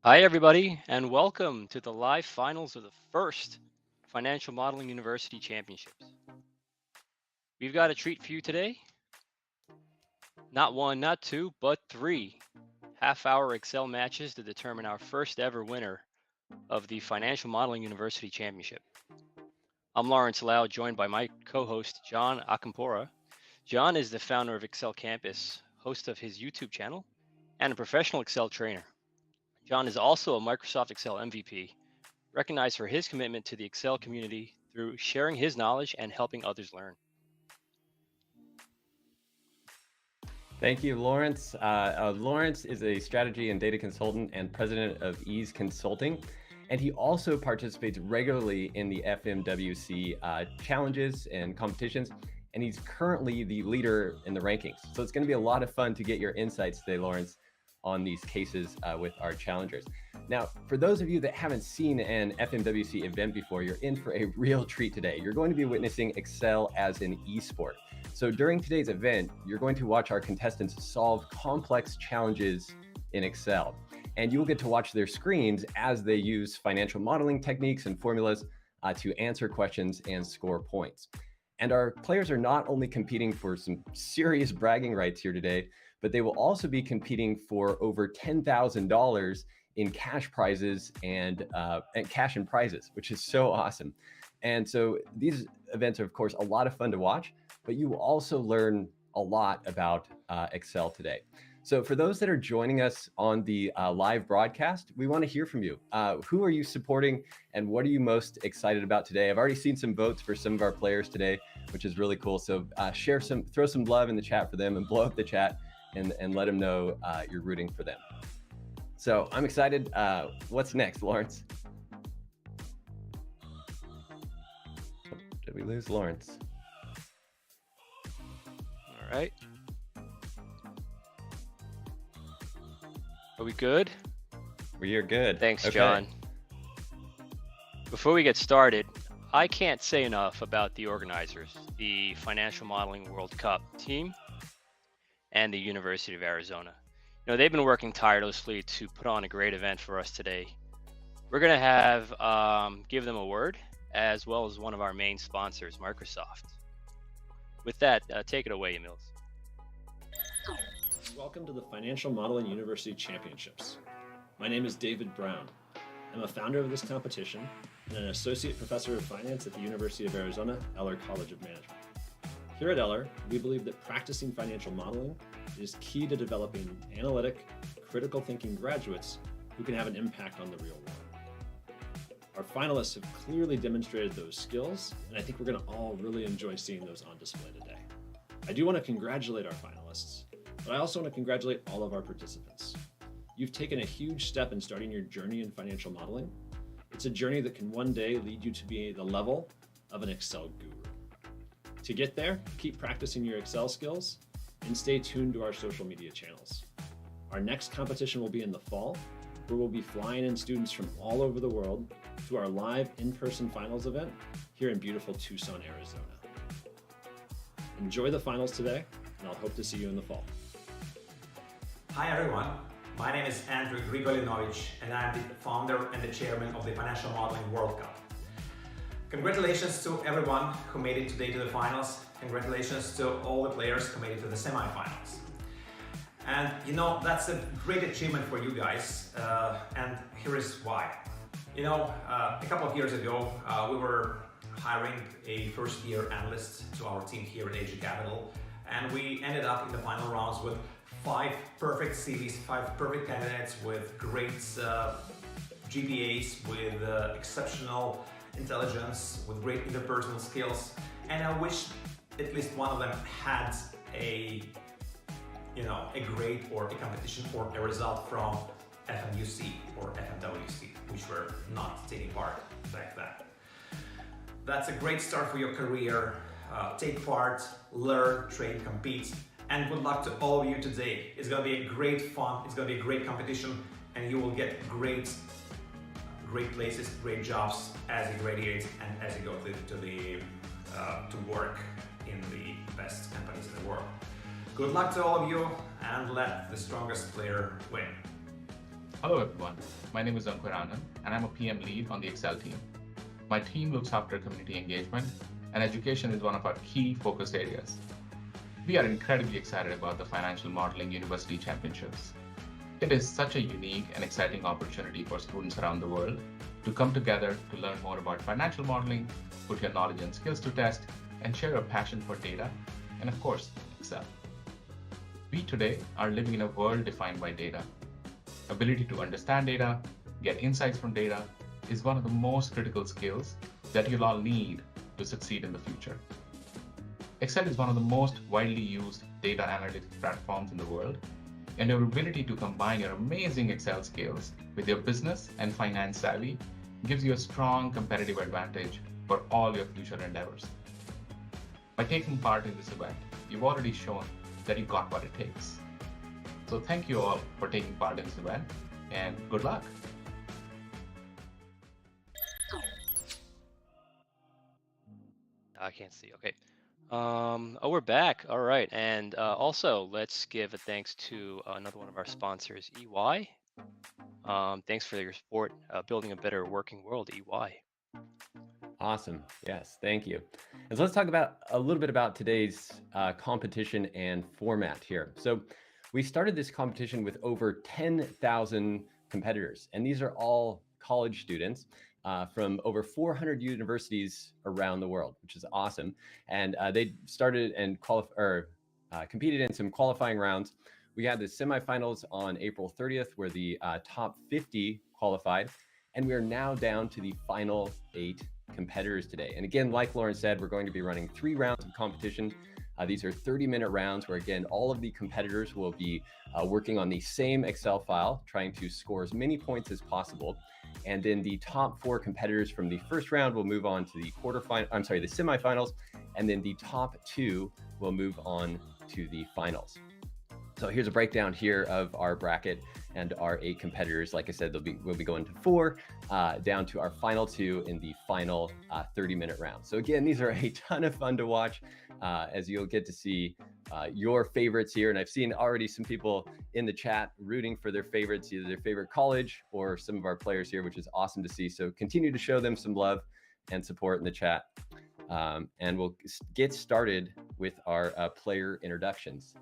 Hi, everybody, and welcome to the live finals of the first Financial Modeling University Championships. We've got a treat for you today. Not one, not two, but three half-hour Excel matches to determine our first ever winner of the Financial Modeling University Championship. I'm Lawrence Lau, joined by my co-host, John Akampora. John is the founder of Excel Campus, host of his YouTube channel, and a professional Excel trainer. John is also a Microsoft Excel MVP, recognized for his commitment to the Excel community through sharing his knowledge and helping others learn. Thank you, Lawrence. Lawrence is a strategy and data consultant and president of Ease Consulting, and he also participates regularly in the FMWC challenges and competitions, and he's currently the leader in the rankings. So it's going to be a lot of fun to get your insights today, Lawrence, on these cases with our challengers. Now, for those of you that haven't seen an FMWC event before, you're in for a real treat today. You're going to be witnessing Excel as an esport. So during today's event, you're going to watch our contestants solve complex challenges in Excel. And you'll get to watch their screens as they use financial modeling techniques and formulas to answer questions and score points. And our players are not only competing for some serious bragging rights here today, but they will also be competing for over $10,000 in cash prizes and cash and prizes, which is so awesome. And so these events are, of course, a lot of fun to watch, but you will also learn a lot about Excel today. So for those that are joining us on the live broadcast, we want to hear from you. Who are you supporting and what are you most excited about today? I've already seen some votes for some of our players today, which is really cool. So throw some love in the chat for them and blow up the chat and let them know you're rooting for them. So I'm excited. What's next, Lawrence? Did we lose Lawrence? All right. Are we good? We are good. Thanks, Okay. John. Before we get started, I can't say enough about the organizers, the Financial Modeling World Cup team and the University of Arizona. You know, they've been working tirelessly to put on a great event for us today. We're going to have give them a word, as well as one of our main sponsors, Microsoft. With that, take it away, Emils. Welcome to the Financial Modeling University Championships. My name is David Brown. I'm a founder of this competition and an associate professor of finance at the University of Arizona Eller College of Management. Here at Eller, we believe that practicing financial modeling is key to developing analytic, critical thinking graduates who can have an impact on the real world. Our finalists have clearly demonstrated those skills, and I think we're going to all really enjoy seeing those on display today. I do want to congratulate our finalists, but I also want to congratulate all of our participants. You've taken a huge step in starting your journey in financial modeling. It's a journey that can one day lead you to be the level of an Excel guru. To get there, keep practicing your Excel skills and stay tuned to our social media channels. Our next competition will be in the fall, where we'll be flying in students from all over the world to our live in-person finals event here in beautiful Tucson, Arizona. Enjoy the finals today, and I'll hope to see you in the fall. Hi everyone, my name is Andrew Grigolinovich and I'm the founder and the chairman of the Financial Modeling World Cup. Congratulations to everyone who made it today to the finals. Congratulations to all the players who made it to the semifinals. And you know, that's a great achievement for you guys, and here is why. You know, a couple of years ago, we were hiring a first-year analyst to our team here at AG Capital, and we ended up in the final rounds with 5 perfect CVs, 5 perfect candidates with great GPAs, with exceptional intelligence, with great interpersonal skills, and I wish at least one of them had a grade or a competition or a result from FMUC or FMWC, which were not taking part back then. That's a great start for your career. Take part, learn, train, compete, and good luck to all of you today. It's gonna be a great fun, it's gonna be a great competition, and you will get great places, great jobs as you graduate and as you go to work in the best companies in the world. Good luck to all of you, and let the strongest player win. Hello everyone, my name is Ankur Anand and I'm a PM lead on the Excel team. My team looks after community engagement and education is one of our key focus areas. We are incredibly excited about the Financial Modeling University Championships. It is such a unique and exciting opportunity for students around the world to come together to learn more about financial modeling, put your knowledge and skills to test, and share a passion for data, and of course, Excel. We today are living in a world defined by data. Ability to understand data, get insights from data is one of the most critical skills that you'll all need to succeed in the future. Excel is one of the most widely used data analytics platforms in the world, and your ability to combine your amazing Excel skills with your business and finance savvy gives you a strong competitive advantage for all your future endeavors. By taking part in this event, you've already shown that you got what it takes. So thank you all for taking part in this event and good luck. I can't see. Okay. Oh, we're back. All right. And also, let's give a thanks to another one of our sponsors, EY. Thanks for your support, building a better working world, EY. Awesome. Yes, thank you. And so let's talk about a little bit about today's competition and format here. So we started this competition with over 10,000 competitors, and these are all college students from over 400 universities around the world, which is awesome. And they started and competed in some qualifying rounds. We had the semifinals on April 30th, where the top 50 qualified, and we are now down to the final 8 competitors today. And again, like Lauren said, we're going to be running 3 rounds of competition. These are 30-minute rounds where, again, all of the competitors will be working on the same Excel file, trying to score as many points as possible. And then the top 4 competitors from the first round will move on to the the semifinals, and then the top 2 will move on to the finals. So here's a breakdown here of our bracket and our 8 competitors. Like I said, we'll be going to 4 down to our final 2 in the final 30-minute round. So again, these are a ton of fun to watch as you'll get to see your favorites here. And I've seen already some people in the chat rooting for their favorites, either their favorite college or some of our players here, which is awesome to see. So continue to show them some love and support in the chat. And we'll get started with our player introductions.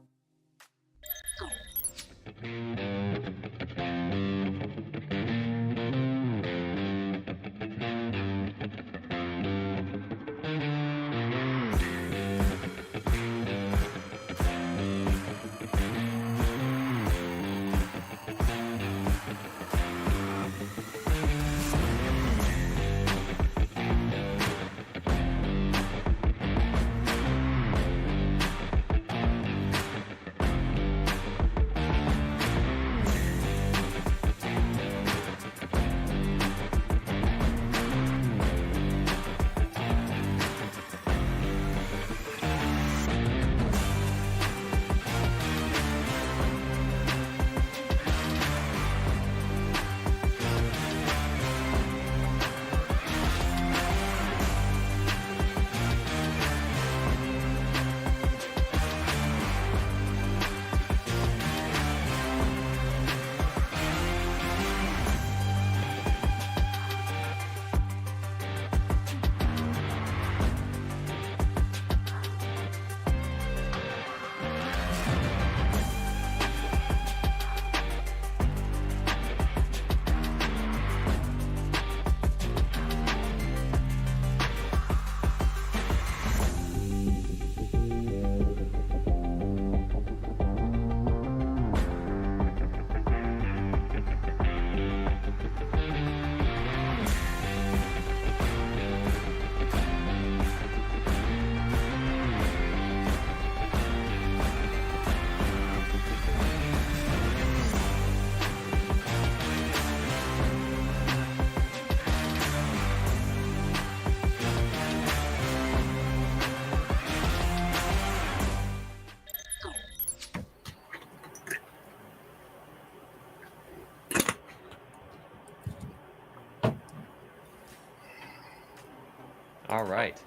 All right,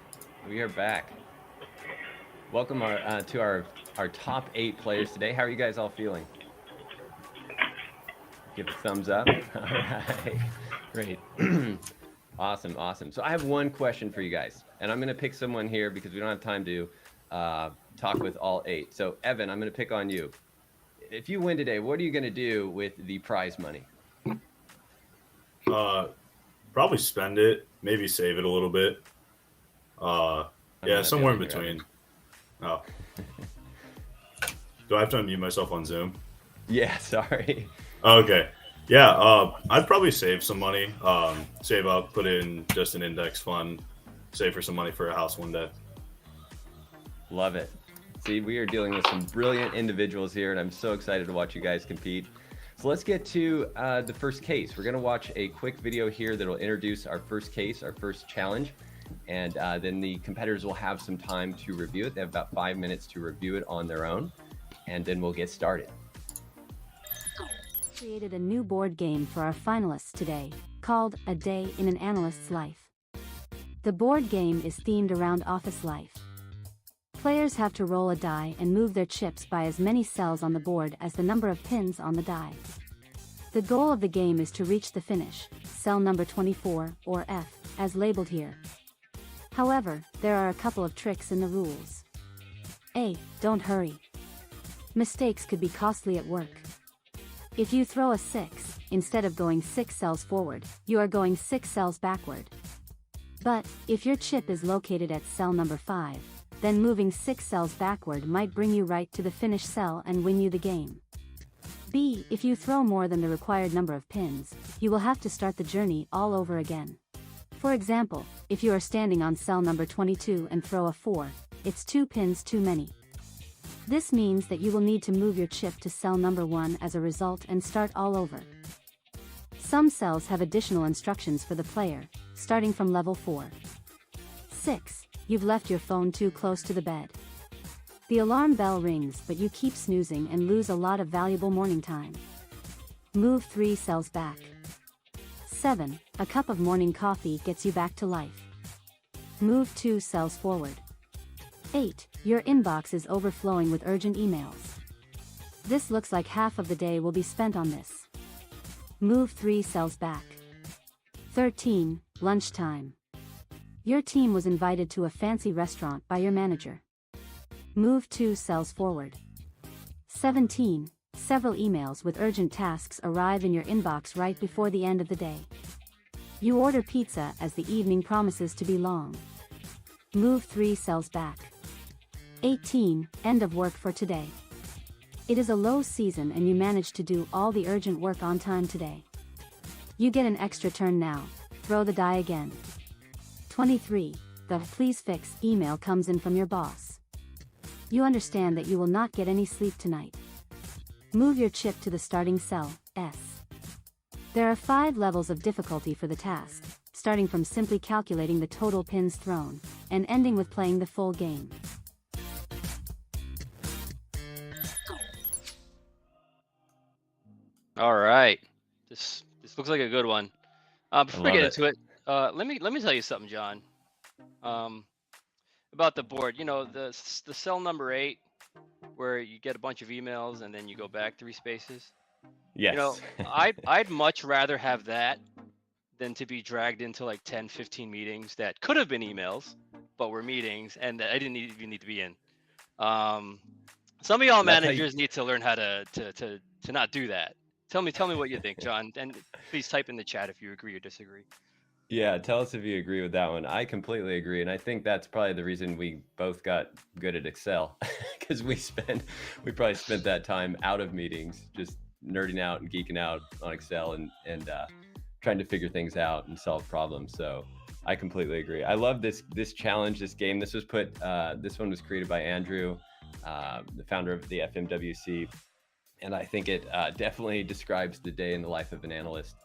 we are back. Welcome to our top 8 players today. How are you guys all feeling? Give a thumbs up. All right, great. Awesome, awesome. So I have one question for you guys, and I'm going to pick someone here because we don't have time to talk with all 8. So Evan, I'm going to pick on you. If you win today, what are you going to do with the prize money? Probably spend it, maybe save it a little bit. Yeah, somewhere in between. Oh. Do I have to unmute myself on Zoom? Yeah, sorry. Okay. Yeah, I'd probably save some money. Save up, put in just an index fund, save for some money for a house one day. Love it. See, we are dealing with some brilliant individuals here, and I'm so excited to watch you guys compete. So let's get to the first case. We're going to watch a quick video here that will introduce our first case, our first challenge, and then the competitors will have some time to review it. They have about 5 minutes to review it on their own, and then we'll get started. Created a new board game for our finalists today, called A Day in an Analyst's Life. The board game is themed around office life. Players have to roll a die and move their chips by as many cells on the board as the number of pins on the die. The goal of the game is to reach the finish, cell number 24, or F, as labeled here. However, there are a couple of tricks in the rules. A. Don't hurry. Mistakes could be costly at work. If you throw a 6, instead of going 6 cells forward, you are going 6 cells backward. But, if your chip is located at cell number 5, then moving 6 cells backward might bring you right to the finish cell and win you the game. B. If you throw more than the required number of pins, you will have to start the journey all over again. For example, if you are standing on cell number 22 and throw a 4, it's 2 pins too many. This means that you will need to move your chip to cell number 1 as a result and start all over. Some cells have additional instructions for the player, starting from level 4. 6. You've left your phone too close to the bed. The alarm bell rings, but you keep snoozing and lose a lot of valuable morning time. Move 3 cells back. 7. A cup of morning coffee gets you back to life. Move 2 cells forward. 8. Your inbox is overflowing with urgent emails. This looks like half of the day will be spent on this. Move 3 cells back. 13. Lunchtime. Your team was invited to a fancy restaurant by your manager. Move 2 cells forward. 17. Several emails with urgent tasks arrive in your inbox right before the end of the day. You order pizza as the evening promises to be long. Move 3 cells back. 18. End of work for today. It is a low season and you managed to do all the urgent work on time today. You get an extra turn now. Throw the die again. 23. The please fix email comes in from your boss. You understand that you will not get any sleep tonight. Move your chip to the starting cell, S. There are 5 levels of difficulty for the task, starting from simply calculating the total pins thrown, and ending with playing the full game. All right, this looks like a good one. Before we get into it, let me tell you something, John. About the board, you know, the cell number 8, where you get a bunch of emails and then you go back 3 spaces. Yes. You know, I'd much rather have that than to be dragged into like 10, 15 meetings that could have been emails, but were meetings and that I didn't even need to be in. Some of y'all managers need to learn how to not do that. Tell me what you think, John, and please type in the chat if you agree or disagree. Yeah, tell us if you agree with that one. I completely agree, and I think that's probably the reason we both got good at Excel, because we probably spent that time out of meetings, just nerding out and geeking out on Excel and trying to figure things out and solve problems. So I completely agree. I love this challenge, this game. This one was created by Andrew, the founder of the FMWC. And I think it definitely describes the day in the life of an analyst.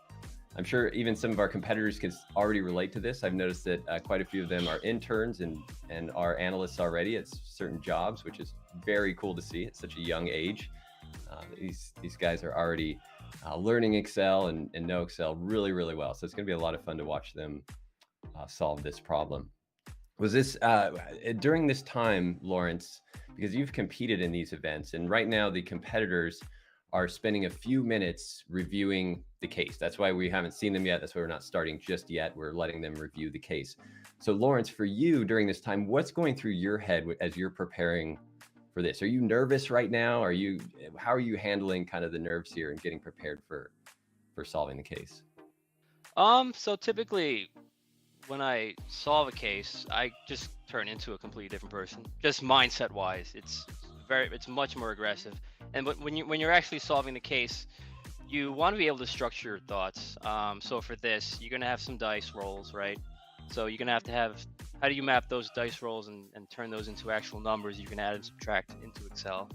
I'm sure even some of our competitors can already relate to this. I've noticed that quite a few of them are interns and are analysts already at certain jobs, which is very cool to see at such a young age. These guys are already learning Excel and know Excel really, really well. So it's going to be a lot of fun to watch them solve this problem. Was this during this time, Lawrence, because you've competed in these events, and right now the competitors are spending a few minutes reviewing the case. That's why we haven't seen them yet. That's why we're not starting just yet. We're letting them review the case. So Lawrence, for you during this time, what's going through your head as you're preparing for this? Are you nervous right now? How are you handling kind of the nerves here and getting prepared for solving the case? So typically when I solve a case, I just turn into a completely different person. Just mindset wise, it's much more aggressive. And when you're actually solving the case, you want to be able to structure your thoughts. So for this, you're gonna have some dice rolls, right? So you're gonna have how do you map those dice rolls and turn those into actual numbers you can add and subtract into Excel.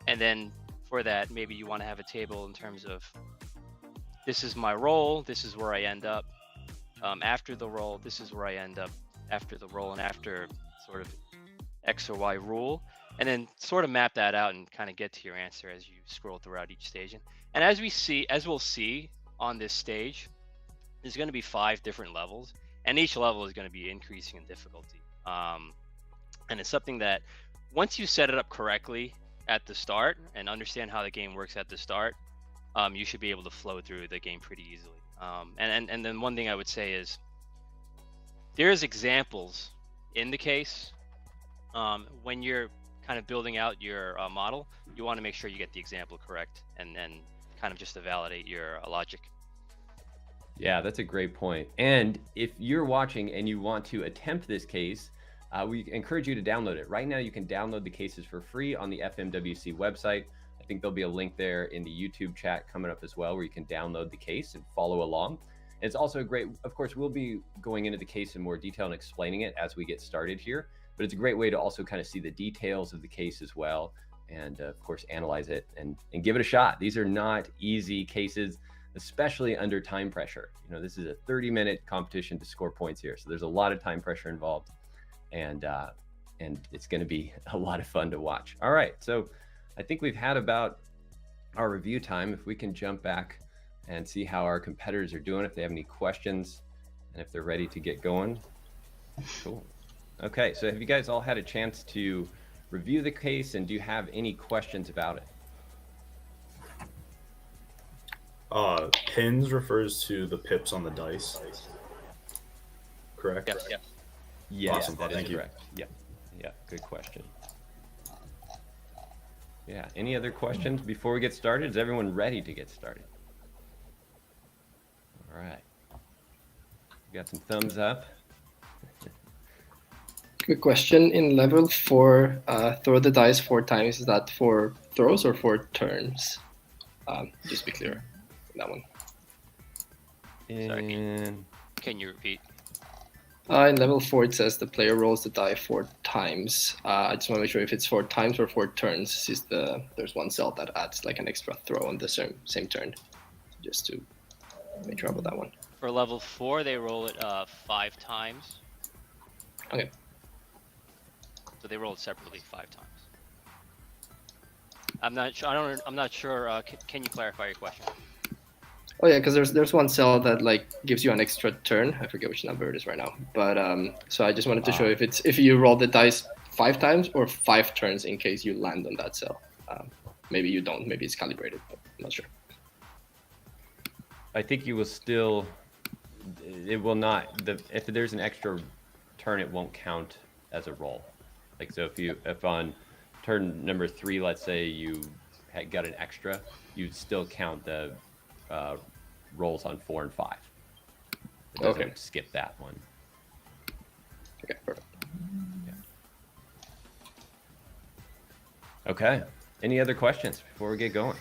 And then for that, maybe you want to have a table in terms of this is my roll, this is where I end up. After the roll, this is where I end up after the roll and after sort of X or Y rule, and then sort of map that out and kind of get to your answer as you scroll throughout each stage. And as we'll see on this stage, there's going to be 5 different levels, and each level is going to be increasing in difficulty. And it's something that once you set it up correctly at the start and understand how the game works at the start, you should be able to flow through the game pretty easily. And then one thing I would say is there's examples in the case. When you're kind of building out your model, you want to make sure you get the example correct and kind of just to validate your logic. Yeah, that's a great point. And if you're watching and you want to attempt this case, we encourage you to download it. Right now, you can download the cases for free on the FMWC website. I think there'll be a link there in the YouTube chat coming up as well, where you can download the case and follow along. It's also great, of course, we'll be going into the case in more detail and explaining it as we get started here, but it's a great way to also kind of see the details of the case as well. And of course, analyze it and give it a shot. These are not easy cases, especially under time pressure. You know, this is a 30-minute competition to score points here. So there's a lot of time pressure involved, and it's going to be a lot of fun to watch. All right, so I think we've had about our review time. If we can jump back and see how our competitors are doing, if they have any questions, and if they're ready to get going. Cool. Okay, so have you guys all had a chance to review the case, and do you have any questions about it? Pins refers to the pips on the dice, correct? Yes. Yes, Awesome. that is Thank you. correct. Yeah, good question. Yeah, any other questions before we get started? Is everyone ready to get started? All right. We got some thumbs up. Good question. In level 4, throw the dice 4 times. Is that 4 throws or 4 turns? Just be clear on that one. And Can you repeat? In level 4, it says the player rolls the die 4 times. I just want to make sure if it's 4 times or 4 turns, since there's one cell that adds like an extra throw on the same turn. Just to make sure about that one. For level 4, they roll it 5 times. Okay. So they roll it separately 5 times. I'm not sure. I'm not sure. Can you clarify your question? Oh yeah, because there's one cell that like gives you an extra turn. I forget which number it is right now. But so I just wanted to show if you roll the dice 5 times or 5 turns in case you land on that cell. Maybe you don't. Maybe it's calibrated. But I'm not sure. I think you will still. It will not. If there's an extra turn, it won't count as a roll. Like so, if on turn number 3, let's say you had got an extra, you'd still count the rolls on 4 and 5. It doesn't skip that one. Okay, perfect. Yeah. Okay. Any other questions before we get going?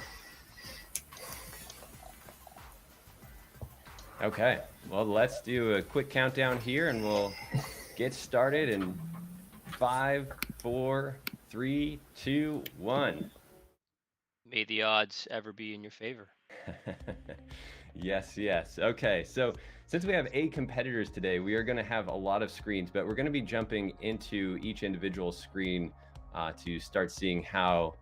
Okay. Well, let's do a quick countdown here, and we'll get started in 5, 4, 3, 2, 1. May the odds ever be in your favor. Yes. Okay, so since we have 8 competitors today, we are going to have a lot of screens, but we're going to be jumping into each individual screen to start seeing how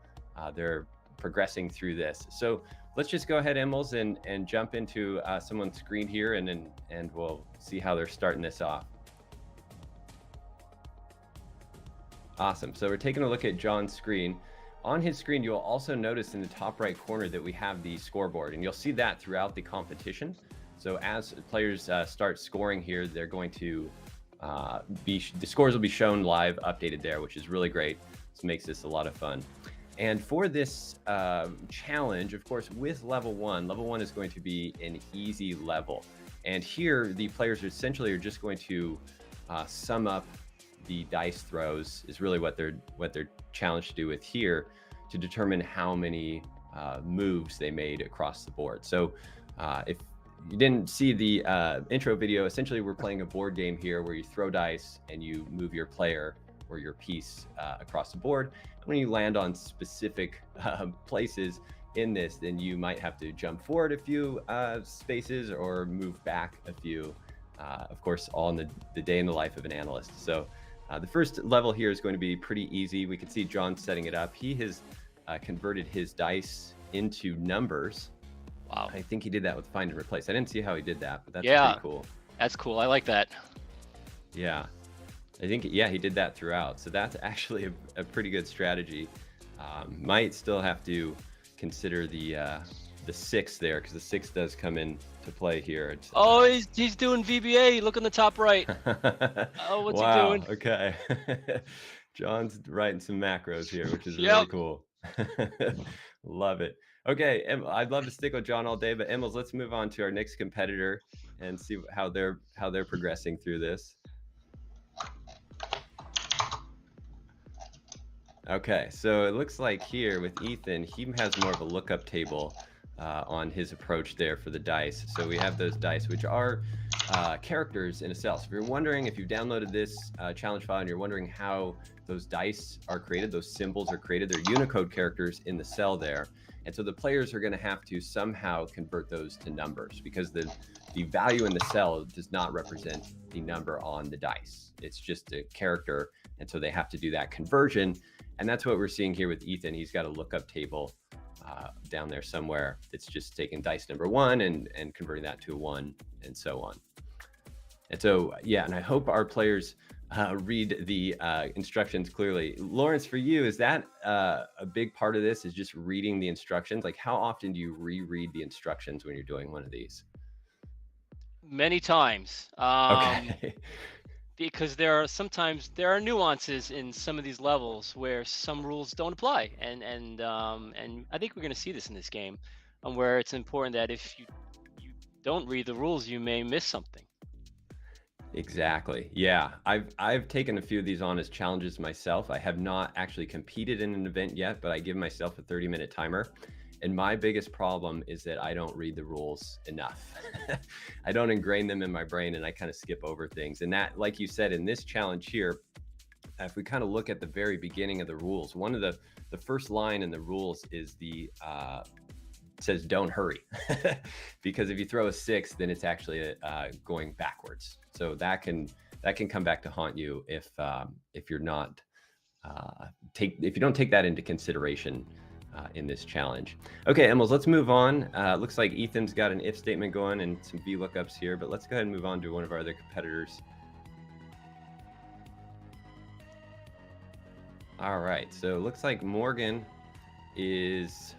they're progressing through this. So let's just go ahead, Emmels, and jump into someone's screen here, and we'll see how they're starting this off. Awesome. So we're taking a look at John's screen. On his screen, you'll also notice in the top right corner that we have the scoreboard, and you'll see that throughout the competition. So as players start scoring here, they're going to the scores will be shown live, updated there, which is really great. This makes this a lot of fun. And for this challenge, of course, with level one is going to be an easy level. And here, the players essentially are just going to sum up the dice throws, is really what they're challenged to do with here, to determine how many moves they made across the board. So if you didn't see the intro video, essentially we're playing a board game here where you throw dice and you move your player or your piece across the board. When you land on specific places in this, then you might have to jump forward a few spaces or move back a few, of course, all in the day in the life of an analyst. So the first level here is going to be pretty easy. We can see John setting it up. He has converted his dice into numbers. Wow. I think he did that with find and replace. I didn't see how he did that, but that's pretty cool. That's cool. I like that. Yeah. I think, yeah, he did that throughout. So that's actually a pretty good strategy. Might still have to consider the 6 there, because the 6 does come in to play here. He's doing VBA. Look in the top right. Oh, what's he doing? Okay. John's writing some macros here, which is really cool. Love it. Okay, I'd love to stick with John all day, but Emmels, let's move on to our next competitor and see how they're progressing through this. Okay, so it looks like here with Ethan, he has more of a lookup table on his approach there for the dice. So we have those dice, which are characters in a cell. So if you're wondering, if you've downloaded this challenge file and you're wondering how those dice are created, those symbols are created, they're Unicode characters in the cell there. And so the players are going to have to somehow convert those to numbers, because the value in the cell does not represent the number on the dice. It's just a character. And so they have to do that conversion. And that's what we're seeing here with Ethan. He's got a lookup table down there somewhere. It's just taking dice number 1 and converting that to a 1 and so on. And so, yeah, and I hope our players read the instructions clearly. Lawrence, for you, is that a big part of this, is just reading the instructions? Like, how often do you reread the instructions when you're doing one of these? Many times. Okay. Because there are nuances in some of these levels where some rules don't apply, and I think we're going to see this in this game, where it's important that if you don't read the rules, you may miss something. Exactly. Yeah, I've taken a few of these on as challenges myself. I have not actually competed in an event yet, but I give myself a 30-minute timer. And my biggest problem is that I don't read the rules enough. I don't ingrain them in my brain, and I kind of skip over things. And that, like you said, in this challenge here, if we kind of look at the very beginning of the rules, one of the first line in the rules is says don't hurry, because if you throw a 6, then it's actually going backwards. So that can come back to haunt you if you're not if you don't take that into consideration in this challenge. Okay, Emmels, let's move on. Looks like Ethan's got an if statement going and some VLOOKUPs here, but let's go ahead and move on to one of our other competitors. All right, so it looks like Morgan is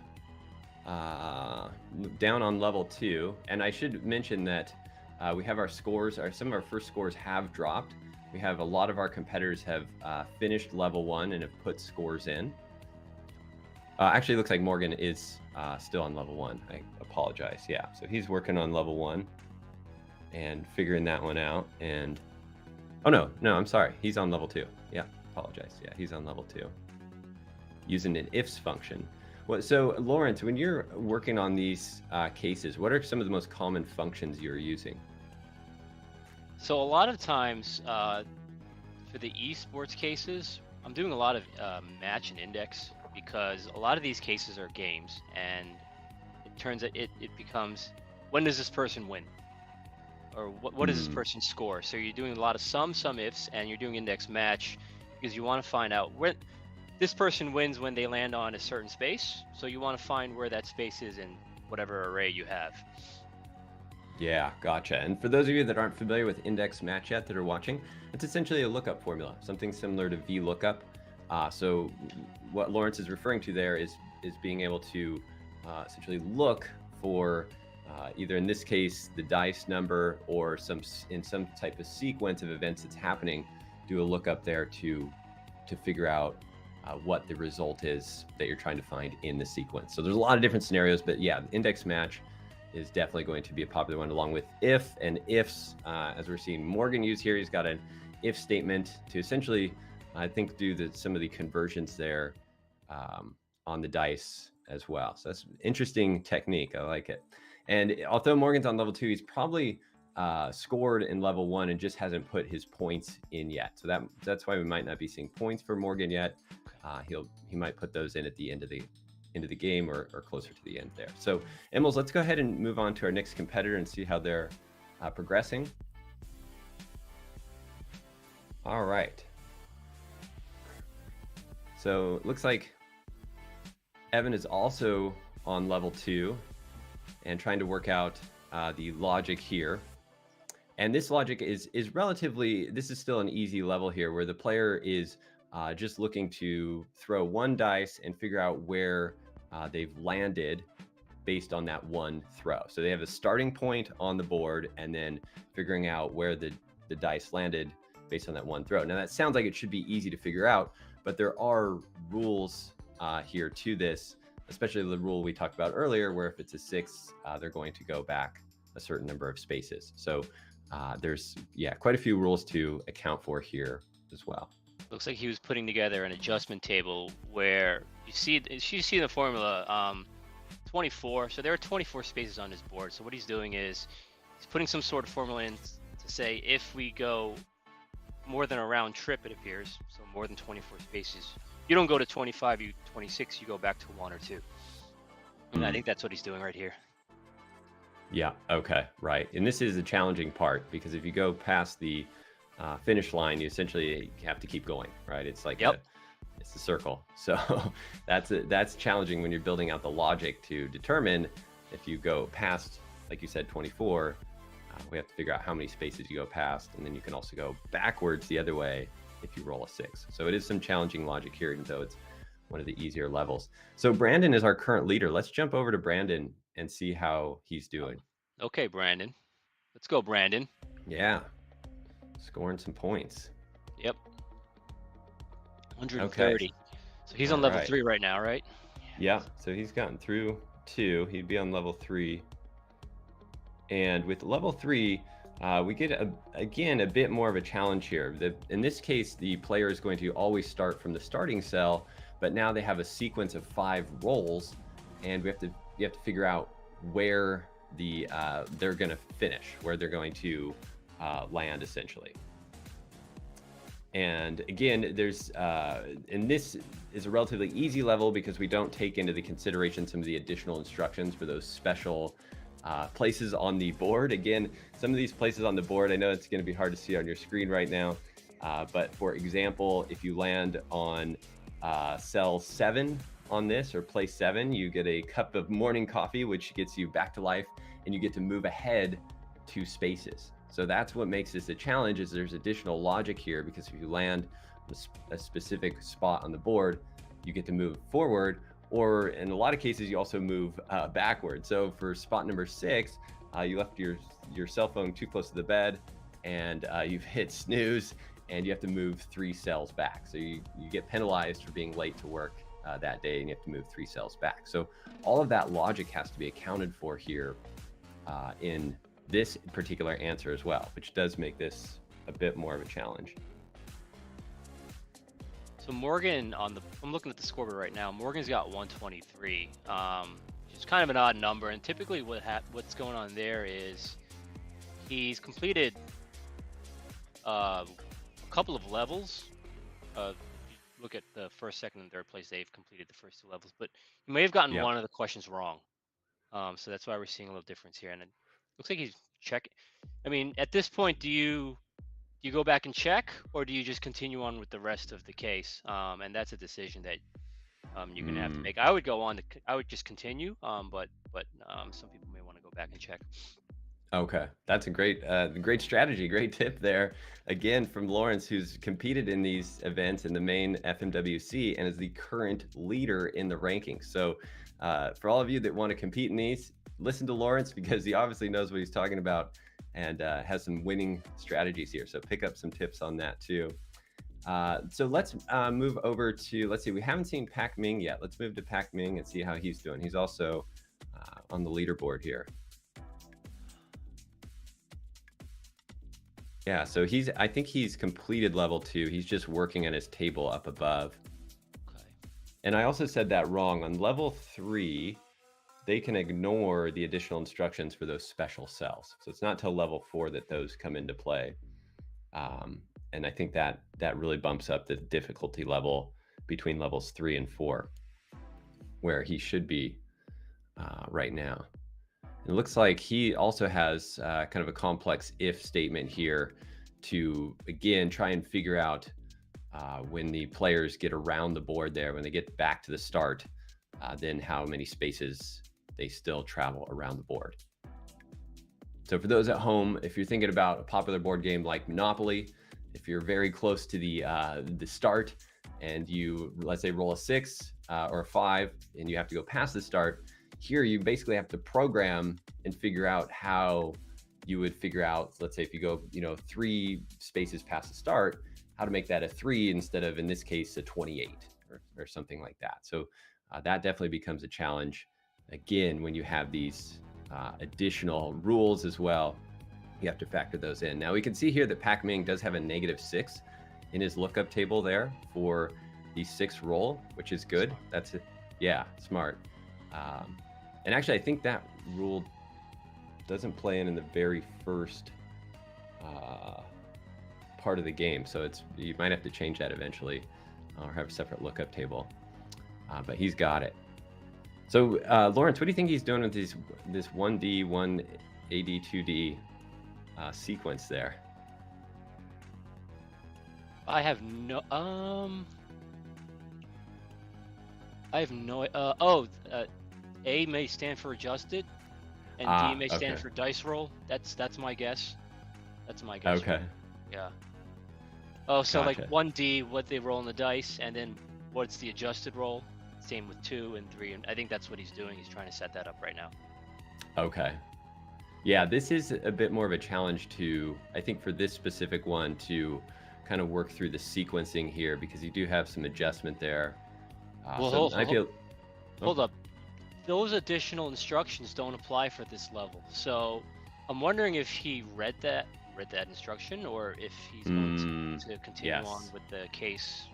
down on level 2, and I should mention that we have our scores. Some of our first scores have dropped. We have a lot of our competitors have finished level 1 and have put scores in. Actually, it looks like Morgan is still on level 1. I apologize. Yeah, so he's working on level 1 and figuring that one out. And oh no, I'm sorry. He's on level 2. Yeah, apologize. Yeah, he's on level 2 using an ifs function. So Lawrence, when you're working on these cases, what are some of the most common functions you're using? So a lot of times for the esports cases, I'm doing a lot of match and index, because a lot of these cases are games, and it turns out it becomes, when does this person win, or what does this person score? So you're doing a lot of some ifs, and you're doing index match, because you want to find out when this person wins when they land on a certain space. So you want to find where that space is in whatever array you have. Yeah, gotcha. And for those of you that aren't familiar with index match yet that are watching, it's essentially a lookup formula, something similar to VLOOKUP. So what Lawrence is referring to there is being able to essentially look for either in this case the dice number or in some type of sequence of events that's happening. Do a lookup there to figure out what the result is that you're trying to find in the sequence. So there's a lot of different scenarios, but yeah, index match is definitely going to be a popular one, along with if and ifs, as we're seeing Morgan use here. He's got an if statement to essentially, I think, do some of the conversions there on the dice as well. So that's an interesting technique. I like it. And although Morgan's on level 2, he's probably scored in level 1 and just hasn't put his points in yet. So that's why we might not be seeing points for Morgan yet. He might put those in at the end of the game or closer to the end there. So Emils, let's go ahead and move on to our next competitor and see how they're progressing. All right. So it looks like Evan is also on level 2 and trying to work out the logic here. And this logic is relatively, this is still an easy level here where the player is just looking to throw one dice and figure out where they've landed based on that one throw. So they have a starting point on the board and then figuring out where the dice landed based on that one throw. Now that sounds like it should be easy to figure out, but there are rules here to this, especially the rule we talked about earlier, where if it's a 6, they're going to go back a certain number of spaces. So there's quite a few rules to account for here as well. Looks like he was putting together an adjustment table where you see the formula 24. So there are 24 spaces on his board. So what he's doing is he's putting some sort of formula in to say if we go more than a round trip, it appears, so more than 24 spaces, you don't go to 25, 26, you go back to 1 or 2. And I think that's what he's doing right here. Yeah, okay, right. And this is a challenging part because if you go past the finish line, you essentially have to keep going, right? It's like it's a circle. So that's challenging when you're building out the logic to determine if you go past, like you said, 24. We have to figure out how many spaces you go past, and then you can also go backwards the other way if you roll a 6. So it is some challenging logic here, even though it's one of the easier levels. So Brandon is our current leader. Let's jump over to Brandon and see how he's doing. Okay, Brandon. Let's go, Brandon. Yeah. Scoring some points. Yep. 130. Okay. So he's on level 3 right now, right? Yeah. So he's gotten through 2. He'd be on level 3. And with level 3, we get, again, a bit more of a challenge here. In this case, the player is going to always start from the starting cell, but now they have a sequence of 5 rolls, and you have to figure out where they're going to finish, where they're going to land, essentially. And again, and this is a relatively easy level because we don't take into the consideration some of the additional instructions for those special places on the board. Again, some of these places on the board, I know it's going to be hard to see on your screen right now, but for example, if you land on cell 7 on this, or place 7, you get a cup of morning coffee, which gets you back to life, and you get to move ahead 2 spaces. So that's what makes this a challenge, is there's additional logic here, because if you land a specific spot on the board, you get to move forward, or in a lot of cases, you also move backward. So for spot number 6, you left your cell phone too close to the bed, and you've hit snooze, and you have to move 3 cells back. So you get penalized for being late to work that day, and you have to move 3 cells back. So all of that logic has to be accounted for here in this particular answer as well, which does make this a bit more of a challenge. So Morgan, I'm looking at the scoreboard right now. Morgan's got 123, which is kind of an odd number. And typically what's going on there is he's completed a couple of levels. Look at the first, second, and third place. They've completed the first 2 levels, but you may have gotten one of the questions wrong. So that's why we're seeing a little difference here. And it looks like he's checking. I mean, at this point, do you go back and check, or do you just continue on with the rest of the case? And that's a decision that you're gonna have to make. I would go on I would just continue, but some people may want to go back and check. Okay, that's a great strategy, great tip there. Again, from Lawrence, who's competed in these events in the main FMWC and is the current leader in the rankings. So, for all of you that want to compete in these, listen to Lawrence because he obviously knows what he's talking about and has some winning strategies here. So pick up some tips on that too. So let's move over to, let's see, we haven't seen Pac Ming yet. Let's move to Pac Ming and see how he's doing. He's also on the leaderboard here. Yeah, so I think he's completed level 2. He's just working on his table up above. Okay. And I also said that wrong. On level 3, they can ignore the additional instructions for those special cells. So it's not till level 4 that those come into play. And I think that really bumps up the difficulty level between levels 3 and 4, where he should be right now. It looks like he also has kind of a complex if statement here to, again, try and figure out when the players get around the board there, when they get back to the start, then how many spaces they still travel around the board. So for those at home, if you're thinking about a popular board game like Monopoly, if you're very close to the start and you, let's say, roll a 6 or a 5 and you have to go past the start, here you basically have to program and figure out how you would figure out, let's say if you go 3 spaces past the start, how to make that a 3 instead of, in this case, a 28 or something like that. So that definitely becomes a challenge. Again, when you have these additional rules as well, you have to factor those in. Now we can see here that Pac Ming does have a -6 in his lookup table there for the 6 roll, which is good. That's it. Yeah, smart. And actually, I think that rule doesn't play in the very first part of the game. So you might have to change that eventually or have a separate lookup table. But he's got it. So Lawrence, what do you think he's doing with this 1D, 1AD, 2D sequence there? I have no A may stand for adjusted, and D may stand for dice roll. That's my guess. That's my guess. Okay. Yeah. Oh, so Gotcha. like 1D, what they roll on the dice, and then what's the adjusted roll? Same with 2 and 3, and I think that's what he's doing. He's trying to set that up right now. Okay. Yeah, this is a bit more of a challenge to, I think, for this specific one to kind of work through the sequencing here because you do have some adjustment there. Well, hold up. Those additional instructions don't apply for this level. So I'm wondering if he read that instruction or if he's going to continue on with the case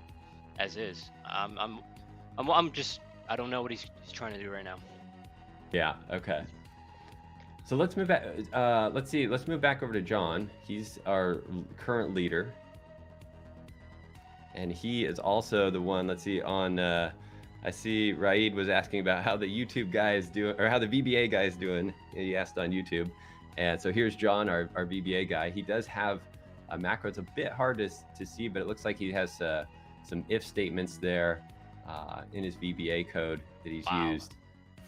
as is. I'm just, I don't know what he's trying to do right now. Yeah, okay. So let's move back. Let's move back over to John. He's our current leader. And he is also the one, let's see, on I see Raid was asking about how the YouTube guy is doing, or how the VBA guy is doing. He asked on YouTube. And so here's John, our VBA guy. He does have a macro. It's a bit hard to see, but it looks like he has some if statements there in his VBA code that he's used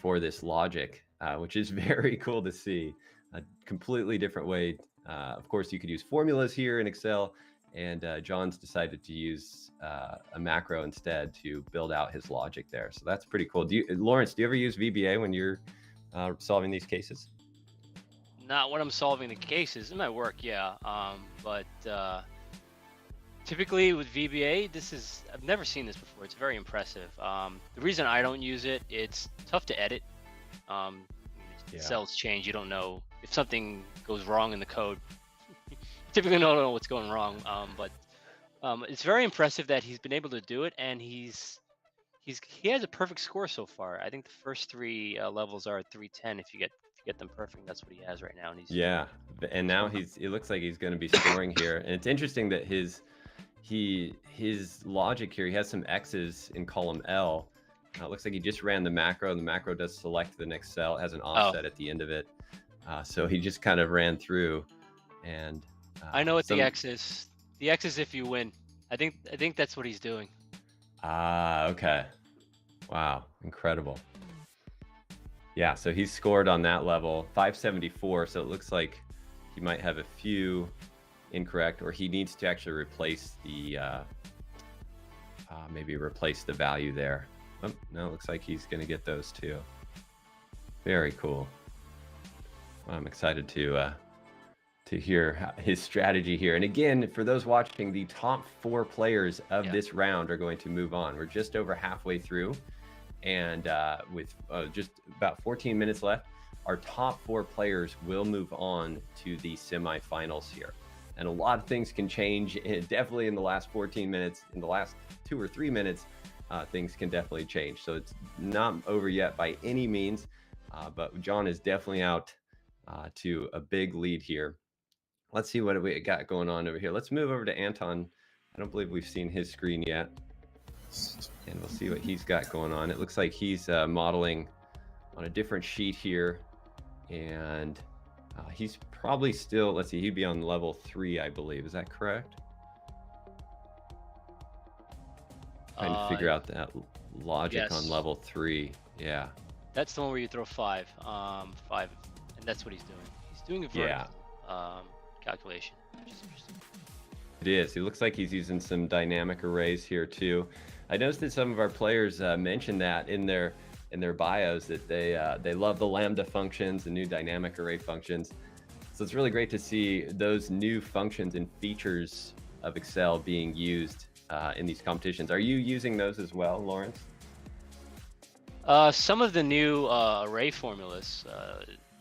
for this logic, which is very cool to see. A completely different way. Of course, you could use formulas here in Excel, and John's decided to use a macro instead to build out his logic there. So that's pretty cool. Lawrence, do you ever use VBA when you're solving these cases? Not when I'm solving the cases. In my work, yeah. But typically with VBA, I've never seen this before. It's very impressive. The reason I don't use it, it's tough to edit. Cells change. You don't know if something goes wrong in the code. You typically don't know what's going wrong. But it's very impressive that he's been able to do it, and he has a perfect score so far. I think the first 3 levels are at 310. If you get them perfect, that's what he has right now. And and now it looks like he's going to be scoring here. And it's interesting that his logic here, he has some X's in column L. It looks like he just ran the macro, and the macro does select the next cell. It has an offset at the end of it. So he just kind of ran through. And I know what the X is. The X is if you win. I think that's what he's doing. Okay. Wow, incredible. Yeah, so he's scored on that level 574. So it looks like he might have a few incorrect, or he needs to actually replace the maybe replace the value there. Oh, no, it looks like he's going to get those too. Very cool. Well, I'm excited to hear his strategy here. And again, for those watching, the top 4 players of this round are going to move on. We're just over halfway through, and with just about 14 minutes left, our top 4 players will move on to the semifinals here. And a lot of things can change, definitely in the last 14 minutes. In the last 2 or 3 minutes, things can definitely change. So it's not over yet by any means, but John is definitely out to a big lead here. Let's see what we got going on over here. Let's move over to Anton. I don't believe we've seen his screen yet. And we'll see what he's got going on. It looks like he's modeling on a different sheet here. And he's probably still, let's see, he'd be on level 3, I believe. Is that correct? Trying to figure out that logic on level 3. Yeah. That's the one where you throw 5. 5, and that's what he's doing. He's doing a vertical calculation, which is interesting. It is. It looks like he's using some dynamic arrays here too. I noticed that some of our players mentioned that in their bios, that they love the Lambda functions, the new dynamic array functions. So it's really great to see those new functions and features of Excel being used in these competitions. Are you using those as well, Lawrence? Some of the new array formulas,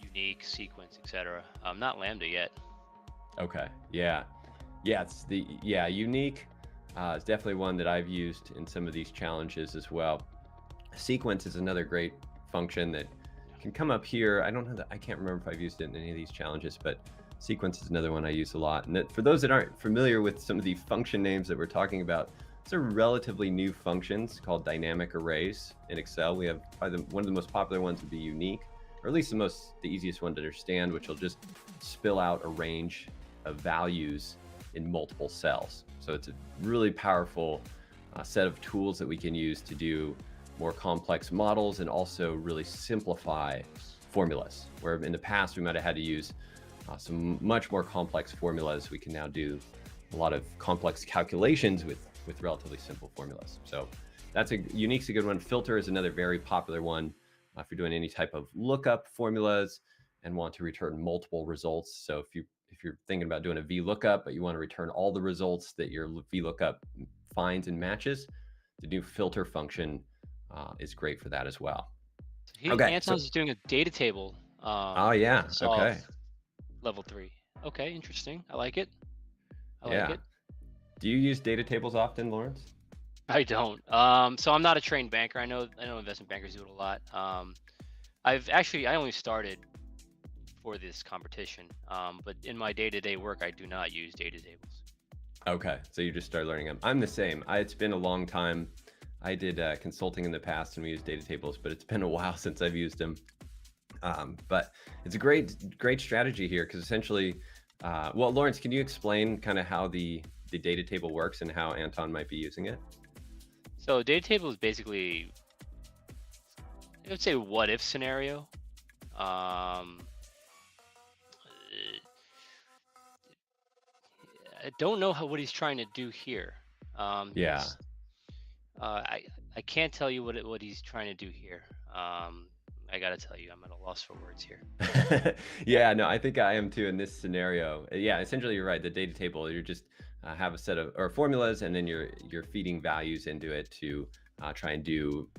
unique, sequence, etc. Not Lambda yet. Okay. Yeah. It's the unique. Is definitely one that I've used in some of these challenges as well. Sequence is another great function that can come up here. I don't know that I can't remember if I've used it in any of these challenges, but sequence is another one I use a lot. And that, for those that aren't familiar with some of the function names that we're talking about, these are relatively new functions called dynamic arrays in Excel. We have probably one of the most popular ones would be unique, or at least the easiest one to understand, which will just spill out a range of values in multiple cells. So it's a really powerful set of tools that we can use to do more complex models and also really simplify formulas. Where in the past we might have had to use some much more complex formulas, we can now do a lot of complex calculations with relatively simple formulas. So that's unique's a good one. Filter is another very popular one if you're doing any type of lookup formulas and want to return multiple results. So if you're thinking about doing a VLOOKUP, but you want to return all the results that your VLOOKUP finds and matches, the new filter function is great for that as well. Anton's doing a data table. Okay. Level 3. Okay, interesting. I like it. I like it. Do you use data tables often, Lawrence? I don't. So I'm not a trained banker. I know investment bankers do it a lot. I only started for this competition, but in my day-to-day work, I do not use data tables. Okay, so you just started learning them. I'm the same. It's been a long time. I did consulting in the past and we used data tables, but it's been a while since I've used them. But it's a great strategy here because essentially, well, Lawrence, can you explain kind of how the data table works and how Anton might be using it? So data table is basically, I would say, what if scenario. I don't know what he's trying to do here. I can't tell you what he's trying to do here. I gotta tell you, I'm at a loss for words here. Yeah, no, I think I am too in this scenario. Yeah, essentially you're right. The data table, you just have a set of formulas, and then you're feeding values into it to try and do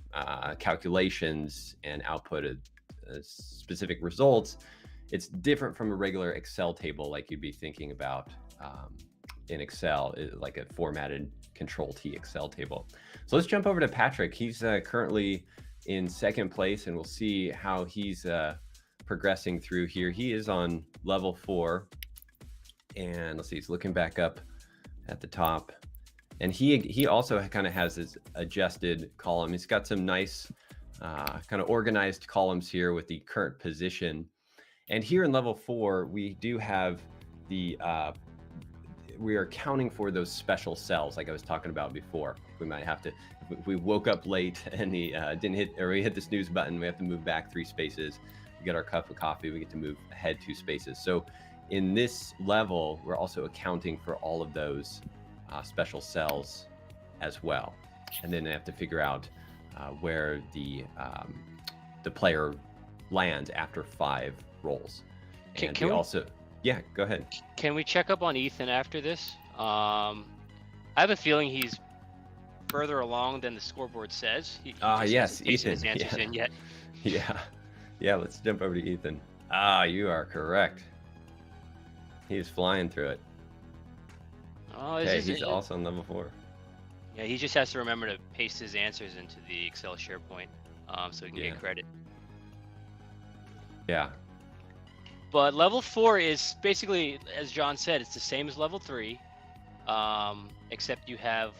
calculations and output a specific results. It's different from a regular Excel table, like you'd be thinking about in Excel, like a formatted Control-T Excel table. So let's jump over to Patrick. He's currently in second place, and we'll see how he's progressing through here. He is on level 4, and let's see, he's looking back up at the top, and he also kind of has his adjusted column. He's got some nice kind of organized columns here with the current position. And here in level 4, we do have we are accounting for those special cells like I was talking about before. We might have to, if we woke up late and he didn't hit, or we hit the snooze button, we have to move back 3 spaces. We get our cup of coffee, we get to move ahead 2 spaces. So in this level, we're also accounting for all of those special cells as well. And then they have to figure out where the player lands after 5 rolls. And Can we also, yeah, go ahead. Can we check up on Ethan after this? I have a feeling he's further along than the scoreboard says. He just yes, hasn't pasted his Ethan. answers in yet. Yeah. Let's jump over to Ethan. You are correct. He's flying through it. Oh, Okay, he's also on level 4. Yeah, he just has to remember to paste his answers into the Excel SharePoint, so he can get credit. Yeah. But level 4 is basically, as John said, it's the same as level 3, except you have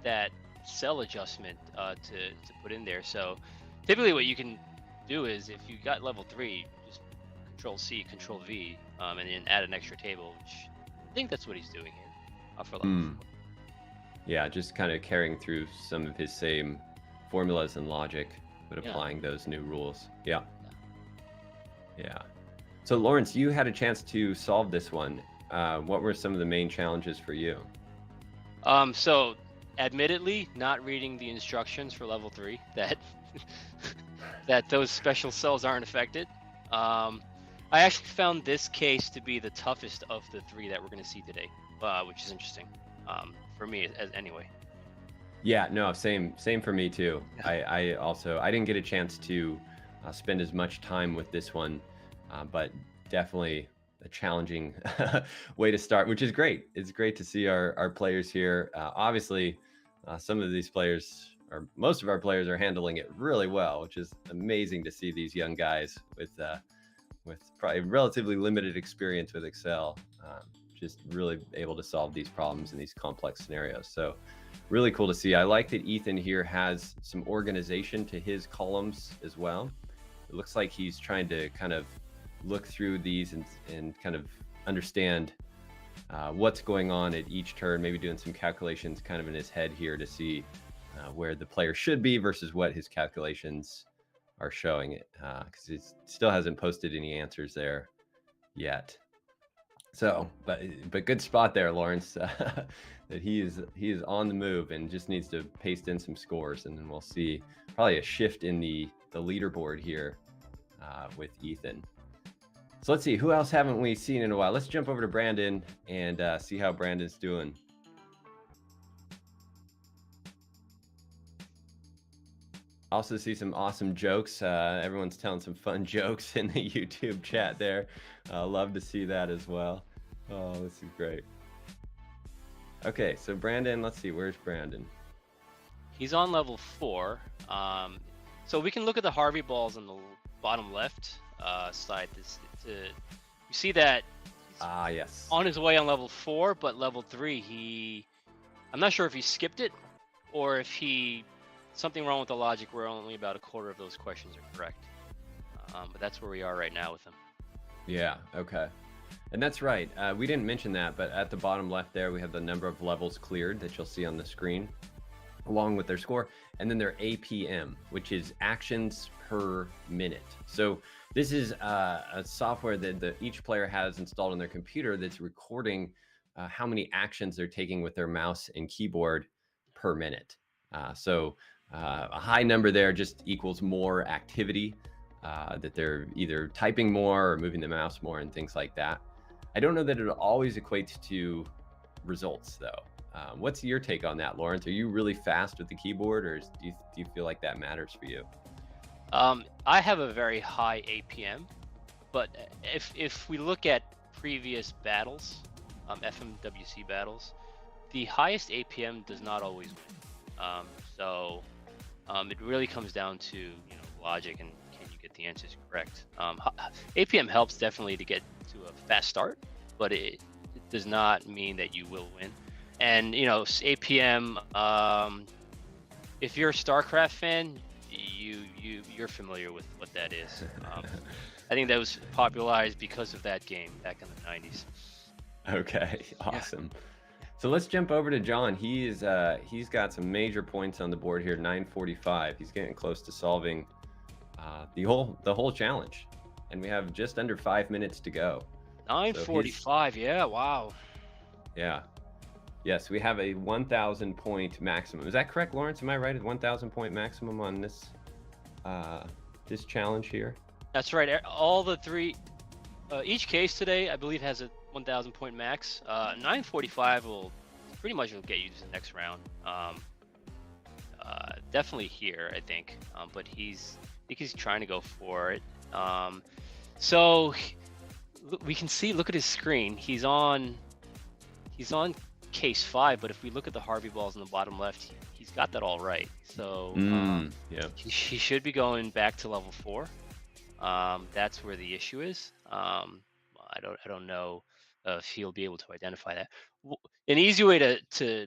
that cell adjustment to put in there. So typically what you can do is, if you got level 3, just Control-C, Control-V, and then add an extra table, which I think that's what he's doing here for level 4. Yeah, just kind of carrying through some of his same formulas and logic, but applying those new rules. Yeah. So Lawrence, you had a chance to solve this one. What were some of the main challenges for you? So admittedly, not reading the instructions for level 3, that those special cells aren't affected. I actually found this case to be the toughest of the 3 that we're going to see today, which is interesting for me anyway. Yeah, no, same for me too. I didn't get a chance to spend as much time with this one, but definitely a challenging way to start, which is great. It's great to see our players here. Obviously, some of these players, or most of our players, are handling it really well, which is amazing to see these young guys with probably relatively limited experience with Excel, just really able to solve these problems in these complex scenarios. So really cool to see. I like that Ethan here has some organization to his columns as well. It looks like he's trying to kind of look through these and kind of understand what's going on at each turn, maybe doing some calculations kind of in his head here to see where the player should be versus what his calculations are showing it, because he still hasn't posted any answers there yet. So, but good spot there, Lawrence, that he is on the move and just needs to paste in some scores, and then we'll see probably a shift in the leaderboard here with Ethan. So let's see, who else haven't we seen in a while? Let's jump over to Brandon and see how Brandon's doing. Also see some awesome jokes. Everyone's telling some fun jokes in the YouTube chat there. Love to see that as well. Oh, this is great. Okay, so Brandon, let's see, where's Brandon? He's on level 4. So we can look at the Harvey balls on the bottom left side. You see that he's yes, on his way on level 4, but level 3, I'm not sure if he skipped it or if something wrong with the logic where only about a quarter of those questions are correct. But that's where we are right now with him. Yeah, okay. And that's right. We didn't mention that, but at the bottom left there, we have the number of levels cleared that you'll see on the screen, along with their score, and then their APM, which is actions per minute. So this is a software that each player has installed on their computer that's recording how many actions they're taking with their mouse and keyboard per minute. So a high number there just equals more activity, that they're either typing more or moving the mouse more and things like that. I don't know that it always equates to results though. What's your take on that, Lawrence? Are you really fast with the keyboard, or do you feel like that matters for you? I have a very high APM, but if we look at previous battles, FMWC battles, the highest APM does not always win. So it really comes down to logic and can you get the answers correct. APM helps definitely to get to a fast start, but it does not mean that you will win. And APM, if you're a StarCraft fan, you're familiar with what that is. I think that was popularized because of that game back in the 90s. Okay, awesome. So let's jump over to John. He's got some major points on the board here. 945. He's getting close to solving the whole challenge, and we have just under 5 minutes to go. 945. Yeah. Wow. Yeah. Yes, we have a 1,000 point maximum. Is that correct, Lawrence? Am I right? A 1,000 point maximum on this this challenge here? That's right. All the three, each case today, I believe, has a 1,000 point max. 945 will pretty much get you to the next round. Definitely here, I think. But I think he's trying to go for it. So we can see. Look at his screen. He's on case 5. But if we look at the Harvey balls in the bottom left, he's got that all right. So yeah, he should be going back to level 4. That's where the issue is. I don't know if he'll be able to identify that. An easy way to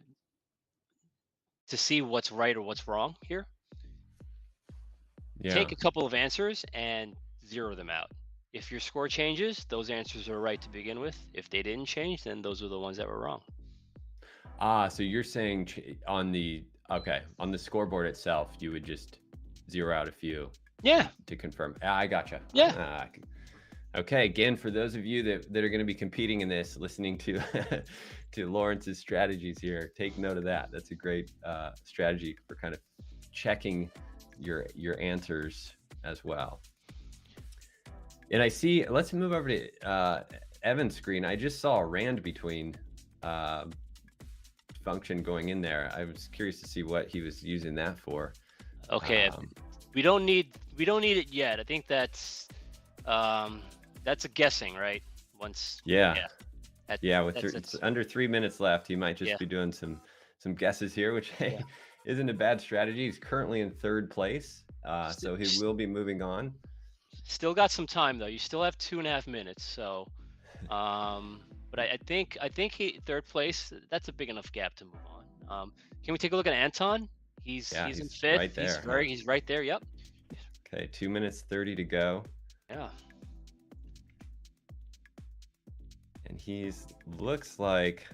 see what's right or what's wrong here. yeah. Take a couple of answers and zero them out. If your score changes, those answers are right to begin with. If they didn't change, then those are the ones that were wrong. So you're saying on the scoreboard itself, you would just zero out a few. Yeah. To confirm. I gotcha. Yeah. Okay. Again, for those of you that are going to be competing in this, listening to to Lawrence's strategies here, take note of that. That's a great strategy for kind of checking your answers as well. And I see. Let's move over to Evan's screen. I just saw a rand between function going in there. I was curious to see what he was using that for. Okay. We don't need it yet. I think that's a guessing, right? Once. Yeah. It's under 3 minutes left. He might just be doing some guesses here, which isn't a bad strategy. He's currently in 3rd place, so he will be moving on. Still got some time though. You still have 2.5 minutes. So, but I think he 3rd place. That's a big enough gap to move on. Can we take a look at Anton? He's in 5th. Right there. He's right there. Yep. Okay, 2 minutes 30 to go. Yeah. And looks like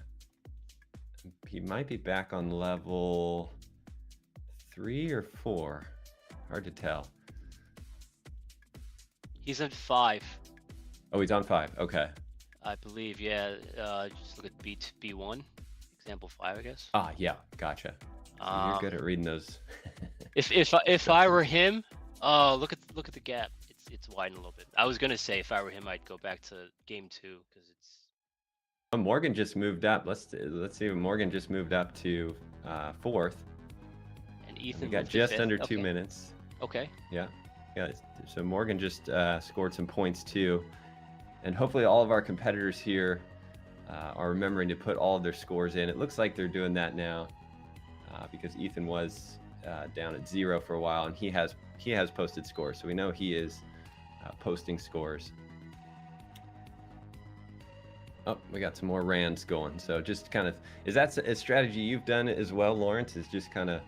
he might be back on level 3 or 4. Hard to tell. He's in 5. Oh, he's on 5. Okay. I believe, yeah. Just look at B1, example 5, I guess. Yeah, gotcha. So you're good at reading those. if I were him, look at the gap. It's widened a little bit. I was gonna say if I were him, I'd go back to game 2 because it's. Morgan just moved up. Let's see. Morgan just moved up to 4th. And Ethan. We got just under 2 minutes. Okay. Yeah. So Morgan just scored some points too, and hopefully all of our competitors here are remembering to put all of their scores in. It looks like they're doing that now because Ethan was down at 0 for a while, and he has posted scores, so we know he is posting scores. Oh, we got some more rands going. So just kind of, is that a strategy you've done as well, Lawrence? Is just kind of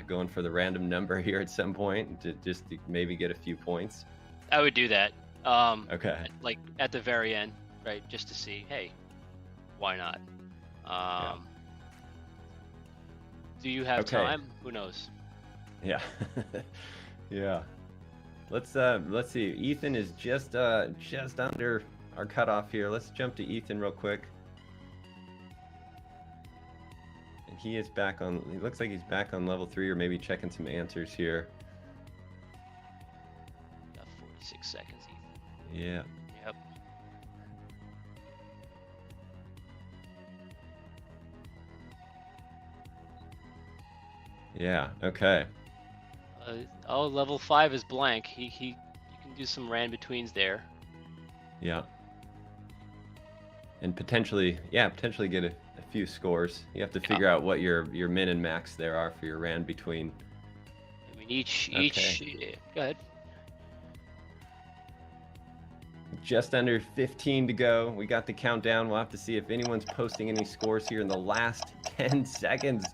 going for the random number here at some point to maybe get a few points? I would do that. Okay. Like at the very end, right? Just to see, hey, why not? Do you have time? Who knows? Yeah. Yeah. Let's see. Ethan is just under our cutoff here. Let's jump to Ethan real quick. And he looks like he's back on level 3, or maybe checking some answers here. Got 46 seconds, Ethan. Yeah. Yep. Yeah, okay. Level 5 is blank. You can do some ran betweens there. Yeah. And potentially get a few scores. You have to figure out what your min and max there are for your ran between. I mean, each. Go ahead. Just under 15 to go. We got the countdown. We'll have to see if anyone's posting any scores here in the last 10 seconds.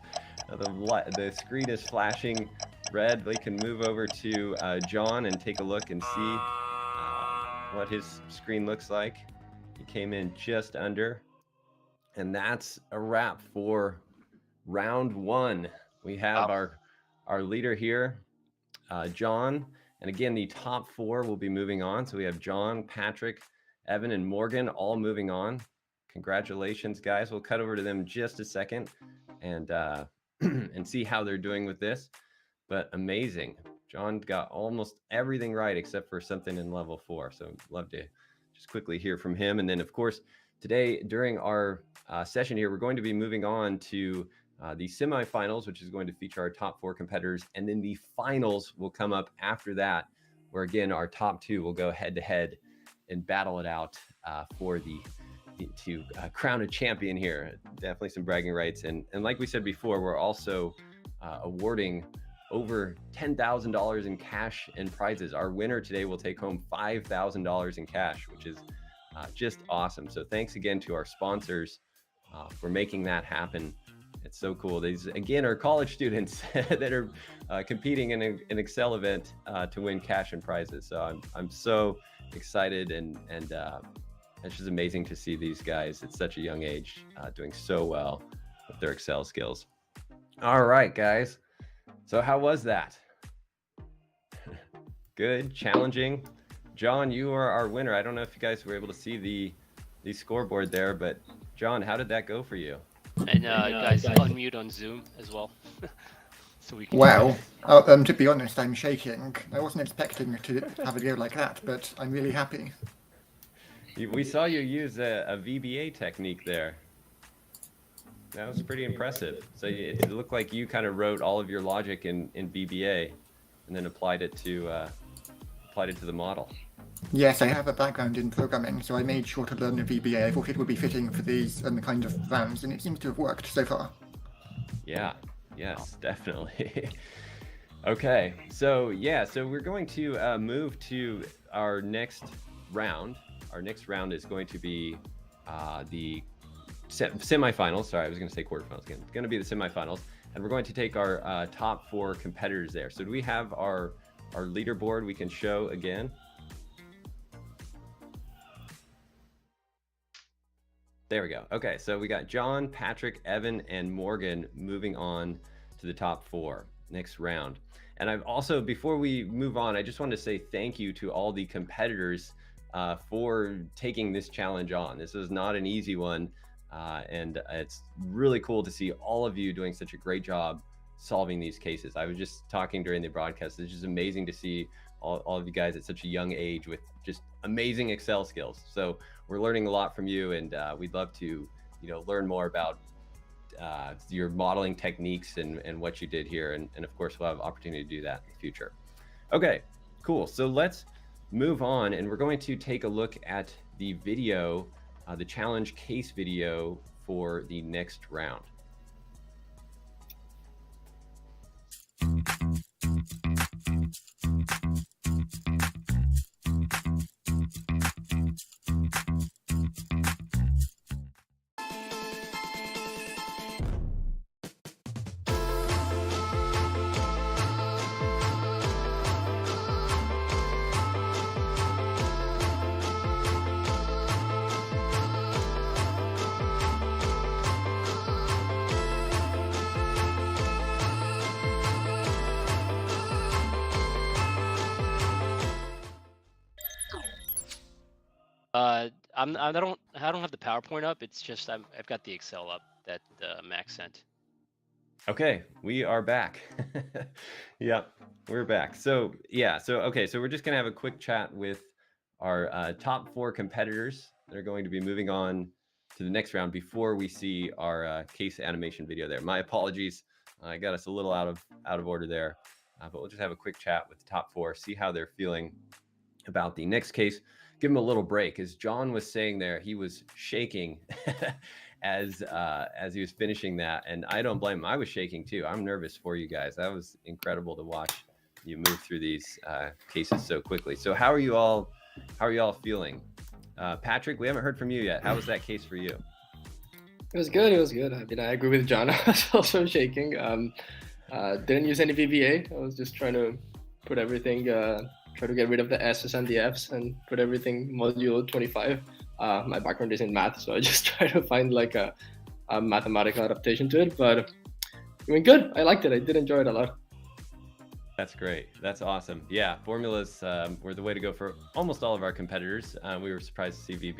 The screen is flashing red. We can move over to John and take a look and see what his screen looks like. He came in just under. And that's a wrap for round one. We have our leader here, John. And again, the top four will be moving on. So we have John, Patrick, Evan, and Morgan all moving on. Congratulations, guys. We'll cut over to them in just a second and and see how they're doing with this. But amazing. John got almost everything right except for something in level 4. So love to just quickly hear from him. And then, of course, today during our session here, we're going to be moving on to the semifinals, which is going to feature our top 4 competitors. And then the finals will come up after that, where again, our top 2 will go head to head and battle it out for to crown a champion here. Definitely some bragging rights. And like we said before, we're also awarding over $10,000 in cash and prizes. Our winner today will take home $5,000 in cash, which is just awesome. So thanks again to our sponsors for making that happen. It's so cool. These, again, are college students that are competing in an Excel event to win cash and prizes. So I'm so excited, and it's just amazing to see these guys at such a young age doing so well with their Excel skills. All right, guys. So how was that? Good, challenging. John, you are our winner. I don't know if you guys were able to see the scoreboard there, but John, how did that go for you? And guys, unmute on Zoom as well. So we can. Well, to be honest, I'm shaking. I wasn't expecting to have a go like that, but I'm really happy. We saw you use a VBA technique there. That was pretty impressive. So it looked like you kind of wrote all of your logic in VBA and then applied it to the model. Yes, I have a background in programming, so I made sure to learn the VBA. I thought it would be fitting for these kind of rounds, and it seems to have worked so far. Yeah, yes, definitely. Okay, so yeah, so we're going to move to our next round. Our next round is going to be the semifinals. Sorry, I was going to say quarterfinals again. It's going to be the semifinals, and we're going to take our top 4 competitors there. So do we have our leaderboard we can show again? There we go. Okay, so we got John, Patrick, Evan, and Morgan moving on to the top 4 next round. And I've also, before we move on, I just wanted to say thank you to all the competitors for taking this challenge on. This is not an easy one, and it's really cool to see all of you doing such a great job solving these cases. I was just talking during the broadcast. It's just amazing to see all of you guys at such a young age with just amazing Excel skills. So we're learning a lot from you, and we'd love to, learn more about your modeling techniques and what you did here. And of course, we'll have opportunity to do that in the future. Okay, cool. So let's move on, and we're going to take a look at the video, the challenge case video for the next round. I don't have the PowerPoint up. It's just I've got the Excel up that Max sent. Okay, we are back. Yep, we're back. So yeah, okay, so we're just gonna have a quick chat with our top 4 competitors that are going to be moving on to the next round before we see our case animation video there. My apologies, I got us a little out of order there, but we'll just have a quick chat with the top 4, see how they're feeling about the next case. Give him a little break. As John was saying there, he was shaking as he was finishing that, and I don't blame him. I was shaking too. I'm nervous for you guys. That was incredible to watch you move through these cases so quickly. So how are you all feeling? Patrick, we haven't heard from you yet. How was that case for you? It was good. I mean, I agree with John. I was also shaking. Didn't use any VBA. I was just trying to put everything, try to get rid of the S's and the F's and put everything module 25 My background is in math, so I just try to find like a mathematical adaptation to it. But I mean, good. I liked it. I did enjoy it a lot. That's great. That's awesome. Yeah, formulas were the way to go for almost all of our competitors. We were surprised to see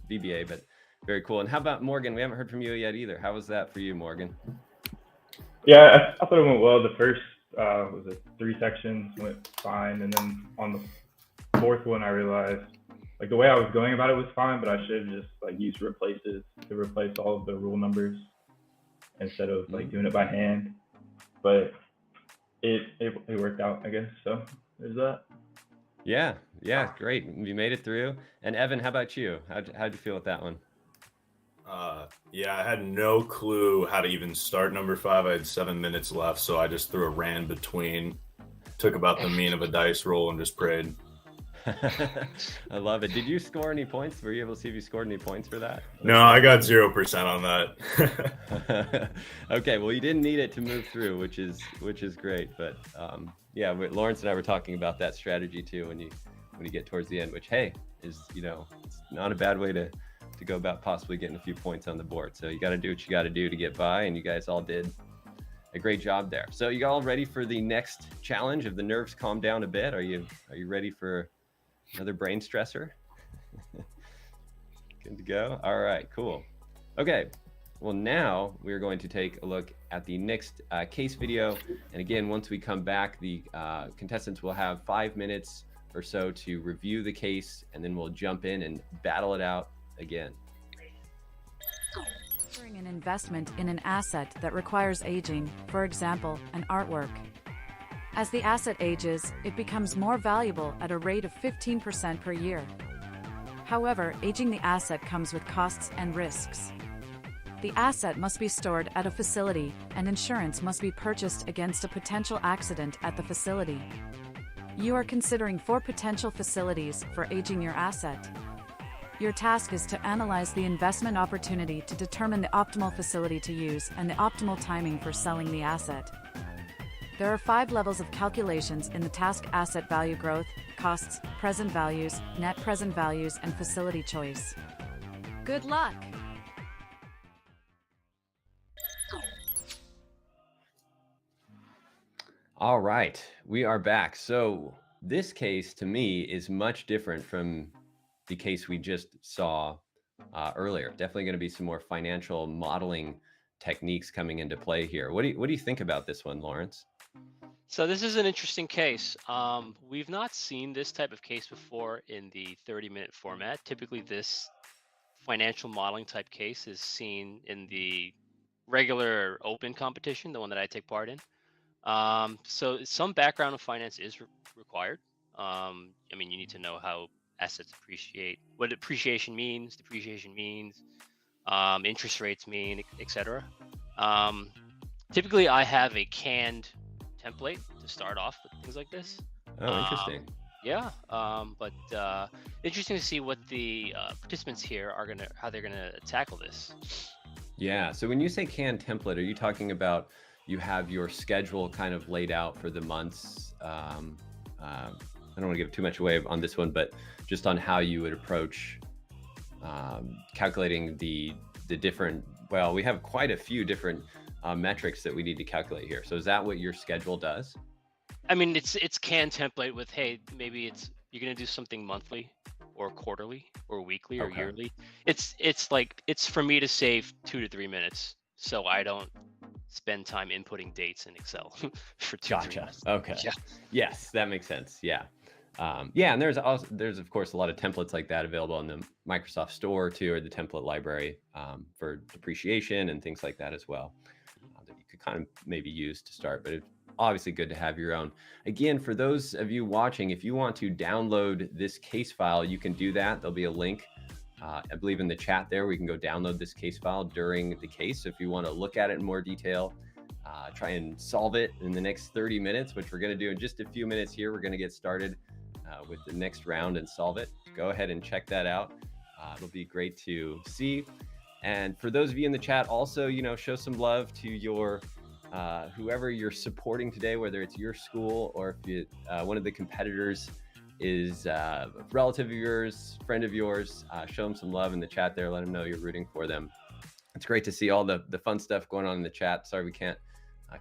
VBA, but very cool. And how about Morgan? We haven't heard from you yet either. How was that for you, Morgan? Yeah, I thought it went well. The first was it 3 sections went fine, and then on the 4th one, I realized like the way I was going about it was fine, but I should have just like used replaces to replace all of the rule numbers instead of like doing it by hand. But it worked out, I guess. So there's that. Yeah, great. You made it through. And Evan, how about you? How'd you feel with that one? Yeah, I had no clue how to even start number 5. I had 7 minutes left, so I just threw a rand between, took about the mean of a dice roll, and just prayed. I love it. Did you score any points? Were you able to see if you scored any points for that? No, I got 0% on that. Okay, well, you didn't need it to move through, which is great. But yeah, Lawrence and I were talking about that strategy too when you get towards the end, which hey is it's not a bad way to go about possibly getting a few points on the board. So you got to do what you got to do to get by, and you guys all did a great job there. So you all ready for the next challenge? Have the nerves calmed down a bit? Are you ready for another brain stressor? Good to go. All right, cool. Okay, well, now we're going to take a look at the next case video. And again, once we come back, the contestants will have 5 minutes or so to review the case, and then we'll jump in and battle it out again. An investment in an asset that requires aging, for example, an artwork. As the asset ages, it becomes more valuable at a rate of 15% per year. However, aging the asset comes with costs and risks. The asset must be stored at a facility, and insurance must be purchased against a potential accident at the facility. You are considering 4 potential facilities for aging your asset. Your task is to analyze the investment opportunity to determine the optimal facility to use and the optimal timing for selling the asset. There are 5 levels of calculations in the task: asset value growth, costs, present values, net present values, and facility choice. Good luck! All right, we are back. So this case to me is much different from the case we just saw earlier. Definitely going to be some more financial modeling techniques coming into play here. What do you think about this one, Lawrence? So this is an interesting case. We've not seen this type of case before in the 30-minute format. Typically, this financial modeling type case is seen in the regular open competition, the one that I take part in. So some background of finance is required. I mean, you need to know how assets appreciate, what appreciation means, depreciation means, interest rates mean, etc. Typically, I have a canned template to start off with things like this. Oh, interesting. Yeah, but interesting to see what the participants here are how they're gonna tackle this. Yeah. So when you say canned template, are you talking about you have your schedule kind of laid out for the months? I don't want to give too much away on this one, but just on how you would approach calculating the different, well, we have quite a few different metrics that we need to calculate here. So is that what your schedule does? I mean, it's canned template with, hey, maybe you're gonna do something monthly or quarterly or weekly or yearly. It's for me to save 2 to 3 minutes, so I don't spend time inputting dates in Excel for 2 to 3 minutes. Okay. Yeah. Yes, that makes sense. Yeah. Yeah, and there's of course a lot of templates like that available on the Microsoft Store too, or the template library for depreciation and things like that as well, that you could kind of maybe use to start. But it's obviously good to have your own. Again, for those of you watching, if you want to download this case file, you can do that. There'll be a link, I believe, in the chat there. We can go download this case file during the case. So if you want to look at it in more detail, try and solve it in the next 30 minutes, which we're going to do in just a few minutes here. We're going to get started with the next round and solve it. Go ahead and check that out. It'll be great to see. And for those of you in the chat, also, show some love to your whoever you're supporting today, whether it's your school or if you one of the competitors is a relative of yours, friend of yours, show them some love in the chat there. Let them know you're rooting for them. It's great to see all the fun stuff going on in the chat. Sorry we can't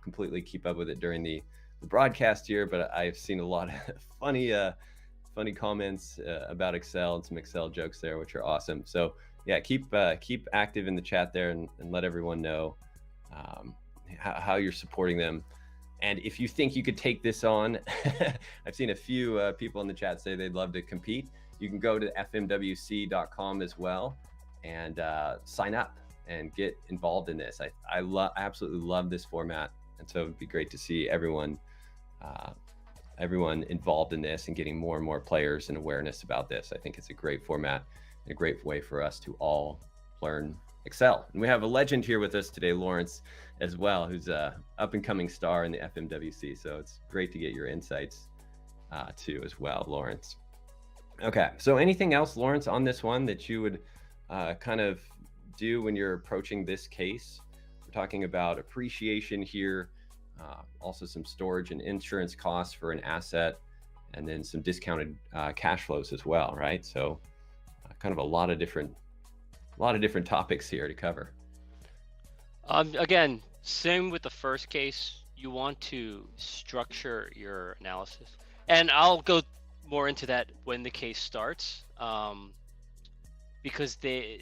completely keep up with it during the broadcast here, but I've seen a lot of funny comments about Excel and some Excel jokes there, which are awesome. So yeah, keep active in the chat there and let everyone know how you're supporting them. And if you think you could take this on, I've seen a few people in the chat say they'd love to compete. You can go to fmwc.com as well and sign up and get involved in this. I absolutely love this format, and so it'd be great to see everyone involved in this and getting more and more players and awareness about this. I think it's a great format and a great way for us to all learn Excel. And we have a legend here with us today, Lawrence, as well, who's a up and coming star in the FMWC. So it's great to get your insights too as well, Lawrence. Okay, so anything else, Lawrence, on this one that you would kind of do when you're approaching this case? We're talking about appreciation here, also some storage and insurance costs for an asset, and then some discounted cash flows as well, right? So kind of a lot of different topics here to cover. Again, same with the first case. You want to structure your analysis, and I'll go more into that when the case starts, because they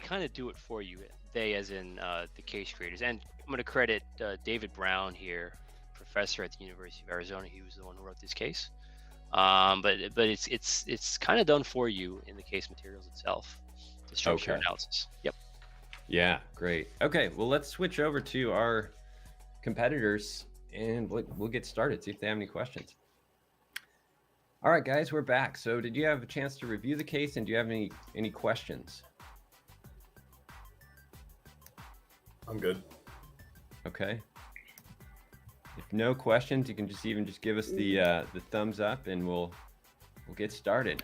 kind of do it for you. They, as in the case creators, and I'm going to credit David Brown here, professor at the University of Arizona. He was the one who wrote this case, but it's kind of done for you in the case materials itself to structure analysis. Yep. Yeah, great. Okay, well, let's switch over to our competitors and we'll get started, see if they have any questions. All right, guys, we're back. So did you have a chance to review the case, and do you have any questions? I'm good. Okay. If no questions, you can just give us the thumbs up, and we'll get started.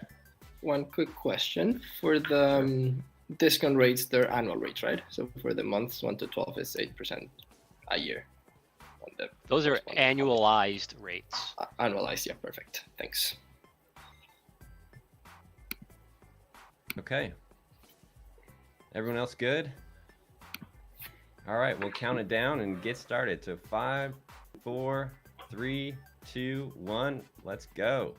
One quick question for the discount rates. They're annual rates, right? So for the months 1 to 12 is 8% a year. Those are annualized rates. Annualized, yeah, perfect. Thanks. Okay. Everyone else good? All right, we'll count it down and get started. So 5, 4, 3, 2, 1, let's go.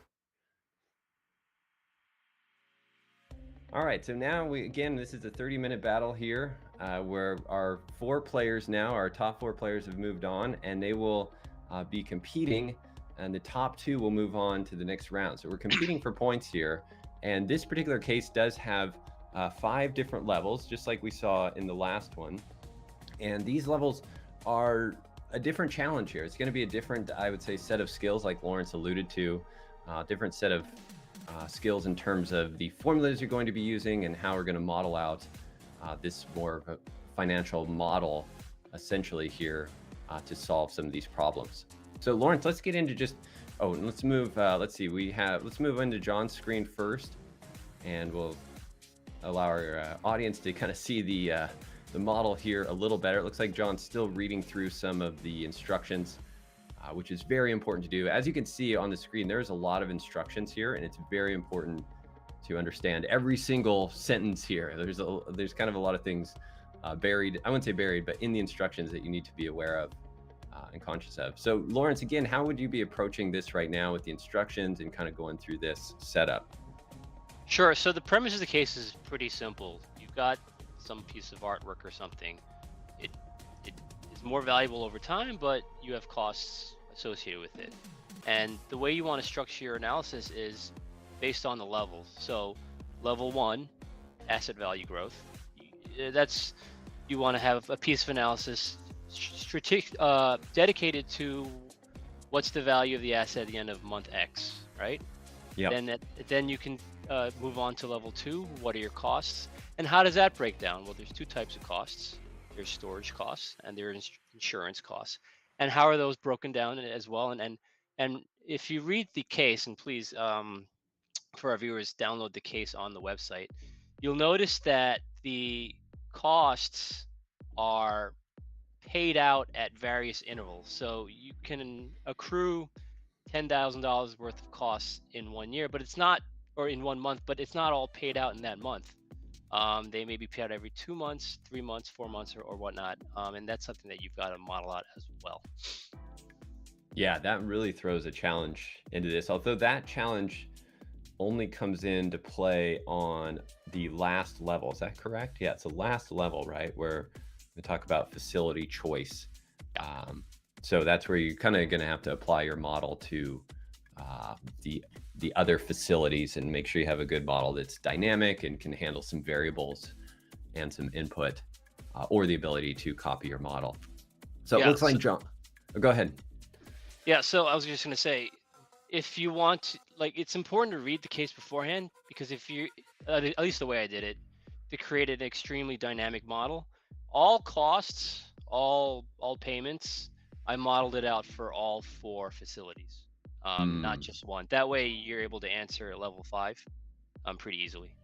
All right, so now this is a 30-minute battle here where our 4 players now, our top 4 players have moved on, and they will be competing, and the top 2 will move on to the next round. So we're competing for points here, and this particular case does have 5 different levels, just like we saw in the last one. And these levels are a different challenge here. It's going to be a different, I would say, set of skills, like Lawrence alluded to, different set of skills in terms of the formulas you're going to be using and how we're going to model out this more of a financial model, essentially here to solve some of these problems. So Lawrence, let's get into let's move. Let's move into John's screen first, and we'll allow our audience to kind of see the model here a little better. It looks like John's still reading through some of the instructions, which is very important to do. As you can see on the screen, there's a lot of instructions here, and it's very important to understand every single sentence here. There's kind of a lot of things buried, I wouldn't say buried, but in the instructions that you need to be aware of and conscious of. So Lawrence, again, how would you be approaching this right now with the instructions and kind of going through this setup? Sure. So the premise of the case is pretty simple. You've got some piece of artwork or something. It is more valuable over time, but you have costs associated with it. And the way you want to structure your analysis is based on the levels. So level 1, asset value growth. You want to have a piece of analysis dedicated to what's the value of the asset at the end of month X, right? Yeah. Then you can move on to level 2. What are your costs? And how does that break down? Well, there's 2 types of costs. There's storage costs and there's insurance costs. And how are those broken down as well? And if you read the case, and please, for our viewers, download the case on the website, you'll notice that the costs are paid out at various intervals. So you can accrue $10,000 worth of costs in 1 year, but it's not, or in 1 month, but it's not all paid out in that month. They may be paid out every 2 months, 3 months, 4 months, or whatnot. And that's something that you've got to model out as well. Yeah, that really throws a challenge into this. Although that challenge only comes into play on the last level. Is that correct? Yeah, it's the last level, right? Where we talk about facility choice. So that's where you're kind of going to have to apply your model to the other facilities and make sure you have a good model that's dynamic and can handle some variables and some input, or the ability to copy your model. So it looks like John. Oh, go ahead. Yeah, so I was just going to say, if you want to, like, it's important to read the case beforehand, because if you, at least the way I did it, to create an extremely dynamic model, all costs, all payments, I modeled it out for all 4 facilities, not just one. That way you're able to answer at level 5 pretty easily.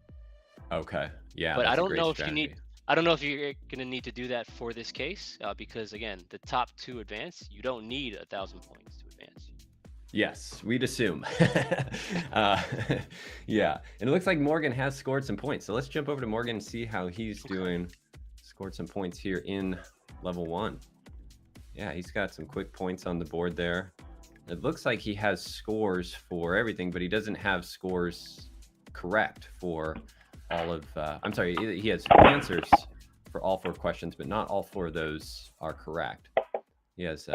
Okay. Yeah. But that's I don't a great know strategy. if you need, I don't know if you're going to need to do that for this case, because again, the top 2 advance, you don't need 1,000 points to advance. Yes, we'd assume. Yeah, and it looks like Morgan has scored some points. So let's jump over to Morgan and see how he's doing. Scored some points here in level 1. Yeah, he's got some quick points on the board there. It looks like he has scores for everything, but he doesn't have scores correct for all of, I'm sorry, he has answers for all 4 questions, but not all 4 of those are correct. He has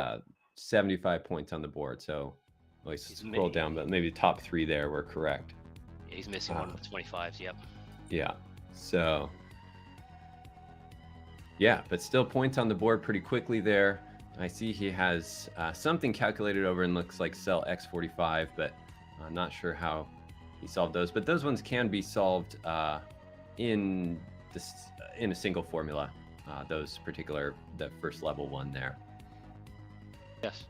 75 points on the board. So well, he's scrolled down, but maybe the top 3 there were correct. Yeah, he's missing one of the 25s, yep. Yeah, so yeah, but still points on the board pretty quickly there. I see he has something calculated over and looks like cell X45, but I'm not sure how he solved those. But those ones can be solved in a single formula. Those particular, the first level one there. Yes.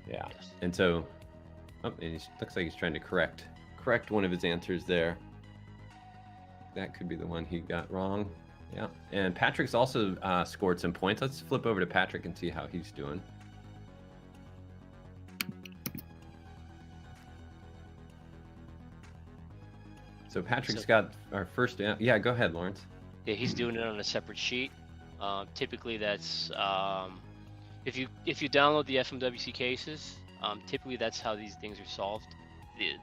Yeah. Yes. And so, and he looks like he's trying to correct one of his answers there. That could be the one he got wrong. Yeah. And Patrick's also scored some points. Let's flip over to Patrick and see how he's doing. So Patrick's got our first. Yeah, go ahead, Lawrence. Yeah, he's doing it on a separate sheet. Typically, that's if you download the FMWC cases. Typically, that's how these things are solved.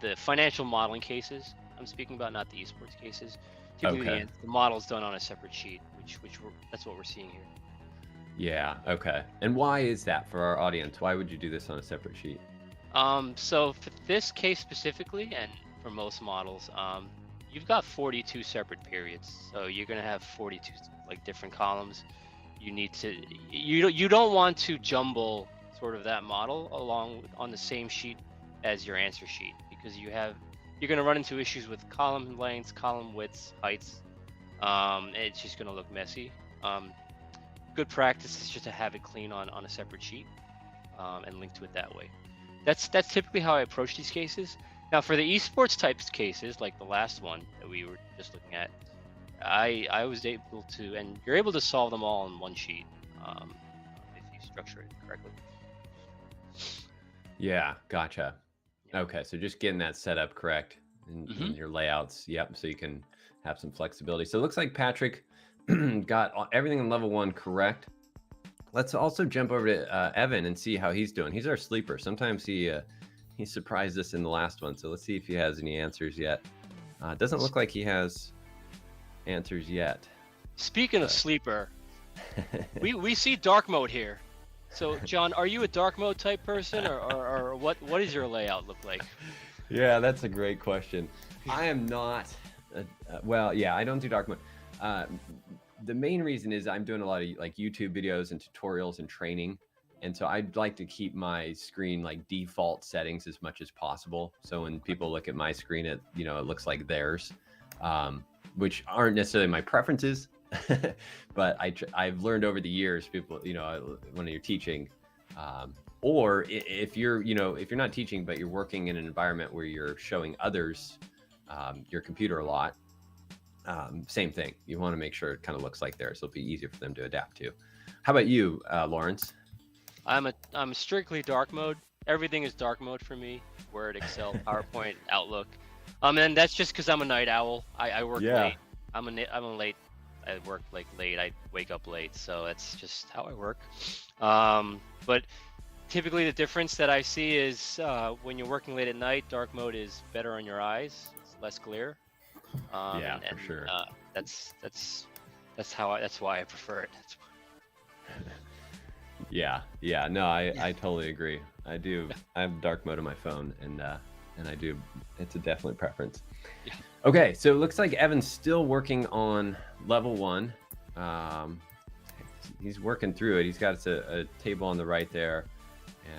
The financial modeling cases I'm speaking about, not the esports cases. Typically, Okay. the model's done on a separate sheet, that's what we're seeing here. Yeah. Okay. And why is that for our audience? Why would you do this on a separate sheet? So for this case specifically, and for most models, you've got 42 separate periods. So you're gonna have 42 like different columns. You don't want to jumble sort of that model along on the same sheet as your answer sheet, because you're gonna run into issues with column lengths, column widths, heights. It's just gonna look messy. Good practice is just to have it clean on a separate sheet and link to it that way. That's typically how I approach these cases. Now for the esports types cases, like the last one that we were just looking at, I was able to, and you're able to solve them all in one sheet if you structure it correctly. Yeah. Gotcha. Okay. So just getting that set up correct in your layouts. Yep. So you can have some flexibility. So it looks like Patrick got everything in level 1 correct. Let's also jump over to Evan and see how he's doing. He's our sleeper. Sometimes he surprised us in the last one. So let's see if he has any answers yet. Doesn't look like he has answers yet. Speaking of sleeper, we see dark mode here. So John, are you a dark mode type person, or what does your layout look like? Yeah, that's a great question. I am not. Well, yeah, I don't do dark mode. The main reason is I'm doing a lot of like YouTube videos and tutorials and training. And so I'd like to keep my screen like default settings as much as possible. So when people look at my screen, it looks like theirs, which aren't necessarily my preferences, but I've learned over the years, people, when you're teaching, or if you're not teaching, but you're working in an environment where you're showing others your computer a lot, same thing. You want to make sure it kind of looks like theirs. So it'll be easier for them to adapt to. How about you, Lawrence? I'm strictly dark mode. everything is dark mode for me. Word, Excel, PowerPoint, Outlook. And that's just because I'm a night owl. I work late. I'm a late. I work like late. I wake up late, so that's just how I work. But typically the difference that I see is when you're working late at night, dark mode is better on your eyes. It's less glare. For sure. That's why I prefer it. Yeah. No, I totally agree. I do. I have dark mode on my phone, and I do. It's a definite preference. Yeah. Okay, so it looks like Evan's still working on level 1. He's working through it. He's got a table on the right there,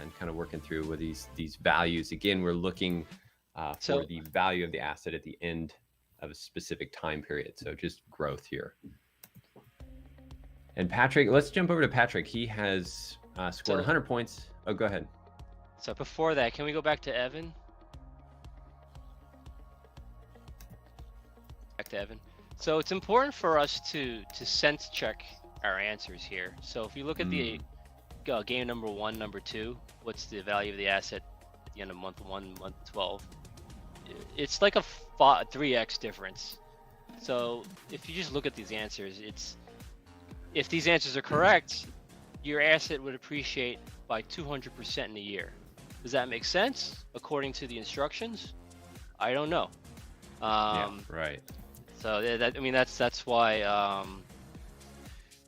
and kind of working through with these values. Again, we're looking for the value of the asset at the end of a specific time period. So just growth here. And Patrick, let's jump over to Patrick. He has scored 100 points. Oh, go ahead. So before that, can we go back to Evan? Back to Evan. So it's important for us to sense check our answers here. So if you look at the game number 1, number 2, what's the value of the asset at the end of month 1, month 12? It's like a 3x difference. So if you just look at these answers, if these answers are correct, your asset would appreciate by 200% in a year. Does that make sense according to the instructions? I don't know. Right. So that's why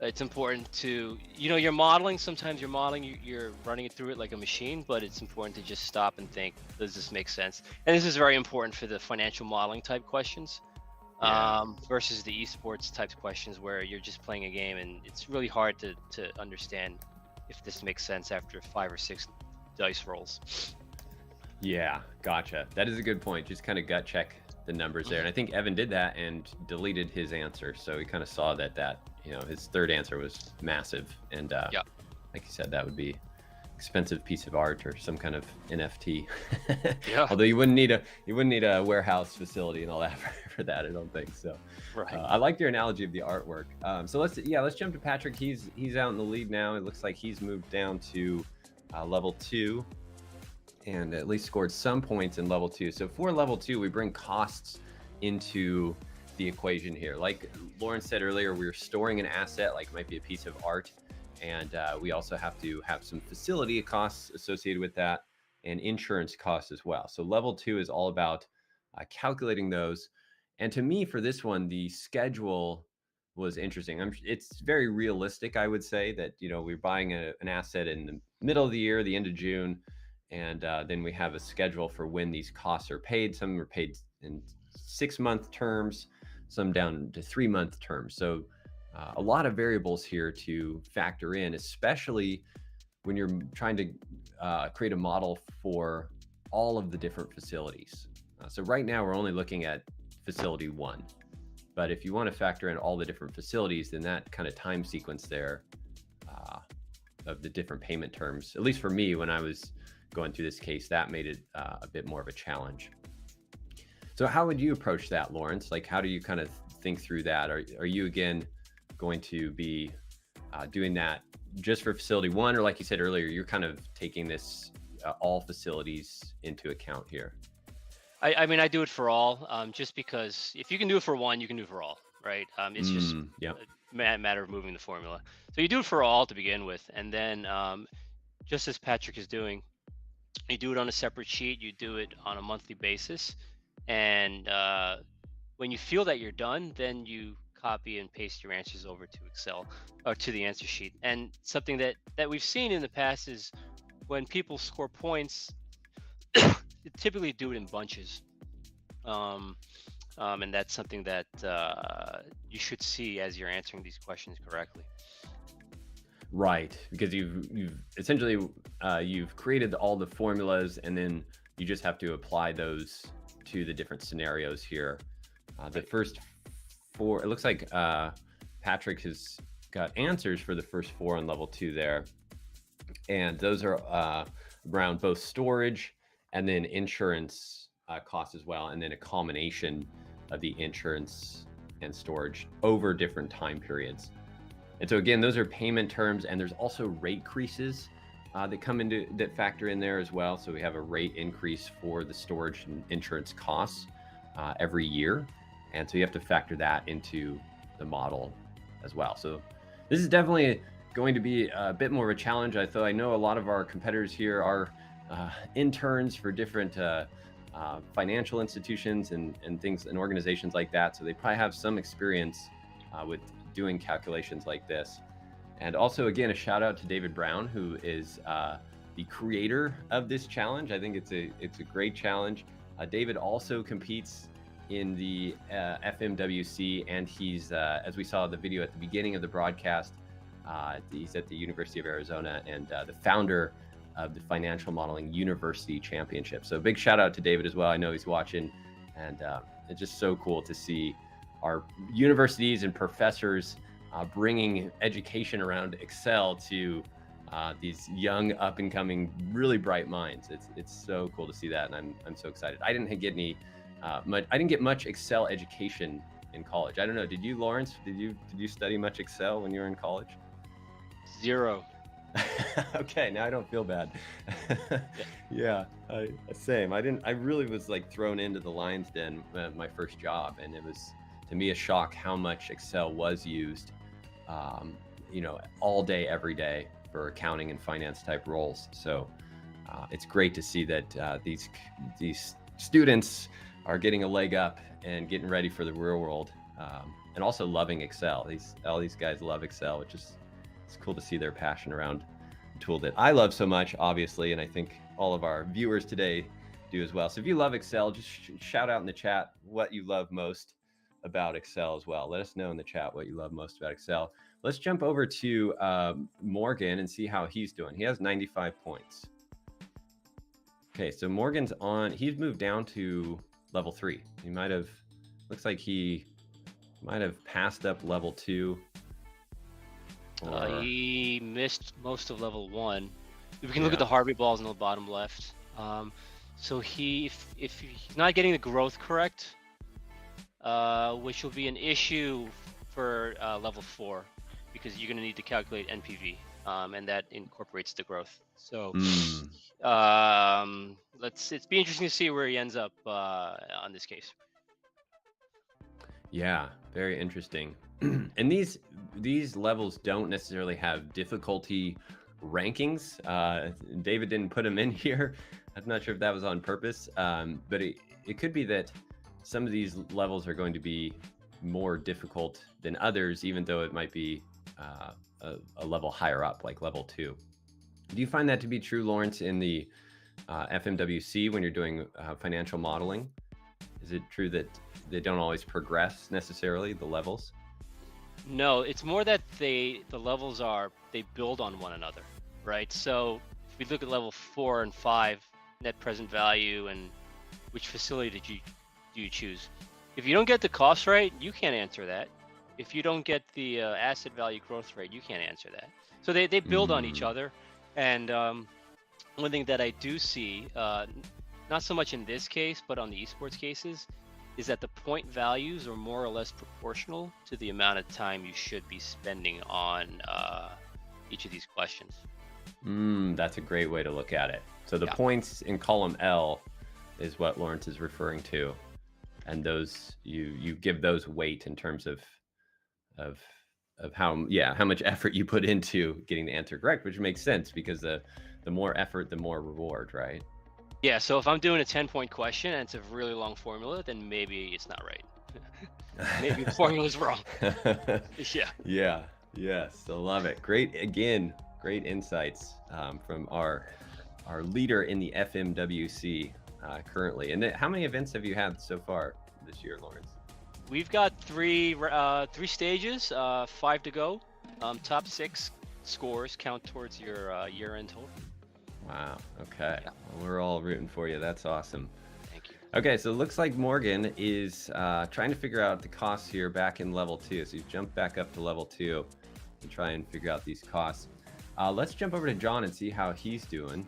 it's important to, you're modeling. Sometimes you're modeling, you're running it through it like a machine, but it's important to just stop and think, does this make sense? And this is very important for the financial modeling type questions. Versus the esports types questions where you're just playing a game and it's really hard to understand if this makes sense after 5 or 6 dice rolls. Yeah, gotcha. That is a good point. Just kind of gut check the numbers there. And I think Evan did that and deleted his answer. So he kind of saw that his third answer was massive. And like you said, that would be expensive piece of art or some kind of NFT. Although you wouldn't need a warehouse facility and all that for that, I don't think so. Right. I liked your analogy of the artwork. So let's jump to Patrick. He's out in the lead now. It looks like he's moved down to level 2 and at least scored some points in level 2. So for level 2, we bring costs into the equation here. Like Lawrence said earlier, we're storing an asset, like it might be a piece of art. And we also have to have some facility costs associated with that and insurance costs as well. So level 2 is all about calculating those. And to me, for this one, the schedule was interesting. It's very realistic, I would say, that we're buying an asset in the middle of the year, the end of June, and then we have a schedule for when these costs are paid. Some are paid in 6-month terms, some down to 3-month terms. So a lot of variables here to factor in, especially when you're trying to create a model for all of the different facilities. So right now we're only looking at facility 1, but if you want to factor in all the different facilities, then that kind of time sequence there of the different payment terms, at least for me when I was going through this case, that made it a bit more of a challenge. So how would you approach that, Lawrence? Like, how do you kind of think through that? Are you again going to be doing that just for facility 1, or like you said earlier, you're kind of taking this all facilities into account here? I mean, I do it for all, just because if you can do it for 1, you can do it for all, right? It's just a matter of moving the formula. So you do it for all to begin with, and then just as Patrick is doing, you do it on a separate sheet, you do it on a monthly basis, and when you feel that you're done, then you copy and paste your answers over to Excel or to the answer sheet. And something that we've seen in the past is when people score points, they typically do it in bunches. And that's something that you should see as you're answering these questions correctly. Right, because you've essentially you've created all the formulas, and then you just have to apply those to the different scenarios here. The first 4, it looks like Patrick has got answers for the first 4 on level 2 there, and those are around both storage and then insurance costs as well, and then a combination of the insurance and storage over different time periods. And so again, those are payment terms, and there's also rate creases that factor in there as well. So we have a rate increase for the storage and insurance costs every year, and so you have to factor that into the model as well. So this is definitely going to be a bit more of a challenge. I know a lot of our competitors here are interns for different financial institutions and things and organizations like that. So they probably have some experience with doing calculations like this. And also, again, a shout out to David Brown, who is the creator of this challenge. I think it's a great challenge. David also competes in the FMWC, and he's, as we saw the video at the beginning of the broadcast, he's at the University of Arizona and the founder of the Financial Modeling University Championship. So big shout out to David as well. I know he's watching, and it's just so cool to see our universities and professors bringing education around Excel to these young, up and coming, really bright minds. It's so cool to see that, and I'm so excited. I didn't get much Excel education in college. I don't know. Did you, Lawrence? Did you study much Excel when you were in college? Zero. Okay, now I don't feel bad. Yeah, same. I really was like thrown into the lion's den my first job, and it was to me a shock how much Excel was used, all day, every day for accounting and finance type roles. So it's great to see that these students are getting a leg up and getting ready for the real world, and also loving Excel. All these guys love Excel, which is it's cool to see their passion around a tool that I love so much, obviously, and I think all of our viewers today do as well. So if you love Excel, just shout out in the chat what you love most about Excel as well. Let us know in the chat what you love most about Excel. Let's jump over to Morgan and see how he's doing. He has 95 points. Okay, so Morgan's he's moved down to level 3. Looks like he might have passed up level 2. He missed most of level 1. We can look at the Harvey balls in the bottom left. So if he's not getting the growth correct, which will be an issue for level 4, because you're going to need to calculate NPV, and that incorporates the growth. So it's be interesting to see where he ends up on this case. Yeah, very interesting. And these levels don't necessarily have difficulty rankings. David didn't put them in here. I'm not sure if that was on purpose, but it could be that some of these levels are going to be more difficult than others, even though it might be a level higher up, like level 2. Do you find that to be true, Lawrence, in the FMWC when you're doing financial modeling? Is it true that they don't always progress necessarily, the levels? No, it's more that the levels they build on one another, right? So if we look at level 4 and 5, net present value, and which facility do you choose? If you don't get the cost right, you can't answer that. If you don't get the asset value growth rate, you can't answer that. So they build on each other. And one thing that I do see, not so much in this case, but on the esports cases, is that the point values are more or less proportional to the amount of time you should be spending on each of these questions. That's a great way to look at it. So the points in column L is what Lawrence is referring to, and those you give those weight in terms of how much effort you put into getting the answer correct, which makes sense because the more effort, the more reward, right? Yeah, so if I'm doing a 10-point question and it's a really long formula, then maybe it's not right. Maybe the formula's wrong. Yes, I love it. Great insights from our leader in the FMWC currently. And how many events have you had so far this year, Lawrence? We've got three stages, 5 to go. Top 6 scores count towards your year-end total. Wow. Okay. Yeah. Well, we're all rooting for you. That's awesome. Thank you. Okay, so it looks like Morgan is trying to figure out the costs here back in level 2. So you've jumped back up to level 2 to try and figure out these costs. Let's jump over to John and see how he's doing.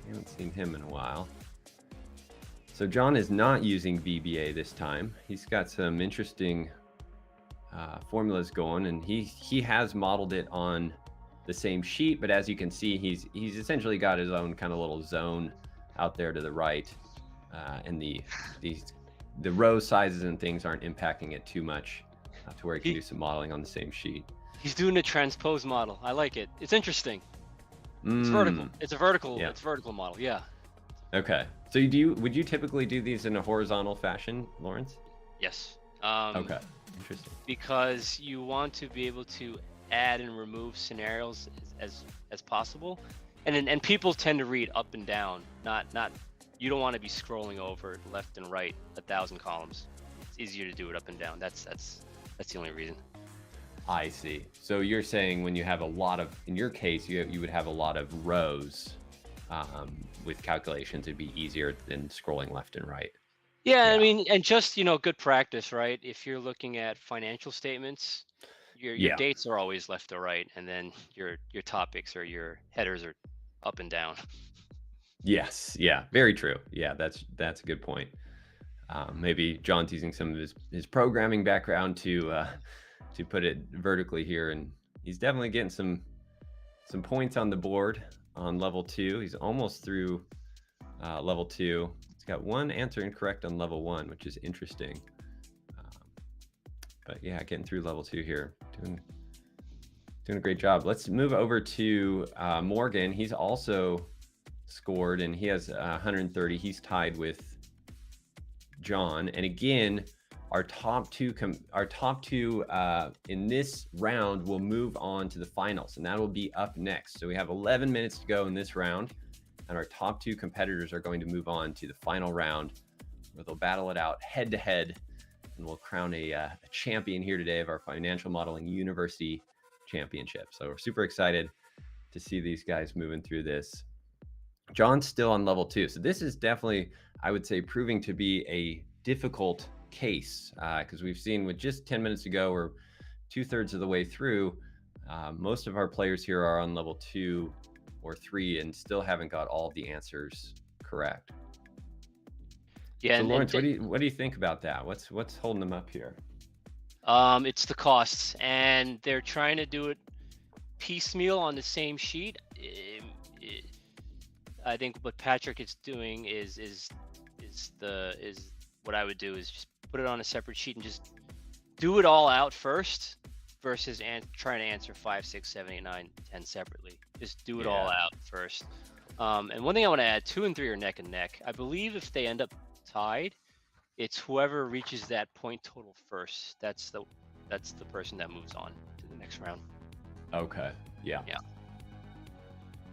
We haven't seen him in a while. So John is not using VBA this time. He's got some interesting formulas going, and he has modeled it on the same sheet, but as you can see, he's essentially got his own kind of little zone out there to the right, and the row sizes and things aren't impacting it too much, to where he can do some modeling on the same sheet. He's doing a transpose model. I like it. It's interesting. It's vertical. It's a vertical. Yeah. It's a vertical model. Yeah. Okay. So would you typically do these in a horizontal fashion, Lawrence? Yes. Okay. Interesting. Because you want to be able to add and remove scenarios as possible, and people tend to read up and down. Not you don't want to be scrolling over left and right 1,000 columns. It's easier to do it up and down. That's the only reason. I see. So you're saying when you have a lot of, in your case, you would have a lot of rows with calculations. It'd be easier than scrolling left and right. Yeah, I mean, and just, good practice, right? If you're looking at financial statements, your dates are always left or right, and then your topics or your headers are up and down. Yes. Yeah. Very true. Yeah, that's a good point. Maybe John's using some of his programming background to put it vertically here, and he's definitely getting some points on the board on level 2. He's almost through level 2. He's got one answer incorrect on level 1, which is interesting. But yeah, getting through level 2 here, doing a great job. Let's move over to Morgan. He's also scored, and he has 130. He's tied with John, and again, our top two in this round will move on to the finals, and that will be up next. So we have 11 minutes to go in this round, and our top 2 competitors are going to move on to the final round, where they'll battle it out head to head, and we'll crown a champion here today of our Financial Modeling University Championship. So we're super excited to see these guys moving through this. John's still on level 2, so this is definitely, I would say, proving to be a difficult case, because we've seen with just 10 minutes to go, we're 2/3 of the way through. Most of our players here are on level 2 or 3 and still haven't got all of the answers correct. Yeah. So Lawrence, what do you think about that? What's holding them up here? It's the costs, and they're trying to do it piecemeal on the same sheet. I think what Patrick is doing is what I would do is just put it on a separate sheet and just do it all out first, versus trying to answer 5, 6, 7, 8, 9, 10 separately. Just do it all out first. And one thing I want to add: 2 and 3 are neck and neck. I believe if they end up tied, it's whoever reaches that point total first. That's the person that moves on to the next round. Okay. Yeah. Yeah.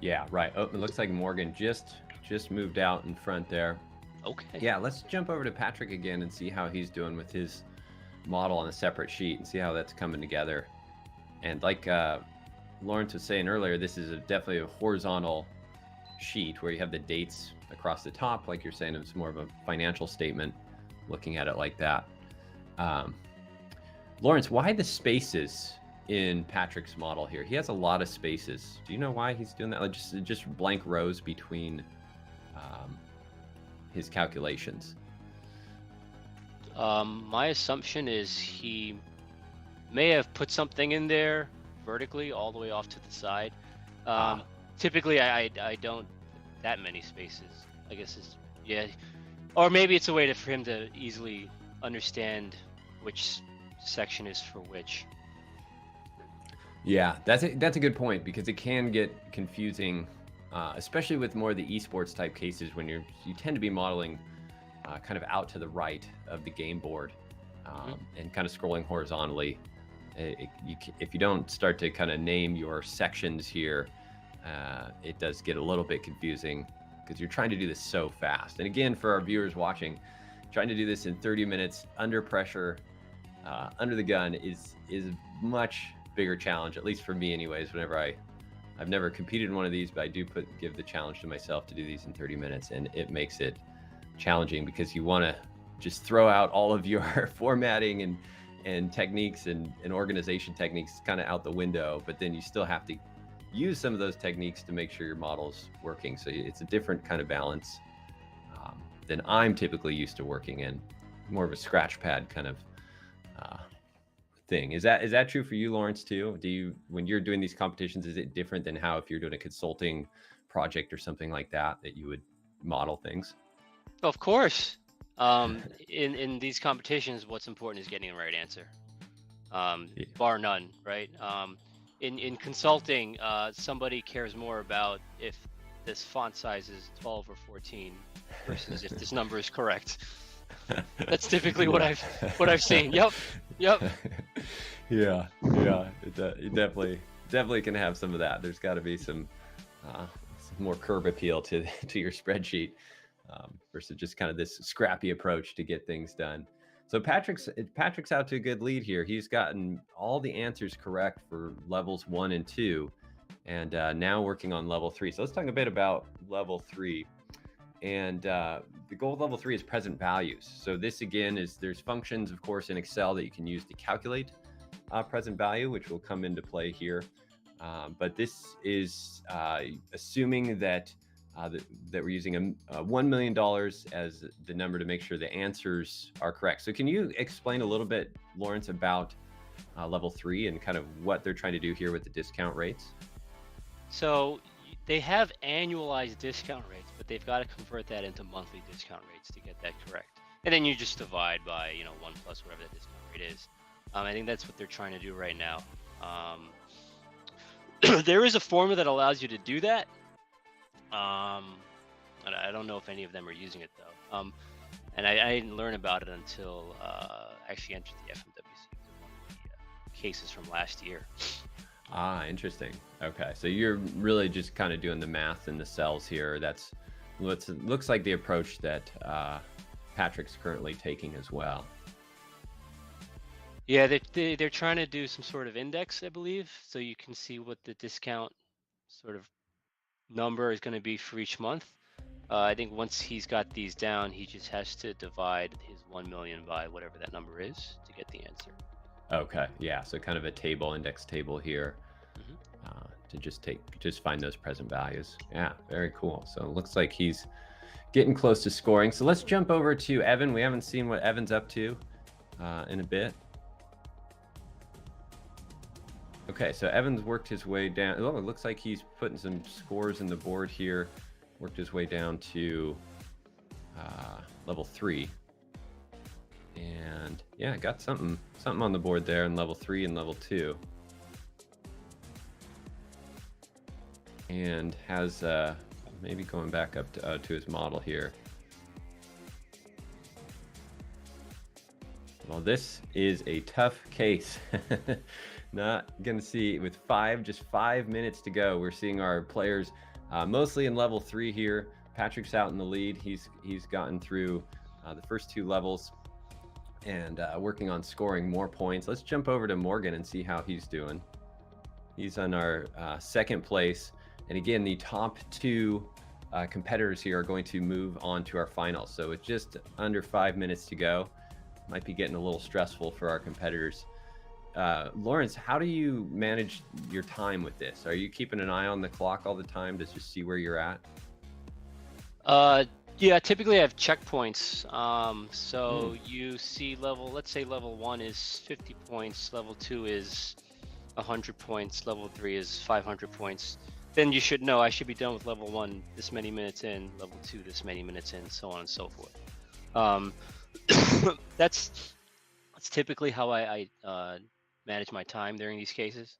Yeah. Right. Oh, it looks like Morgan just moved out in front there. Okay. Yeah. Let's jump over to Patrick again and see how he's doing with his model on a separate sheet and see how that's coming together. And like Lawrence was saying earlier, this is definitely a horizontal sheet where you have the dates across the top. Like you're saying, it's more of a financial statement looking at it like that. Lawrence, why the spaces in Patrick's model here? He has a lot of spaces. Do you know why he's doing that? Like just blank rows between his calculations. My assumption is he may have put something in there vertically all the way off to the side. Typically, I don't that many spaces. I guess or maybe it's a way for him to easily understand which section is for which. Yeah, that's a good point, because it can get confusing, especially with more of the esports type cases when you tend to be modeling kind of out to the right of the game board, and kind of scrolling horizontally. If you don't start to kind of name your sections here, it does get a little bit confusing, because you're trying to do this so fast. And again, for our viewers watching, trying to do this in 30 minutes under pressure, under the gun is a much bigger challenge, at least for me anyways. Whenever I've never competed in one of these, but I do give the challenge to myself to do these in 30 minutes, and it makes it challenging because you want to just throw out all of your formatting and techniques and organization techniques kind of out the window, but then you still have to use some of those techniques to make sure your model's working. So it's a different kind of balance than I'm typically used to working in, more of a scratch pad kind of thing. Is that true for you, Lawrence, too? Do you, when you're doing these competitions, is it different than how if you're doing a consulting project or something like that you would model things? Of course. In these competitions, what's important is getting the right answer, bar none, right? In consulting, somebody cares more about if this font size is 12 or 14 versus if this number is correct. That's typically what I've seen. Yep. Yeah. It definitely can have some of that. There's got to be some more curb appeal to your spreadsheet versus just kind of this scrappy approach to get things done. So Patrick's out to a good lead here. He's gotten all the answers correct for levels 1 and 2, and now working on level 3. So let's talk a bit about level 3. And the goal of level 3 is present values. So this again is, there's functions, of course, in Excel that you can use to calculate present value, which will come into play here. But this is assuming that we're using $1 million as the number to make sure the answers are correct. So can you explain a little bit, Lawrence, about level 3 and kind of what they're trying to do here with the discount rates? So they have annualized discount rates, but they've got to convert that into monthly discount rates to get that correct. And then you just divide by 1 plus whatever the discount rate is. I think that's what they're trying to do right now. There is a formula that allows you to do that. I don't know if any of them are using it though. And I didn't learn about it until I actually entered the FMWC, one of the cases from last year. Ah, interesting. Okay, so you're really just kind of doing the math in the cells here. That's what looks like the approach that Patrick's currently taking as well. Yeah, they're trying to do some sort of index, I believe, so you can see what the discount sort of number is going to be for each month. I think once he's got these down, he just has to divide his 1 million by whatever that number is to get the answer. Okay, yeah, so kind of a table, index table here to just find those present values. Yeah, very cool. So it looks like he's getting close to scoring. So let's jump over to Evan. We haven't seen what Evan's up to in a bit. Okay, so Evan's worked his way down. Oh, it looks like he's putting some scores in the board here. Worked his way down to level 3. And yeah, got something on the board there in level 3 and level 2. And has maybe going back up to his model here. Well, this is a tough case. Not gonna see with just 5 minutes to go. We're seeing our players mostly in level 3 here. Patrick's out in the lead. He's gotten through the first 2 levels and working on scoring more points. Let's jump over to Morgan and see how he's doing. He's on our second place. And again, the top 2 competitors here are going to move on to our finals. So with just under 5 minutes to go, might be getting a little stressful for our competitors. Lawrence, how do you manage your time with this? Are you keeping an eye on the clock all the time to just see where you're at? Yeah, typically I have checkpoints. So you see let's say level 1 is 50 points, level 2 is 100 points, level 3 is 500 points. Then you should know I should be done with level 1 this many minutes in, level 2 this many minutes in, so on and so forth. That's typically how I manage my time during these cases.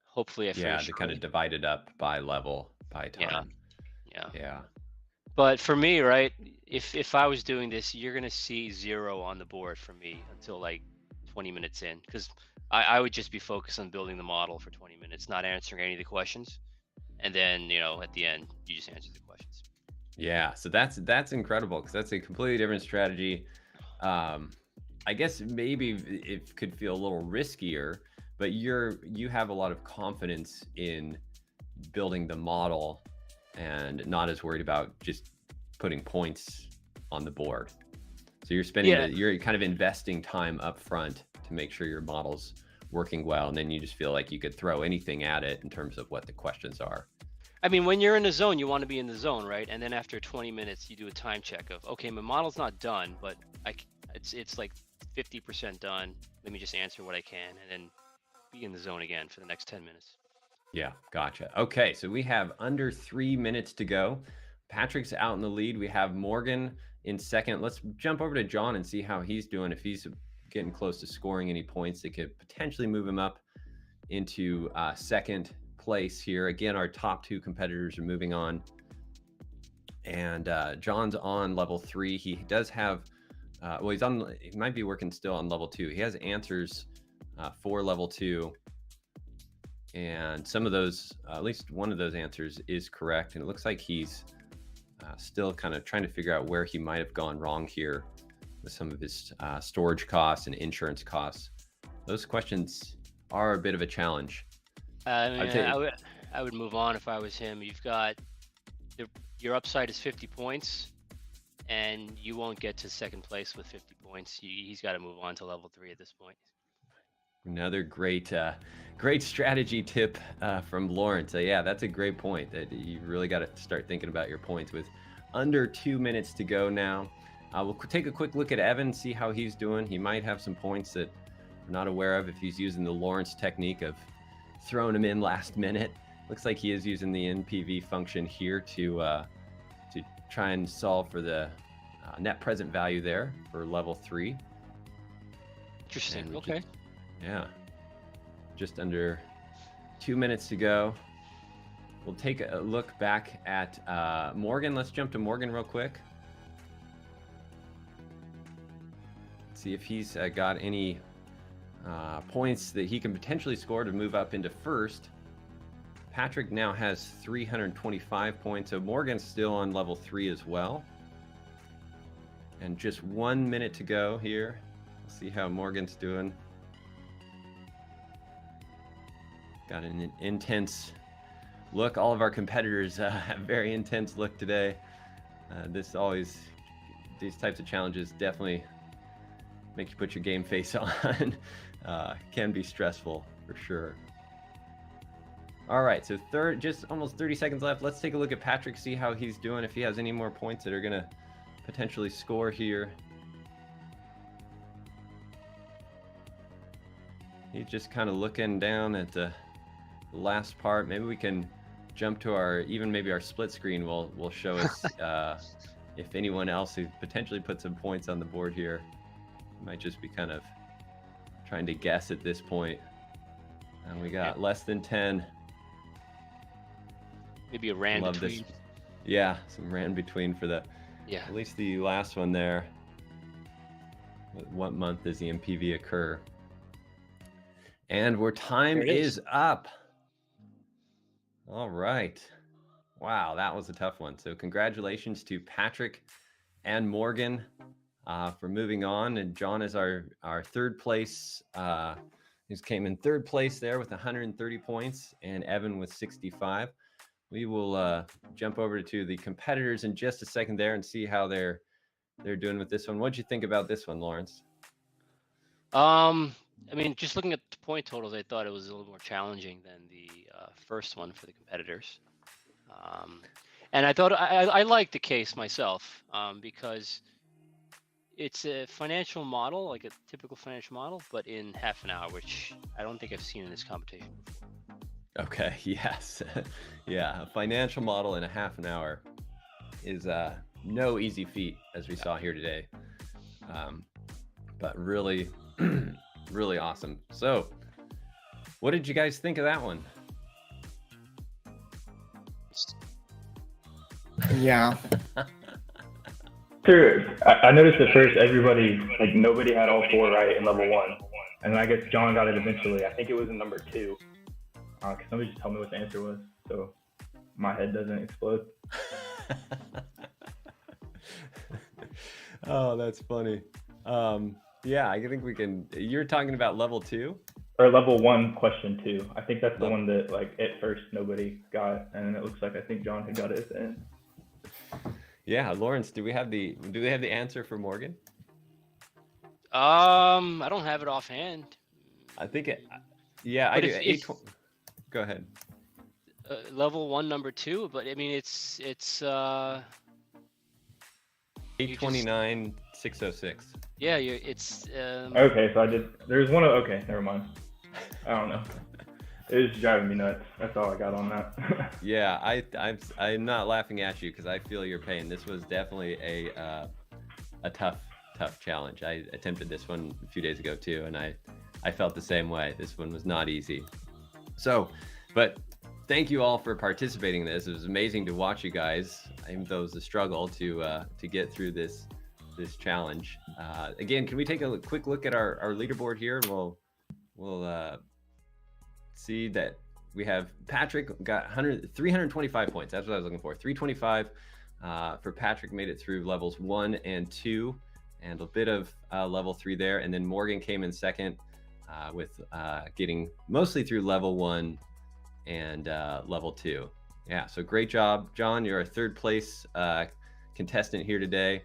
Hopefully I finish. To kind of divide it up by level, by time. Yeah. But for me, right, if I was doing this, you're gonna see 0 on the board for me until like 20 minutes in, because I would just be focused on building the model for 20 minutes, not answering any of the questions. And then, at the end, you just answer the questions. Yeah, so that's incredible, because that's a completely different strategy. I guess maybe it could feel a little riskier, but you have a lot of confidence in building the model and not as worried about just putting points on the board. So you're you're kind of investing time up front to make sure your model's working well, and then you just feel like you could throw anything at it in terms of what the questions are. I mean, when you're in the zone, you want to be in the zone, right? And then after 20 minutes, you do a time check of, okay, my model's not done, but it's like 50% done. Let me just answer what I can, and then be in the zone again for the next 10 minutes. Yeah, gotcha. Okay, so we have under 3 minutes to go. Patrick's out in the lead. We have Morgan in second. Let's jump over to John and see how he's doing. If he's getting close to scoring any points that could potentially move him up into second place here. Again, our top 2 competitors are moving on. And John's on level 3. He does have, well, he might be working still on level 2. He has answers for level 2. And some of those, at least one of those answers is correct. And it looks like he's still kind of trying to figure out where he might have gone wrong here with some of his storage costs and insurance costs. Those questions are a bit of a challenge. I would move on if I was him. You've got your upside is 50 points, and you won't get to second place with 50 points. He's got to move on to level 3 at this point. Another great strategy tip from Lawrence. Yeah, that's a great point. That you really got to start thinking about your points with under 2 minutes to go now. We'll take a quick look at Evan, see how he's doing. He might have some points that we're not aware of if he's using the Lawrence technique of throwing them in last minute. Looks like he is using the NPV function here to try and solve for the net present value there for level 3. Interesting. Okay. Yeah, just under 2 minutes to go. We'll take a look back at Morgan. Let's jump to Morgan real quick. See if he's got any points that he can potentially score to move up into first. Patrick now has 325 points, so Morgan's still on level 3 as well. And just 1 minute to go here. We'll see how Morgan's doing. Got an intense look. All of our competitors have very intense look today. These types of challenges definitely make you put your game face on. Can be stressful for sure. All right, so just almost 30 seconds left. Let's take a look at Patrick, see how he's doing, if he has any more points that are gonna potentially score here. He's just kind of looking down at the last part. Maybe we can jump to maybe our split screen will show us if anyone else who potentially put some points on the board here. Might just be kind of trying to guess at this point. And we got less than 10. Maybe a rand between. Yeah, some rand between for at least the last one there. What month does the MPV occur? And where time is up. All right. Wow, that was a tough one. So congratulations to Patrick and Morgan for moving on. And John is our third place. He came in third place there with 130 points, and Evan with 65. We will jump over to the competitors in just a second there and see how they're doing with this one. What'd you think about this one, Lawrence? I mean, just looking at the point totals, I thought it was a little more challenging than the first one for the competitors. And I thought I liked the case myself because it's a financial model, like a typical financial model, but in half an hour, which I don't think I've seen in this competition before. Okay, yes. Yeah, a financial model in a half an hour is no easy feat, as we saw here today. But really, really awesome. So, what did you guys think of that one? Yeah. Sure. I noticed at first nobody had all 4 right in level 1. And then I guess John got it eventually. I think it was in number 2. Can somebody just tell me what the answer was so my head doesn't explode? Oh, that's funny. Yeah, I think we can. You're talking about level 2? Or level 1, question 2. I think that's the one that at first nobody got, and then it looks like I think John had got it at the end. Yeah, Lawrence, do we have the answer for Morgan? I don't have it offhand. I think it. Yeah, I do. Go ahead. Level 1, number 2, but I mean it's 829,606. Yeah, it's Okay, so I did. There's one. Okay, never mind. I don't know. It was driving me nuts. That's all I got on that. Yeah, I'm not laughing at you because I feel your pain. This was definitely a tough challenge. I attempted this one a few days ago too, and I felt the same way. This one was not easy. So, but thank you all for participating in this. It was amazing to watch you guys, even though it was a struggle to get through this challenge. Again, can we take a quick look at our leaderboard here? And we'll see that we have Patrick got 325 points. That's what I was looking for. 325 for Patrick, made it through levels 1 and 2, and a bit of level 3 there. And then Morgan came in second with getting mostly through level 1 and level 2. Yeah, so great job, John. You're a third place contestant here today.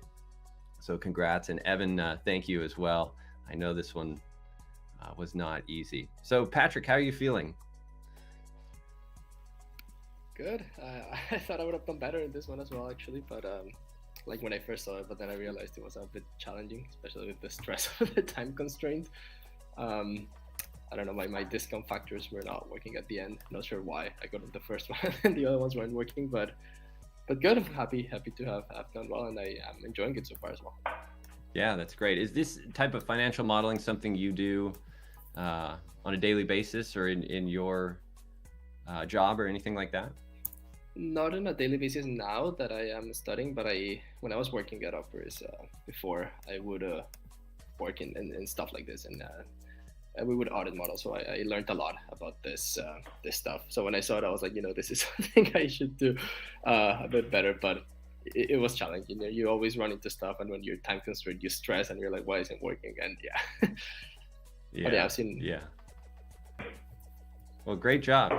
So congrats. And Evan, thank you as well. I know this one was not easy. So Patrick, how are you feeling? Good. I thought I would have done better in this one as well, actually. But like when I first saw it, but then I realized it was a bit challenging, especially with the stress of the time constraint. I don't know, my discount factors were not working at the end. Not sure why. I got the first one and the other ones weren't working, but good. I'm happy to have done well, and I am enjoying it so far as well. Yeah, that's great. Is this type of financial modeling something you do on a daily basis, or in your job or anything like that? Not on a daily basis now that I am studying, but when I was working at Uppers before, I would work in stuff like this, and we would audit models. So I learned a lot about this stuff. So when I saw it, I was like, this is something I should do a bit better. But it was challenging. You always run into stuff, and when you're time constrained, you stress, and you're like, why isn't it working? And yeah, I've seen. Yeah. Well, great job.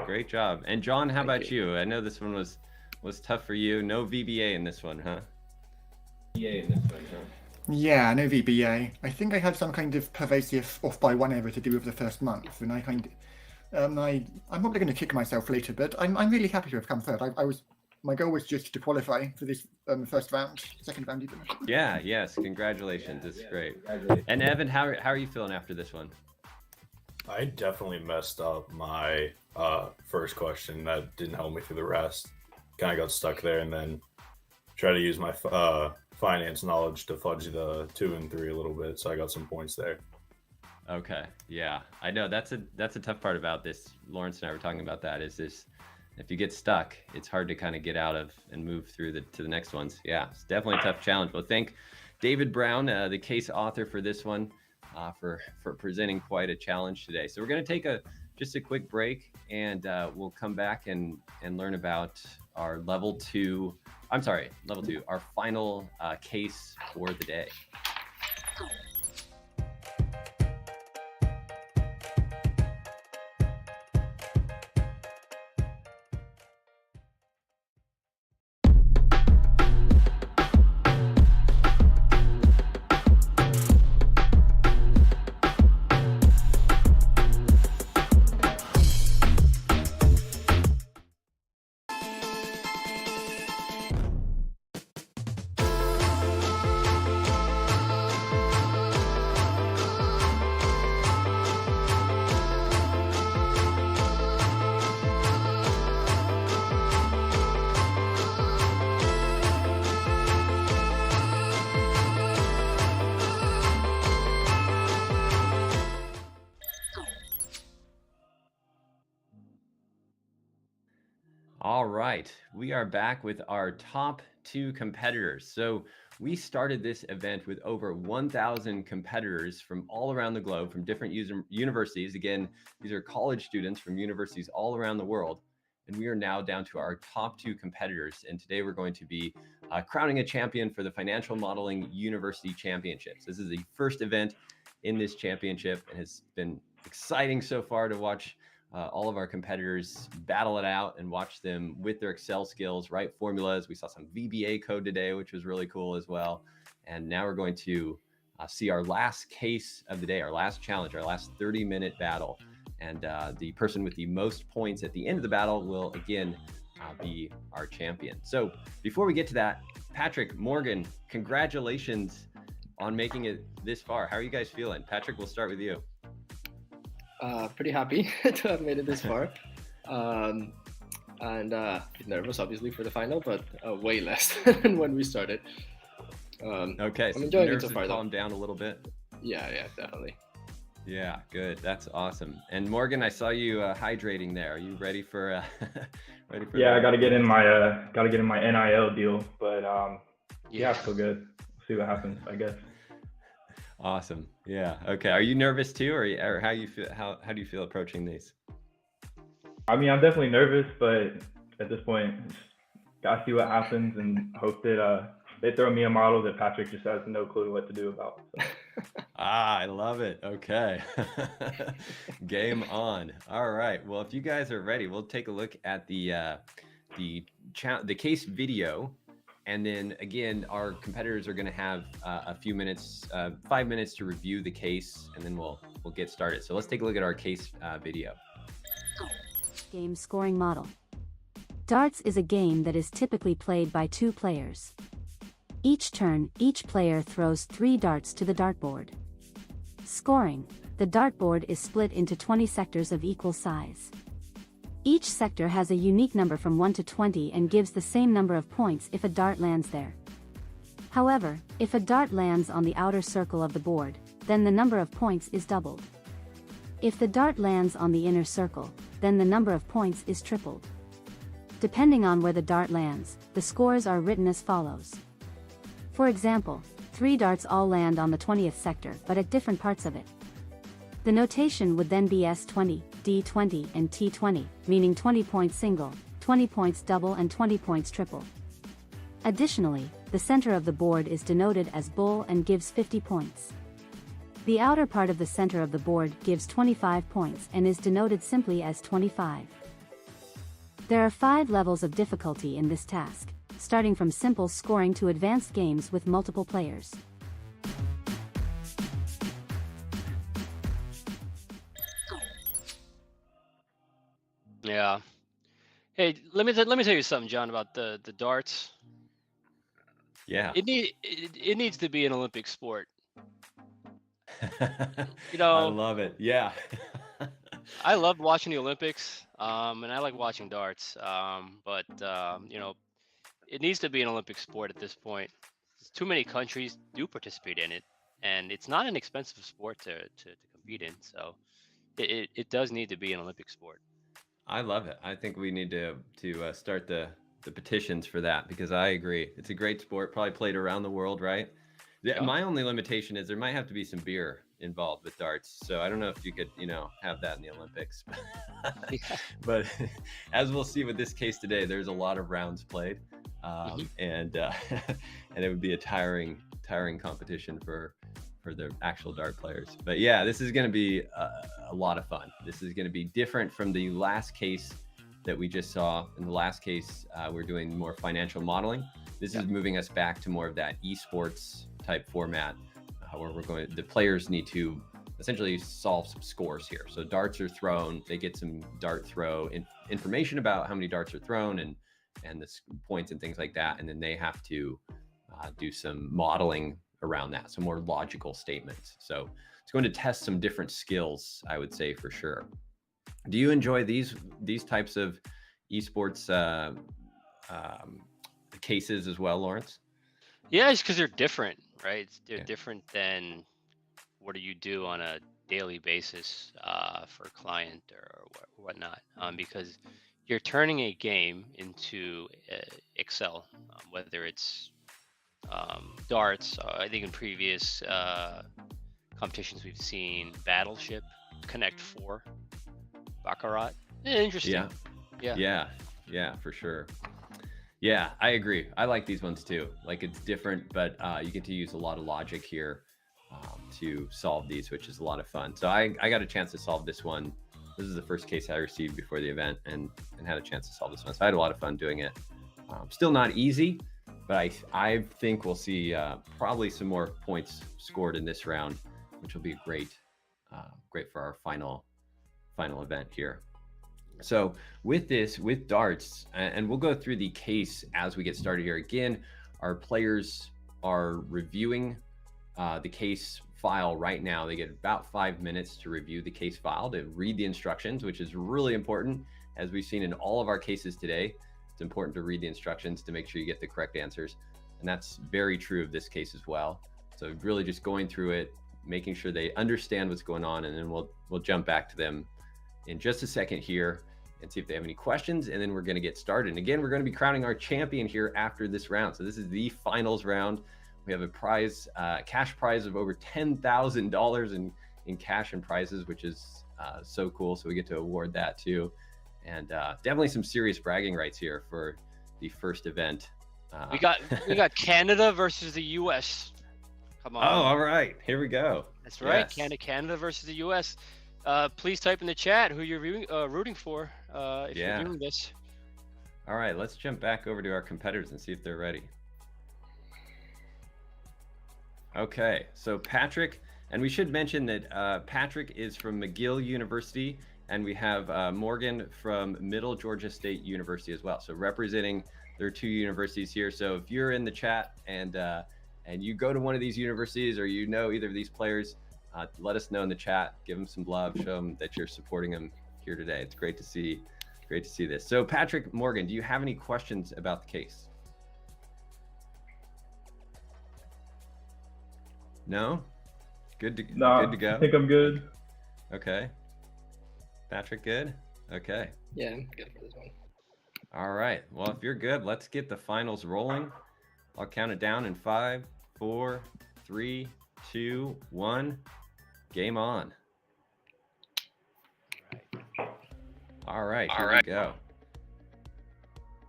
And John, how about you? I know this one was tough for you. No VBA in this one, huh? Yeah, no VBA. I think I had some kind of pervasive off by 1 error to do with the first month, and I'm probably going to kick myself later, but I'm really happy to have come third. My goal was just to qualify for this first round, second round even. Yeah, yes, congratulations. It's great. And Evan, how are you feeling after this one? I definitely messed up my first question. That didn't help me through the rest. Kind of got stuck there, and then try to use my finance knowledge to fudge the 2 and 3 a little bit. So I got some points there. Okay, yeah, I know that's a tough part about this. Lawrence and I were talking about that. Is this, if you get stuck, it's hard to kind of get out of and move through to the next ones. Yeah, it's definitely a tough challenge. Well, thank David Brown, the case author for this one, for presenting quite a challenge today. So we're going to take just a quick break, and we'll come back and learn about our level 2, our final case for the day. All right, we are back with our top 2 competitors. So we started this event with over 1,000 competitors from all around the globe, from different universities. Again, these are college students from universities all around the world. And we are now down to our top 2 competitors. And today we're going to be crowning a champion for the Financial Modeling University Championships. This is the first event in this championship, and it's been exciting so far to watch all of our competitors battle it out and watch them with their Excel skills, write formulas. We saw some VBA code today, which was really cool as well. And now we're going to see our last case of the day, our last challenge, our last 30-minute battle. And the person with the most points at the end of the battle will again be our champion. So before we get to that, Patrick, Morgan, congratulations on making it this far. How are you guys feeling? Patrick, we'll start with you. Pretty happy to have made it this far. And nervous, obviously, for the final, but way less than when we started. Okay, so I'm enjoying it nerves so far, have though. calmed down a little bit. Yeah, definitely. Yeah, good. That's awesome. And Morgan, I saw you hydrating there. Are you ready for? Ready for? Yeah, I gotta get in my NIL deal, but yeah, I feel good. We'll see what happens, I guess. Awesome. Yeah. Okay. Are you nervous too, or how you feel? How do you feel approaching these? I mean, I'm definitely nervous, but at this point, just gotta see what happens and hope that they throw me a model that Patrick just has no clue what to do about. So. I love it. Okay. Game on. All right. Well, if you guys are ready, we'll take a look at the case video. And then again, our competitors are going to have a few minutes, 5 minutes to review the case, and then we'll get started. So let's take a look at our case video. Game scoring model. Darts is a game that is typically played by 2 players. Each turn, each player throws 3 darts to the dartboard. Scoring. The dartboard is split into 20 sectors of equal size. Each sector has a unique number from 1 to 20 and gives the same number of points if a dart lands there. However, if a dart lands on the outer circle of the board, then the number of points is doubled. If the dart lands on the inner circle, then the number of points is tripled. Depending on where the dart lands, the scores are written as follows. For example, 3 darts all land on the 20th sector but at different parts of it. The notation would then be S20, D20 and T20, meaning 20 points single, 20 points double and 20 points triple. Additionally, the center of the board is denoted as bull and gives 50 points. The outer part of the center of the board gives 25 points and is denoted simply as 25. There are 5 levels of difficulty in this task, starting from simple scoring to advanced games with multiple players. Yeah. Hey, let me tell you something, John, about the darts. Yeah. It needs to be an Olympic sport. You I know, love it. Yeah. I loved watching the Olympics, and I like watching darts. But you know, it needs to be an Olympic sport at this point. Too many countries do participate in it, and it's not an expensive sport to compete in. So it does need to be an Olympic sport. I love it. I think we need to start the petitions for that, because I agree. It's a great sport, probably played around the world, right? Yeah. My only limitation is there might have to be some beer involved with darts. So I don't know if you could, have that in the Olympics. But as we'll see with this case today, there's a lot of rounds played, and it would be a tiring competition for the actual dart players. But yeah, this is going to be a lot of fun. This is going to be different from the last case that we just saw. In the last case, we're doing more financial modeling. This is moving us back to more of that esports type format, where the players need to essentially solve some scores here. So darts are thrown, they get some dart throw information about how many darts are thrown and the points and things like that. And then they have to do some modeling around that, so more logical statements. So it's going to test some different skills, I would say, for sure. Do you enjoy these types of esports cases as well, Lawrence? Yeah, it's because they're different, right? They're different than what do you do on a daily basis for a client or whatnot, because you're turning a game into Excel, whether it's darts. I think in previous competitions we've seen Battleship, Connect 4, Baccarat. Interesting. Yeah, for sure. Yeah, I agree. I like these ones too. Like, it's different, but you get to use a lot of logic here to solve these, which is a lot of fun. So I got a chance to solve this one. This is the first case I received before the event, and had a chance to solve this one. So I had a lot of fun doing it. Still not easy, but I think we'll see probably some more points scored in this round, which will be great for our final event here. So with darts, and we'll go through the case as we get started here. Again, our players are reviewing the case file right now. They get about 5 minutes to review the case file, to read the instructions, which is really important. As we've seen in all of our cases today, it's important to read the instructions to make sure you get the correct answers. And that's very true of this case as well. So really just going through it, making sure they understand what's going on, and then we'll jump back to them in just a second here and see if they have any questions, and then we're going to get started. And again, we're going to be crowning our champion here after this round. So this is the finals round. We have a prize, cash prize of over $10,000 in cash and prizes, which is so cool. So we get to award that too. And definitely some serious bragging rights here for the first event. We got Canada versus the U.S. Come on. Oh, all right. Here we go. That's right. Yes. Canada versus the U.S. Please type in the chat who you're rooting for if you're doing this. All right, let's jump back over to our competitors and see if they're ready. Okay, so Patrick, and we should mention that Patrick is from McGill University, and we have Morgan from Middle Georgia State University as well. So representing their two universities here. So if you're in the chat and you go to one of these universities, or you know either of these players, let us know in the chat. Give them some love. Show them that you're supporting them here today. It's great to see. Great to see this. So Patrick, Morgan, do you have any questions about the case? No? Good to go? I think I'm good. Okay. Patrick, good? Okay. Yeah, I'm good for this one. All right. Well, if you're good, let's get the finals rolling. I'll count it down in 5, 4, 3, 2, 1. Game on. All right, here we go.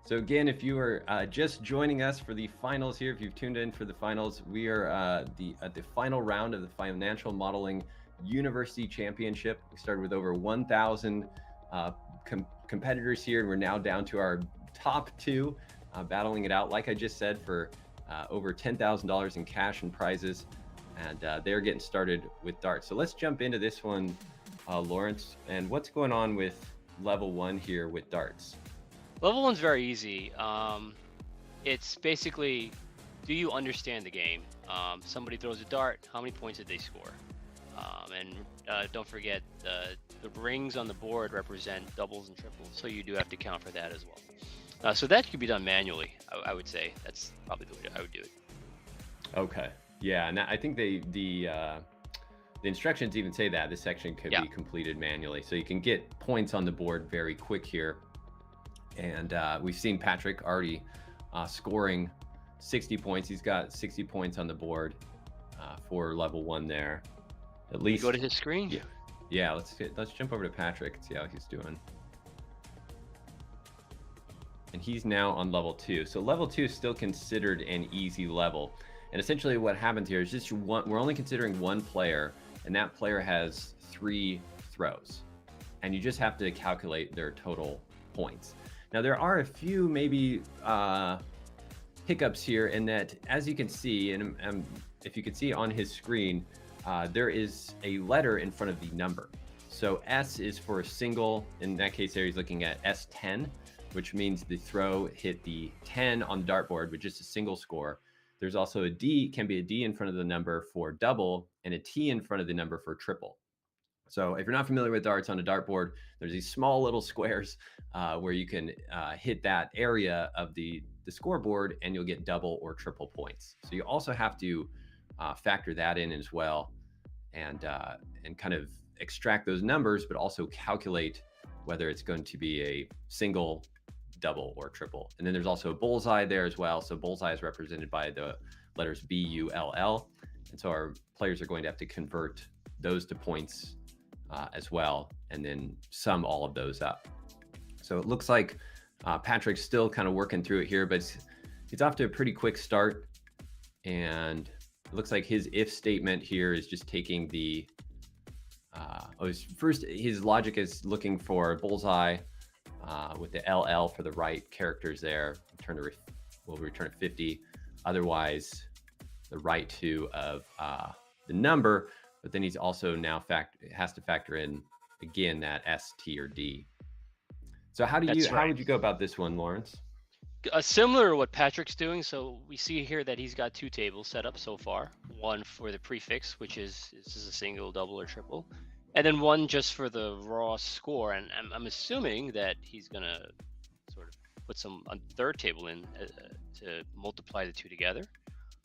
So again, if you are just joining us for the finals here, if you've tuned in for the finals, we are at the final round of the Financial Modeling University Championship. We started with over 1,000 competitors here, and we're now down to our top two, battling it out, like I just said, for over $10,000 in cash and prizes. And they're getting started with darts. So let's jump into this one, Lawrence. And what's going on with level 1 here with darts? Level 1's very easy. It's basically, do you understand the game? Somebody throws a dart, how many points did they score? And don't forget, the rings on the board represent doubles and triples, so you do have to count for that as well. So that could be done manually, I would say. That's probably the way I would do it. Okay. Yeah, and I think the instructions even say that this section could be completed manually, so you can get points on the board very quick here. And we've seen Patrick already scoring 60 points. He's got 60 points on the board for level 1 there. At least go to his screen. Yeah. Let's jump over to Patrick and see how he's doing. And he's now on level 2. So level 2 is still considered an easy level. And essentially what happens here is just we're only considering one player, and that player has 3 throws. And you just have to calculate their total points. Now there are a few maybe hiccups here in that, as you can see, and if you can see on his screen, there is a letter in front of the number. So S is for a single. In that case there, he's looking at S10, which means the throw hit the 10 on the dartboard with just a single score. There's also a D, can be a D in front of the number for double, and a T in front of the number for triple. So if you're not familiar with darts on a dartboard, there's these small little squares where you can hit that area of the scoreboard, and you'll get double or triple points. So you also have to factor that in as well, and kind of extract those numbers, but also calculate whether it's going to be a single, double, or triple. And then there's also a bullseye there as well. So bullseye is represented by the letters B-U-L-L. And so our players are going to have to convert those to points as well, and then sum all of those up. So it looks like Patrick's still kind of working through it here, but he's off to a pretty quick start. And it looks like his if statement here is just taking the, his logic is looking for bullseye with the LL for the right characters there. Will return a 50. Otherwise, the right 2 of the number, but then he's also now has to factor in again that S, T, or D. So how would you go about this one, Lawrence? Similar to what Patrick's doing. So we see here that he's got 2 tables set up so far. One for the prefix, which is this is a single, double, or triple, and then one just for the raw score. And I'm assuming that he's gonna sort of put some a third table in to multiply the 2 together,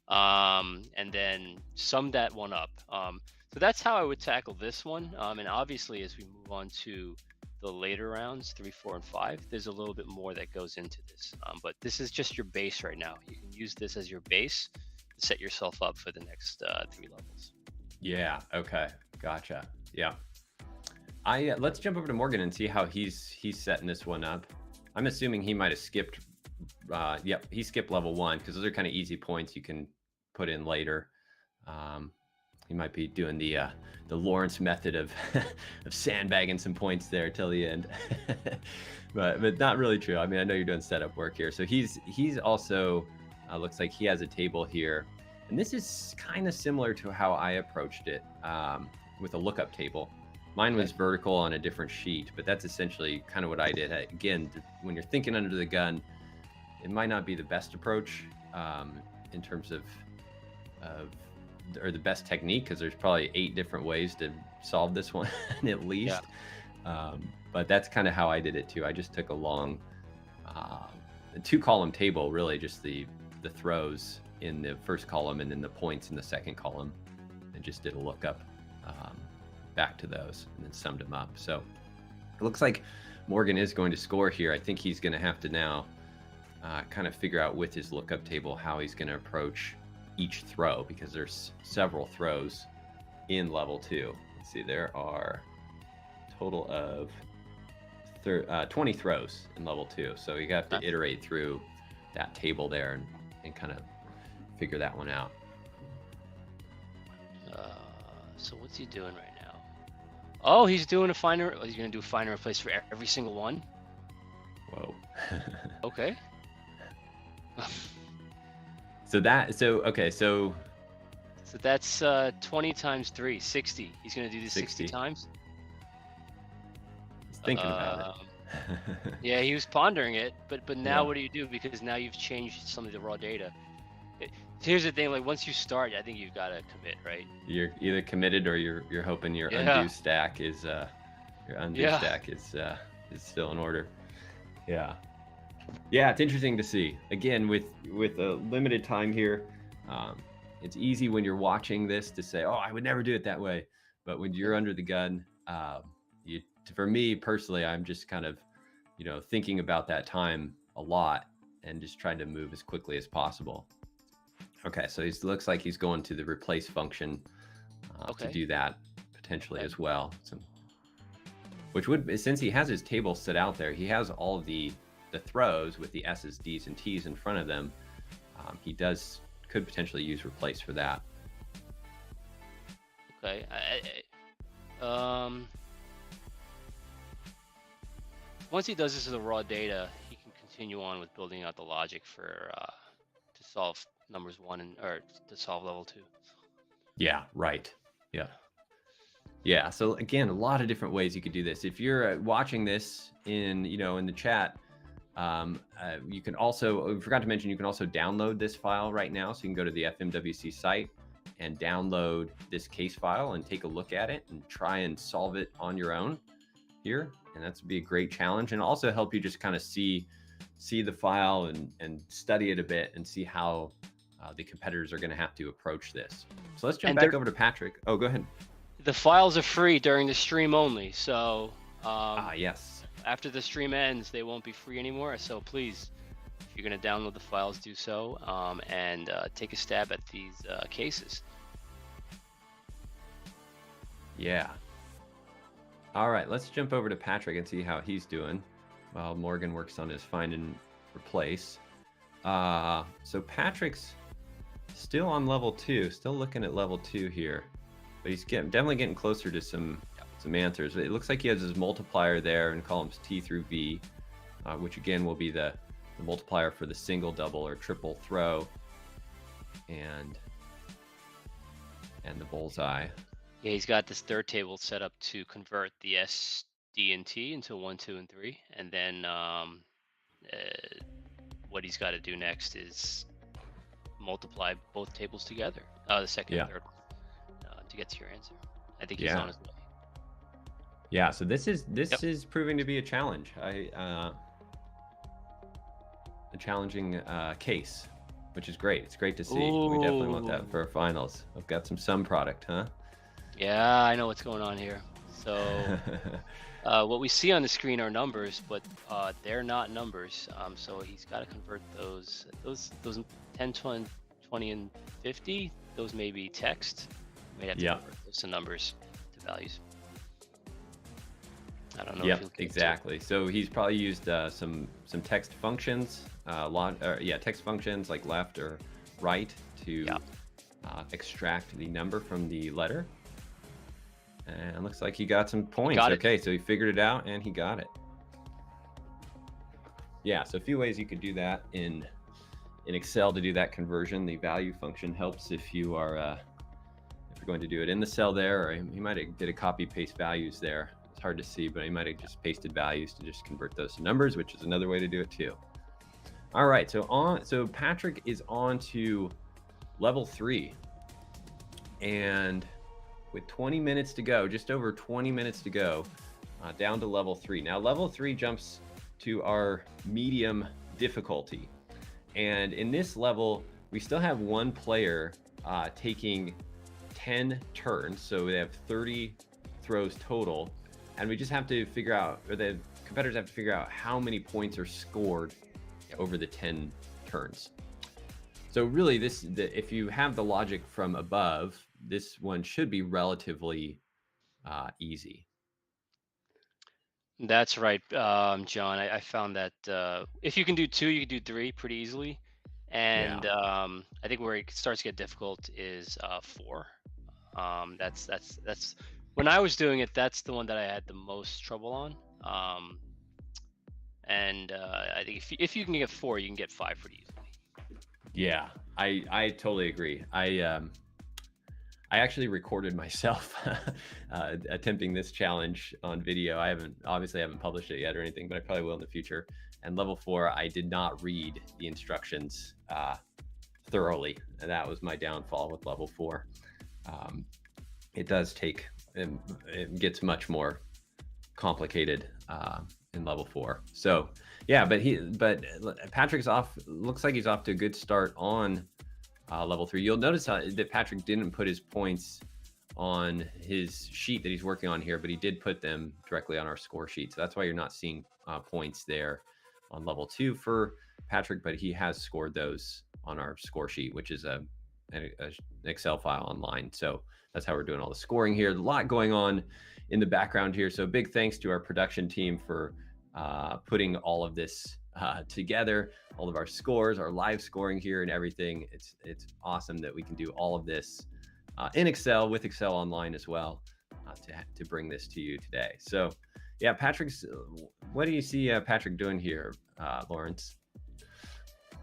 and then sum that one up. So that's how I would tackle this one. And obviously, as we move on to the later rounds, 3, 4, and 5, there's a little bit more that goes into this. But this is just your base right now. You can use this as your base to set yourself up for the next 3 levels. Yeah. Okay. Gotcha. Yeah. Let's jump over to Morgan and see how he's setting this one up. I'm assuming he might have skipped. Yep, he skipped level 1 because those are kind of easy points you can put in later. He might be doing the Lawrence method of of sandbagging some points there till the end, but not really true. I mean, I know you're doing setup work here. So he's also looks like he has a table here, and this is kind of similar to how I approached it with a lookup table. Mine was vertical on a different sheet, but that's essentially kind of what I did. Again, when you're thinking under the gun, it might not be the best approach in terms of or the best technique, because there's probably 8 different ways to solve this one at least. Yeah. But that's kind of how I did it too. I just took a long 2-column table, really just the throws in the first column and then the points in the second column, and just did a lookup back to those and then summed them up. So it looks like Morgan is going to score here. I think he's going to have to now kind of figure out with his lookup table how he's going to approach each throw, because there's several throws in level 2. Let's see, there are a total of 20 throws in level 2. So you have to iterate through that table there and kind of figure that one out. So what's he doing right now? Oh, he's doing he's going to do a find and replace for every single one. Whoa. Okay. So that's 20 times 3, 60. He's going to do this 60 times. He's thinking about it. Yeah, he was pondering it, but now what do you do? Because now you've changed some of the raw data. Here's the thing: like once you start, I think you've got to commit, right? You're either committed or you're hoping your undo stack is still in order. Yeah. Yeah, it's interesting to see. Again, with a limited time here, it's easy when you're watching this to say, "Oh, I would never do it that way." But when you're under the gun, for me personally, I'm just kind of, thinking about that time a lot and just trying to move as quickly as possible. Okay, so he looks like he's going to the replace function to do that potentially as well. So, which would, since he has his table set out there, he has all of the throws with the S's, D's, and T's in front of them. He could potentially use replace for that. Okay. Once he does this with the raw data, he can continue on with building out the logic for to solve numbers 1 or to solve level 2. Yeah. Right. Yeah. Yeah. So again, a lot of different ways you could do this. If you're watching this in the chat, you can also, I forgot to mention, you can also download this file right now. So you can go to the FMWC site and download this case file and take a look at it and try and solve it on your own here. And that's be a great challenge, and also help you just kind of see the file and study it a bit and see how the competitors are going to have to approach this. So let's jump back over to Patrick. Oh, go ahead. The files are free during the stream only. So yes. After the stream ends, they won't be free anymore. So please, if you're going to download the files, do so, and take a stab at these cases. Yeah. All right, let's jump over to Patrick and see how he's doing while Morgan works on his find and replace. So Patrick's still on level 2, still looking at level 2 here, but he's definitely getting closer to some answers. It looks like he has his multiplier there in columns T through V, which again will be the multiplier for the single, double, or triple throw, and the bullseye. Yeah, he's got this third table set up to convert the S, D, and T into 1, 2, and 3, and then what he's got to do next is multiply both tables together, the second and third one, to get to your answer. I think he's on his way. Yeah, so this is proving to be a challenge. A challenging case, which is great. It's great to see. We definitely want that for our finals. I've got some sum product, huh? Yeah, I know what's going on here. So what we see on the screen are numbers, but they're not numbers. So he's got to convert those 10, 20, and 50. Those may be text. May have to convert those to numbers, to values. I don't know. Yep, exactly. So he's probably used some text functions, text functions like left or right to extract the number from the letter. And looks like he got some points. Okay, so he figured it out and he got it. Yeah, so a few ways you could do that in Excel to do that conversion. The value function helps if you are if you're going to do it in the cell there, or he might have did a copy paste values there. It's hard to see, but he might have just pasted values to just convert those to numbers, which is another way to do it too. All right, so Patrick is on to level 3, and with 20 minutes to go, just over 20 minutes to go, down to level 3. Now level 3 jumps to our medium difficulty, and in this level we still have one player taking 10 turns, so they have 30 throws total. And we just have to figure out, or the competitors have to figure out how many points are scored over the 10 turns. So really, if you have the logic from above, this one should be relatively easy. That's right, John. I found that if you can do 2, you can do 3 pretty easily. And I think where it starts to get difficult is 4. That's when I was doing it, that's the one that I had the most trouble on. I think if you can get 4, you can get 5 pretty easily. Yeah, I totally agree. I actually recorded myself attempting this challenge on video. I obviously haven't published it yet or anything, but I probably will in the future. And level 4, I did not read the instructions thoroughly, and that was my downfall with level 4. It does take. It gets much more complicated in level 4. So yeah, but Patrick's off. Looks like he's off to a good start on level 3. You'll notice that Patrick didn't put his points on his sheet that he's working on here, but he did put them directly on our score sheet. So that's why you're not seeing points there on level 2 for Patrick, but he has scored those on our score sheet, which is an Excel file online. So that's how we're doing all the scoring here. A lot going on in the background here. So big thanks to our production team for putting all of this together, all of our scores, our live scoring here and everything. It's awesome that we can do all of this in Excel with Excel Online as well to bring this to you today. So yeah, what do you see Patrick doing here, Lawrence?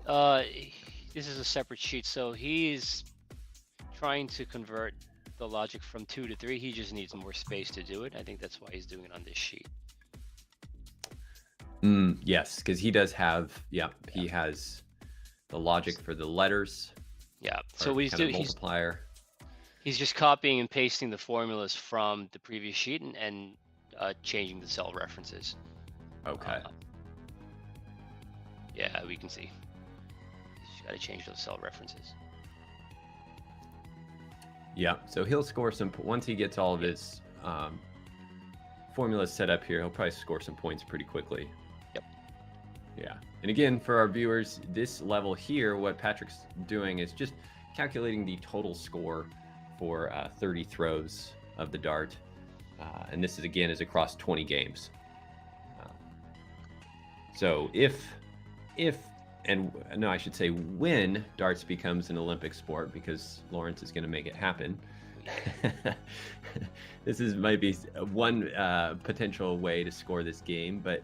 This is a separate sheet. So he's trying to convert the logic from 2 to 3. He just needs more space to do it. I think that's why he's doing it on this sheet. Yes, because he does have, he has the logic for the letters. Yeah, so what he's doing, multiplier. He's just copying and pasting the formulas from the previous sheet and changing the cell references. Okay. Yeah, we can see. He's got to change those cell references. Yeah, so he'll score once he gets all of his formulas set up here, he'll probably score some points pretty quickly. Yep. Yeah, and again, for our viewers, this level here, what Patrick's doing is just calculating the total score for 30 throws of the dart. And this is across 20 games. So I should say when darts becomes an Olympic sport, because Lawrence is going to make it happen. This might be one potential way to score this game, but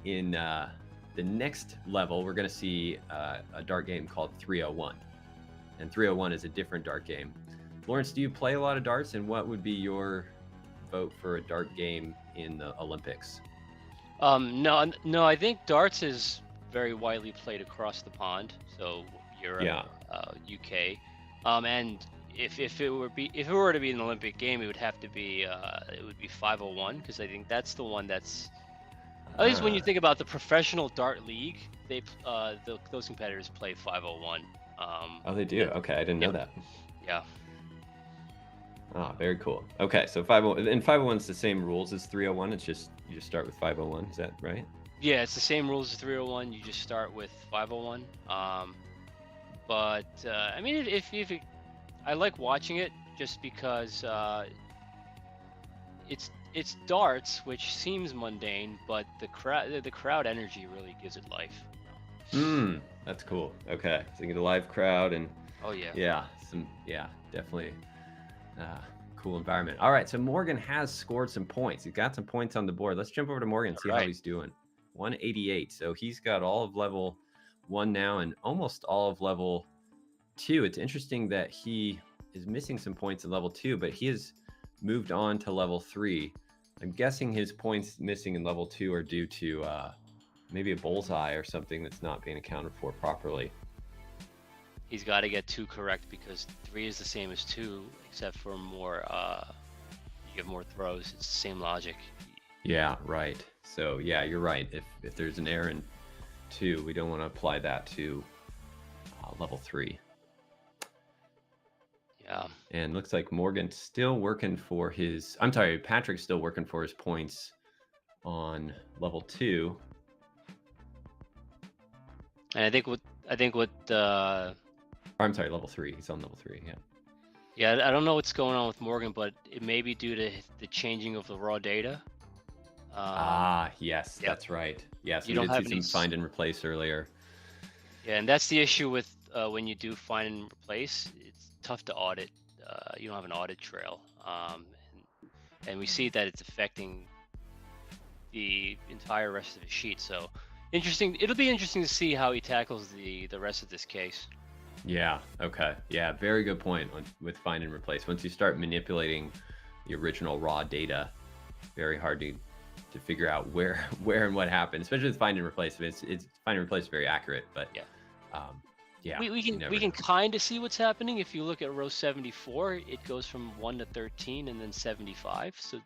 in the next level, we're going to see a dart game called 301. And 301 is a different dart game. Lawrence, do you play a lot of darts, and what would be your vote for a dart game in the Olympics? No, I think darts is very widely played across the pond, so Europe, Yeah. UK, and if it were to be an Olympic game, it would have to be 501, because I think that's the one that's, at least when you Ah, think about the professional dart league, those competitors play 501. oh, they do. Okay, I didn't know Yep. that. Yeah. Ah, very cool. Okay, so 501 and 501 is the same rules as 301. It's just you just start with 501. Is that right? Yeah, it's the same rules as 301. You just start with 501. But I mean, if I like watching it just because it's darts, which seems mundane, but the crowd energy really gives it life. That's cool. Okay, so you get a live crowd and Oh yeah. yeah, definitely cool environment. All right, so Morgan has scored some points. He's got some points on the board. Let's jump over to Morgan and see how right. he's doing. 188. So he's got all of level 1 now and almost all of level 2. It's interesting that he is missing some points in level 2, but he has moved on to level 3. I'm guessing his points missing in level 2 are due to maybe a bullseye or something that's not being accounted for properly. He's got to get 2 correct, because 3 is the same as 2, except for more. You have more throws. It's the same logic. Yeah, right. So yeah, you're right. If there's an error in 2, we don't want to apply that to level 3. Yeah. And looks like Morgan's still working for his. I'm sorry, Patrick's still working for his points on level 2. And I think what I'm sorry, level 3. He's on level 3. Yeah. yeah, I don't know what's going on with Morgan, but it may be due to the changing of the raw data. Yes, yeah. that's right. Yes, You we don't did have see any some find and replace earlier. Yeah, and that's the issue with when you do find and replace. It's tough to audit. You don't have an audit trail, and we see that it's affecting the entire rest of the sheet. So interesting. It'll be interesting to see how he tackles the rest of this case. Yeah. Okay. Yeah. Very good point with find and replace. Once you start manipulating the original raw data, very hard to figure out where and what happened. Especially with find and replace. It's find and replace is very accurate, but yeah. Yeah, we can kind of see what's happening. If you look at row 74, it goes from 1 to 13 and then 75. So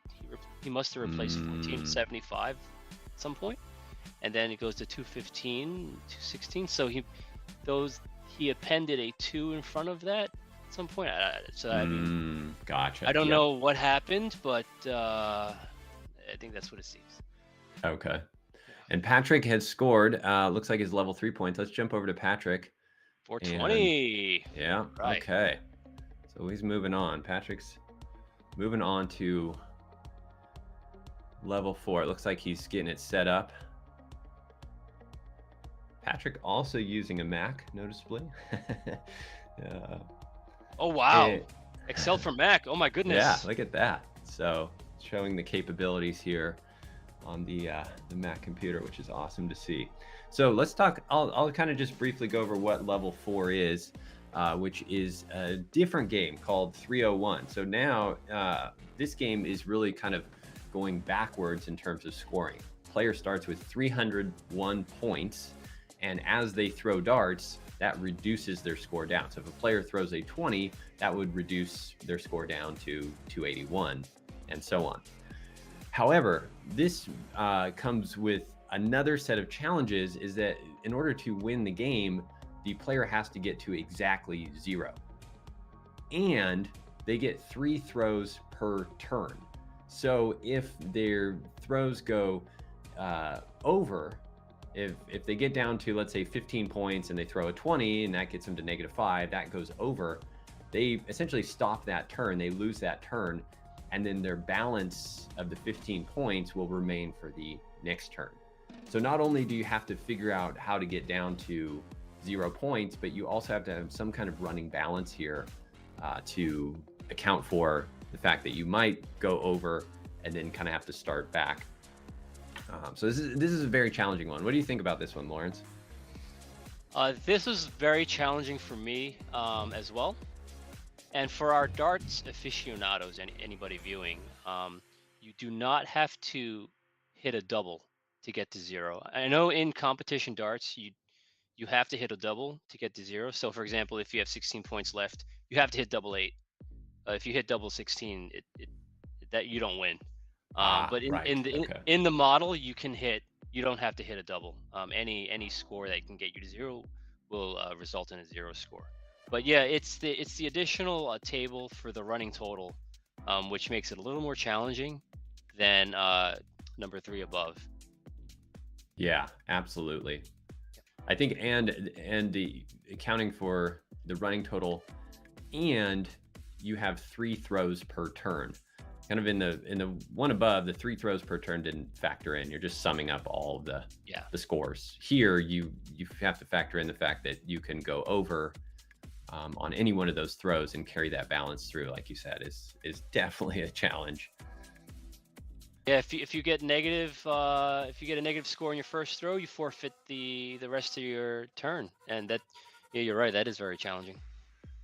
he must have replaced 14 and 75 at some point, and then it goes to 215, 216. So he appended a 2 in front of that at some point. I mean, gotcha. I don't know what happened, but I think that's what it seems. Okay. And Patrick has scored. Looks like his level 3 points. Let's jump over to Patrick. 420. Yeah. Right. Okay. So he's moving on. Patrick's moving on to level 4. It looks like he's getting it set up. Patrick also using a Mac, noticeably. Oh wow. Yeah. Excel for Mac. Oh my goodness. Yeah, look at that. So showing the capabilities here on the Mac computer, which is awesome to see. So let's talk. I'll kind of just briefly go over what level 4 is, which is a different game called 301. So now this game is really kind of going backwards in terms of scoring. Player starts with 301 points, and as they throw darts, that reduces their score down. So if a player throws a 20, that would reduce their score down to 281, and so on. However, this comes with another set of challenges, is that in order to win the game, the player has to get to exactly 0. And they get 3 throws per turn. So if their throws go over, if they get down to, let's say, 15 points and they throw a 20 and that gets them to -5, that goes over, they essentially stop that turn, they lose that turn, and then their balance of the 15 points will remain for the next turn. So not only do you have to figure out how to get down to 0 points, but you also have to have some kind of running balance here to account for the fact that you might go over and then kind of have to start back. So this is a very challenging one. What do you think about this one, Lawrence? This is very challenging for me as well. And for our darts aficionados, anybody viewing, you do not have to hit a double to get to 0. I know in competition darts, you have to hit a double to get to 0. So for example, if you have 16 points left, you have to hit double 8. If you hit double 16, that you don't win. But right. Okay. in the model, you don't have to hit a double. Any score that can get you to 0 will result in a 0 score. But yeah, it's the additional table for the running total, which makes it a little more challenging than number 3 above. Yeah, absolutely. I think and the accounting for the running total, and you have 3 throws per turn. Kind of in the one above, the 3 throws per turn didn't factor in. You're just summing up all of the scores. Here, you have to factor in the fact that you can go over on any one of those throws and carry that balance through. Like you said, is definitely a challenge. Yeah, if you get negative, if you get a negative score in your first throw, you forfeit the rest of your turn, and that, yeah, you're right, that is very challenging.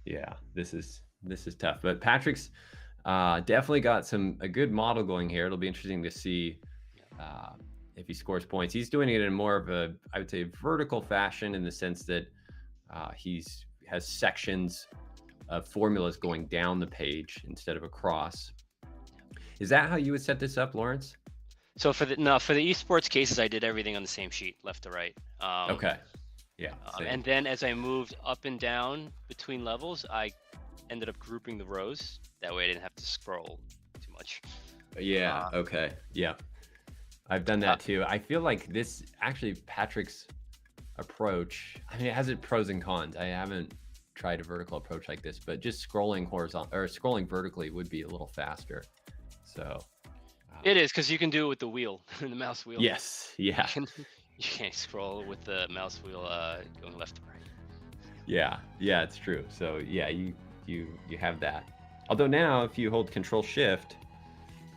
Yeah, this is tough, but Patrick's definitely got a good model going here. It'll be interesting to see if he scores points. He's doing it in more of a, I would say, vertical fashion, in the sense that has sections of formulas going down the page instead of across. Is that how you would set this up, Lawrence? So for the esports cases, I did everything on the same sheet, left to right. Okay. Yeah. And then as I moved up and down between levels, I ended up grouping the rows. That way I didn't have to scroll too much. Yeah. Okay. Yeah. I've done that too. I feel like this actually, Patrick's approach, I mean, it has its pros and cons. I haven't tried a vertical approach like this, but just scrolling horizontal or scrolling vertically would be a little faster. So it is, because you can do it with the wheel, the mouse wheel. Yes. Yeah. You can't scroll with the mouse wheel going left to right. Yeah. Yeah, it's true. So yeah, you have that. Although now, if you hold Control Shift,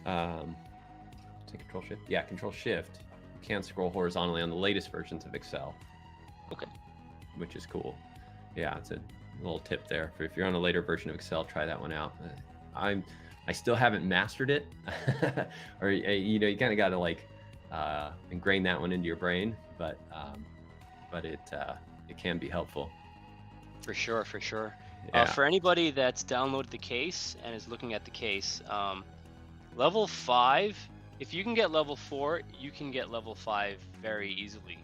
Control Shift. Yeah, Control Shift. You can scroll horizontally on the latest versions of Excel. Okay. Which is cool. Yeah, it's a little tip there. If you're on a later version of Excel, try that one out. I still haven't mastered it, or you kind of got to like ingrain that one into your brain, but it can be helpful. For sure. Yeah. For anybody that's downloaded the case and is looking at the case, level 5, if you can get level 4, you can get level 5 very easily.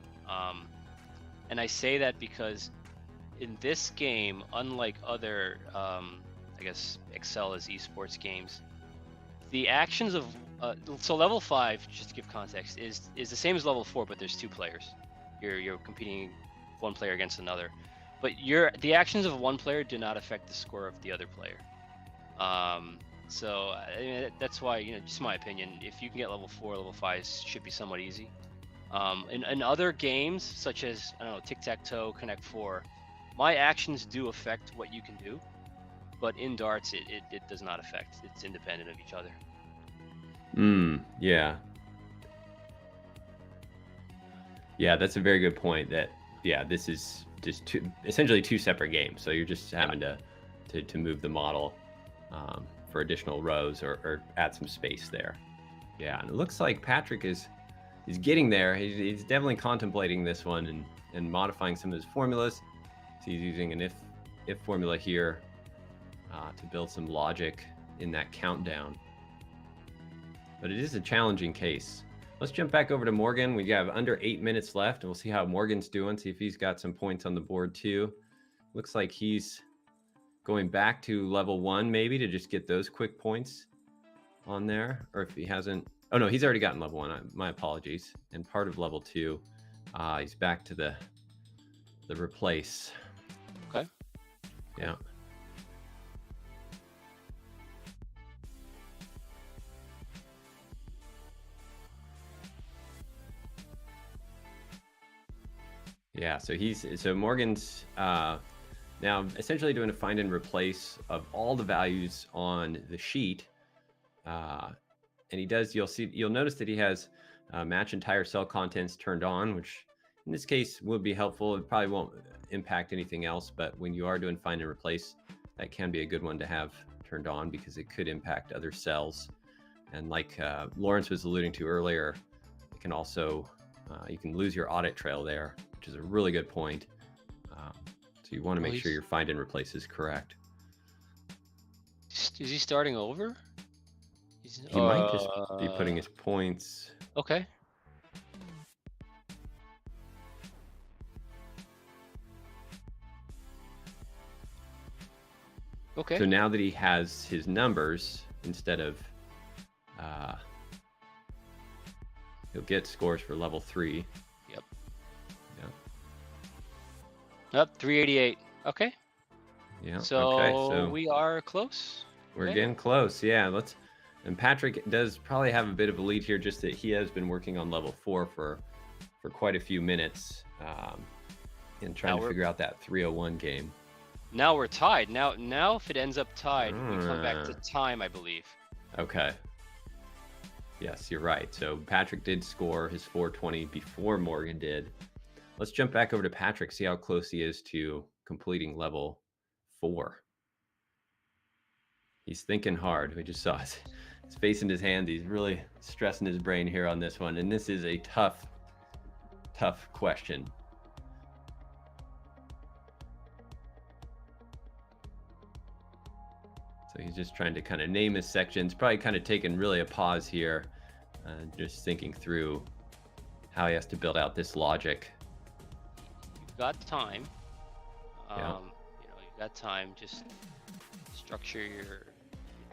And I say that because in this game, unlike other, I guess Excel is esports games, the actions of so level 5, just to give context, is the same as level 4, but there's 2 players. You're competing one player against another, but the actions of one player do not affect the score of the other player. So I mean, that's why, just my opinion, if you can get level 4, level 5 should be somewhat easy. In other games, such as, I don't know, tic-tac-toe, Connect 4, my actions do affect what you can do, but in darts, it does not affect. It's independent of each other. Yeah. Yeah, that's a very good point. That, yeah, this is just essentially two separate games. So you're just having to move the model for additional rows or add some space there. Yeah, and it looks like Patrick is getting there. He's definitely contemplating this one and modifying some of his formulas. So he's using an if formula here to build some logic in that countdown. But it is a challenging case. Let's jump back over to Morgan. We have under 8 minutes left, and we'll see how Morgan's doing, see if he's got some points on the board too. Looks like he's going back to level 1 maybe to just get those quick points on there. Or if he hasn't, oh no, he's already gotten level 1, my apologies. And part of level 2, he's back to the replace. Okay. Yeah. Yeah, so Morgan's now essentially doing a find and replace of all the values on the sheet, and he does. You'll notice that he has match entire cell contents turned on, which in this case will be helpful. It probably won't impact anything else, but when you are doing find and replace, that can be a good one to have turned on because it could impact other cells. And like Lawrence was alluding to earlier, it can also you can lose your audit trail there, which is a really good point. So you want to make sure your find and replace is correct. Is he starting over? He might just be putting his points. Okay. Okay. So now that he has his numbers, instead of he'll get scores for level 3. Yep. Yeah. Yep, 388. Okay. Yeah. So, okay. So we are close. We're getting close. Yeah. And Patrick does probably have a bit of a lead here, just that he has been working on level 4 for quite a few minutes, and trying to figure out that 301 game. Now we're tied. Now if it ends up tied, we come back to time, I believe. Okay. Yes, you're right. So Patrick did score his 420 before Morgan did. Let's jump back over to Patrick, see how close he is to completing level 4. He's thinking hard. We just saw his face in his hand. He's really stressing his brain here on this one. And this is a tough question. So he's just trying to kind of name his sections, probably kind of taking really a pause here, just thinking through how he has to build out this logic. You've got time. Yeah. You've got time. Just structure your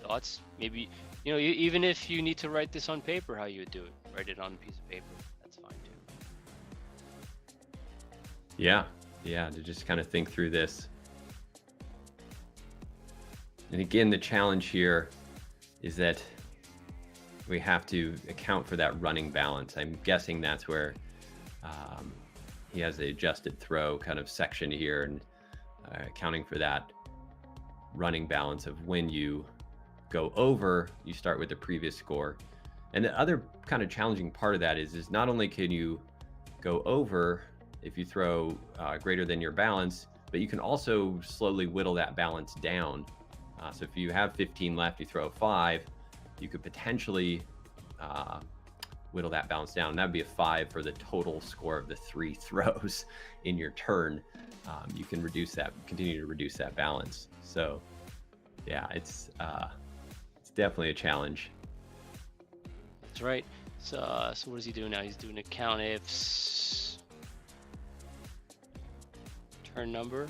thoughts. Maybe, even if you need to write this on paper, how you would do it, write it on a piece of paper. That's fine too. Yeah, to just kind of think through this. And again, the challenge here is that we have to account for that running balance. I'm guessing that's where he has the adjusted throw kind of section here, and accounting for that running balance of when you go over, you start with the previous score. And the other kind of challenging part of that is not only can you go over if you throw greater than your balance, but you can also slowly whittle that balance down. So if you have 15 left, you throw a 5, you could potentially whittle that balance down. That would be a 5 for the total score of the 3 throws in your turn. You can continue to reduce that balance. So yeah, it's definitely a challenge. That's right. So what does he do now? He's doing a count ifs. Turn number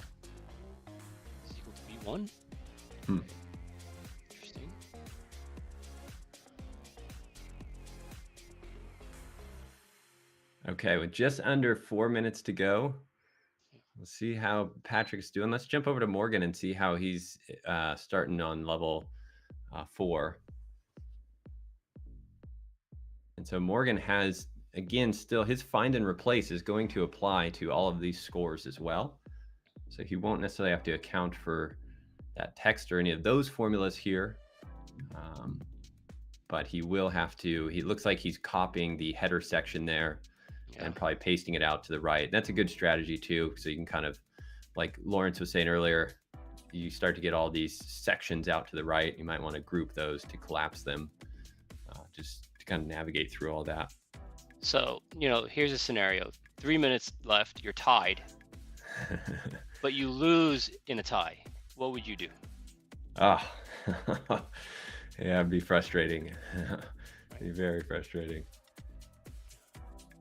is equal to V1. Interesting. Okay, with just under 4 minutes to go, we'll see how Patrick's doing. Let's jump over to Morgan and see how he's starting on level 4. And so Morgan has, again, still his find and replace is going to apply to all of these scores as well. So he won't necessarily have to account for that text or any of those formulas here. But he will have to, he looks like he's copying the header section there and probably pasting it out to the right. That's a good strategy too. So you can kind of, like Lawrence was saying earlier, you start to get all these sections out to the right. You might want to group those to collapse them, just to kind of navigate through all that. So, here's a scenario. 3 minutes left, you're tied, but you lose in a tie. What would you do? Yeah, it'd be frustrating. It'd be very frustrating.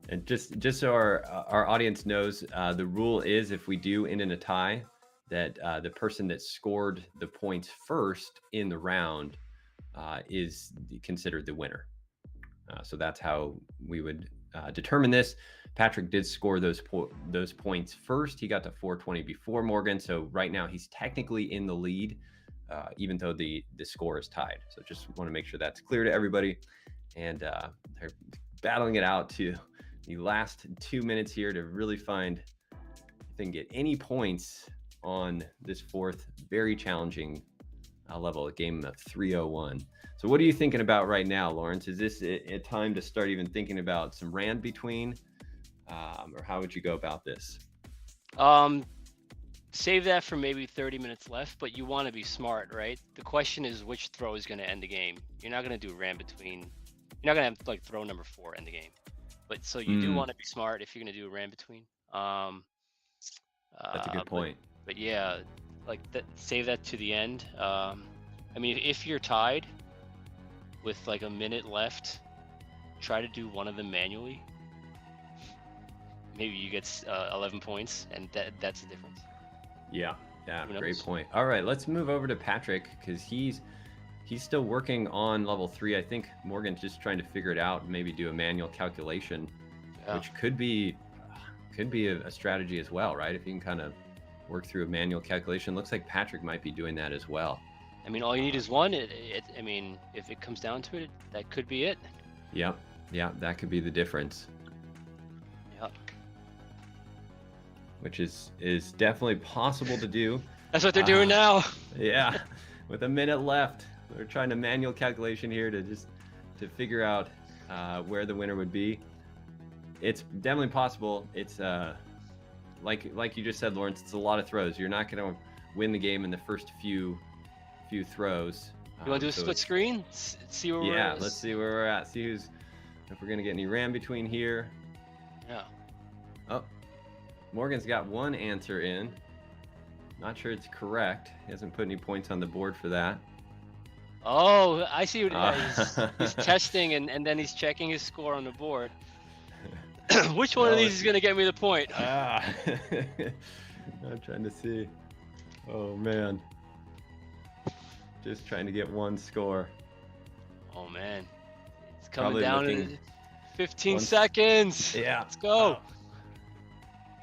And just so our audience knows, the rule is if we do end in a tie, that the person that scored the points first in the round is considered the winner. So that's how we would determine this. Patrick did score those points first. He got to 420 before Morgan. So right now he's technically in the lead, even though the score is tied. So just want to make sure that's clear to everybody. And they're battling it out to the last 2 minutes here to really find if they can get any points on this fourth very challenging level, a game of 301. So what are you thinking about right now, Lawrence? Is this a time to start even thinking about some rand between? Or how would you go about this? Save that for maybe 30 minutes left, but you want to be smart, right? The question is which throw is going to end the game. You're not going to do rand between. You're not going to have like throw number 4 end the game. But so you do want to be smart if you're going to do a ram between. That's a good point. But yeah, like save that to the end. I mean, if you're tied with like a minute left, try to do one of them manually. Maybe you get 11 points, and that's the difference. Yeah, great point. All right, let's move over to Patrick, because he's still working on level 3. I think Morgan's just trying to figure it out, maybe do a manual calculation, which could be a strategy as well, right? If you can kind of work through a manual calculation. Looks like Patrick might be doing that as well. I mean, all you need is one. I mean, if it comes down to it, that could be it. Yeah, that could be the difference. Yeah. Which is definitely possible to do. That's what they're doing now. Yeah, with a minute left, we're trying to manual calculation here to figure out where the winner would be. It's definitely possible. It's like you just said, Lawrence. It's a lot of throws. You're not going to win the game in the first few throws. You want to do a split screen? See where we're at? Yeah, let's see where we're at. See if we're going to get any ram between here. Yeah. Oh, Morgan's got one answer in. Not sure it's correct. He hasn't put any points on the board for that. Oh, I see what he's testing, and then he's checking his score on the board. Which one of these is going to get me the point? I'm trying to see. Oh, man. Just trying to get one score. Oh, man. It's coming down in 15 seconds. Yeah. Let's go.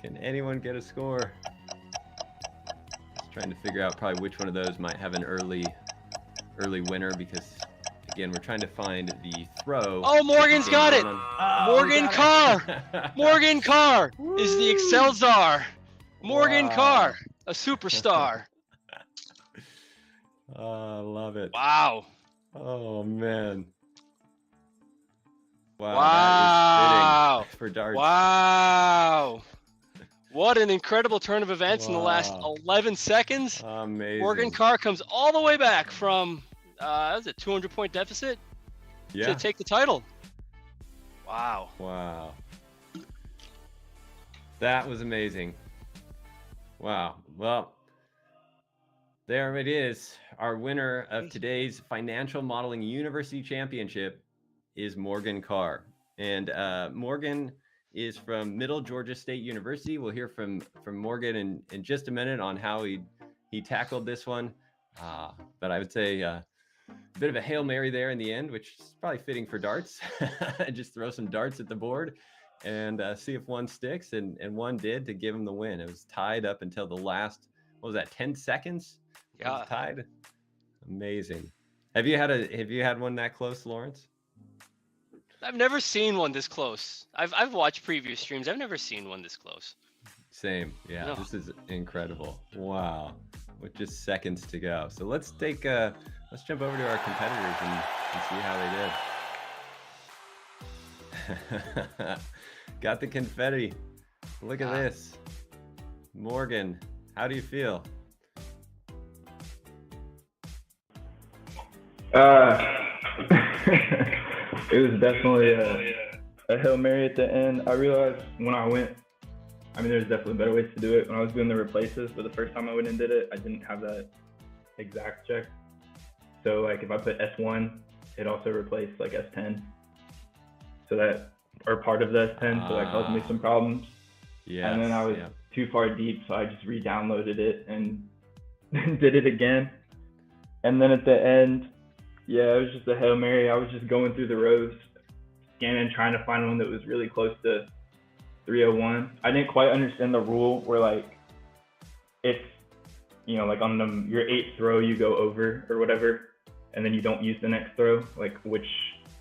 Can anyone get a score? Just trying to figure out probably which one of those might have an early winner, because again, we're trying to find the throw. Oh, Morgan's got it. Morgan Carr. Morgan Carr is the Excel czar. Morgan Carr, a superstar. Oh, I love it. Wow. Oh, man. Wow. Wow. That is fitting for darts. Wow. What an incredible turn of events in the last 11 seconds. Amazing. Morgan Carr comes all the way back from, was it 200-point deficit to take the title. Wow. Wow. That was amazing. Wow. Well, there it is. Our winner of today's Financial Modeling University Championship is Morgan Carr. And Morgan is from Middle Georgia State University. We'll hear from Morgan in just a minute on how he tackled this one. But I would say a bit of a Hail Mary there in the end, which is probably fitting for darts. Just throw some darts at the board and see if one sticks. And one did, to give him the win. It was tied up until the last, what was that, 10 seconds? Yeah. It was tied. Amazing. Have you had one that close, Lawrence? I've never seen one this close. I've watched previous streams. I've never seen one this close. Same. Yeah, No. This is incredible. Wow. With just seconds to go. So let's jump over to our competitors and see how they did. Got the confetti. Look at this. Morgan, how do you feel? It was definitely a Hail Mary at the end. I realized when I went, I mean, there's definitely better ways to do it. When I was doing the replaces, but the first time I went and did it, I didn't have that exact check. So like if I put S1, it also replaced like S10. So that are part of the S10, so that caused me some problems. Yeah. And then I was too far deep, so I just re-downloaded it and did it again. And then at the end, yeah, it was just a Hail Mary. I was just going through the rows, scanning, trying to find one that was really close to 301. I didn't quite understand the rule where like, it's, you know, like on your 8th throw, you go over or whatever, and then you don't use the next throw, like which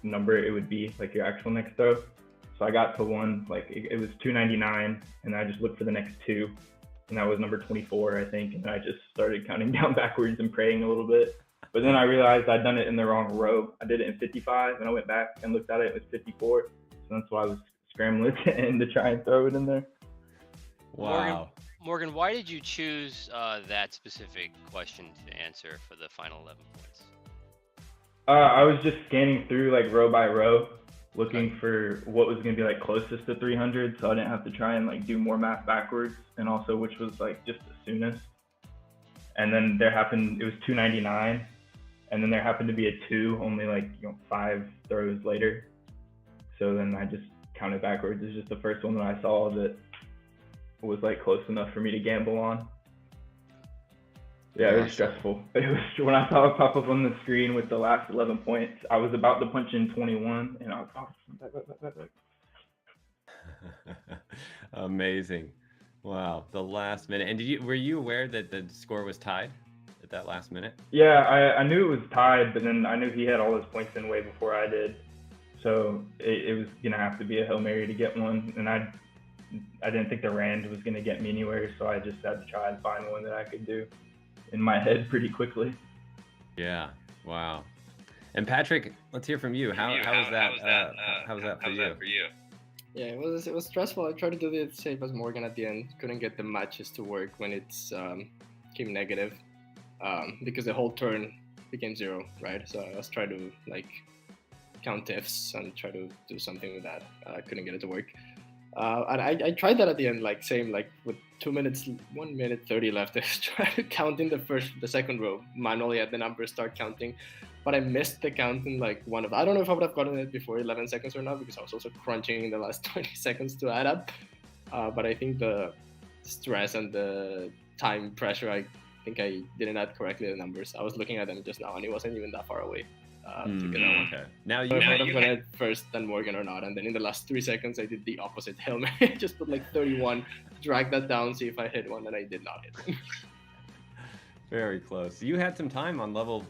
number it would be, like your actual next throw. So I got to one, like it was 299, and I just looked for the next two, and that was number 24, I think, and I just started counting down backwards and praying a little bit. But then I realized I'd done it in the wrong row. I did it in 55, and I went back and looked at it. It was 54. So that's why I was scrambling at the end to try and throw it in there. Wow. Morgan, why did you choose that specific question to answer for the final 11 points? I was just scanning through like row by row, looking for what was going to be like closest to 300, so I didn't have to try and like do more math backwards, and also which was like just the soonest. And then it was 299, and then there happened to be a 2 only like 5 throws later. So then I just counted backwards. It's just the first one that I saw that was like close enough for me to gamble on. Yeah, it was stressful. It was when I saw it pop up on the screen with the last 11 points. I was about to punch in 21, and I was back. Amazing. Wow, the last minute. And were you aware that the score was tied at that last minute? Yeah, I knew it was tied, but then I knew he had all his points in way before I did. So it was gonna have to be a Hail Mary to get one, and I didn't think the Rand was gonna get me anywhere, so I just had to try and find one that I could do in my head pretty quickly. Yeah. Wow. And Patrick, let's hear from you. How was that for you? Yeah, it was stressful. I tried to do the same as Morgan at the end. Couldn't get the matches to work when it's came negative, because the whole turn became 0, right? So I was trying to like count ifs and try to do something with that. I couldn't get it to work. And I tried that at the end, like same, like with 1 minute 30 left. I tried counting the second row manually at the numbers, start counting, but I missed the counting like I don't know if I would have gotten it before 11 seconds or not, because I was also crunching in the last 20 seconds to add up. But I think the stress and the time pressure, I think I didn't add correctly the numbers. I was looking at them just now, and it wasn't even that far away. Okay. Now you might have gone it first than Morgan or not, and then in the last 3 seconds I did the opposite Hail Mary. Just put like 31, drag that down, see if I hit one, and I did not hit. Very close. You had some time on level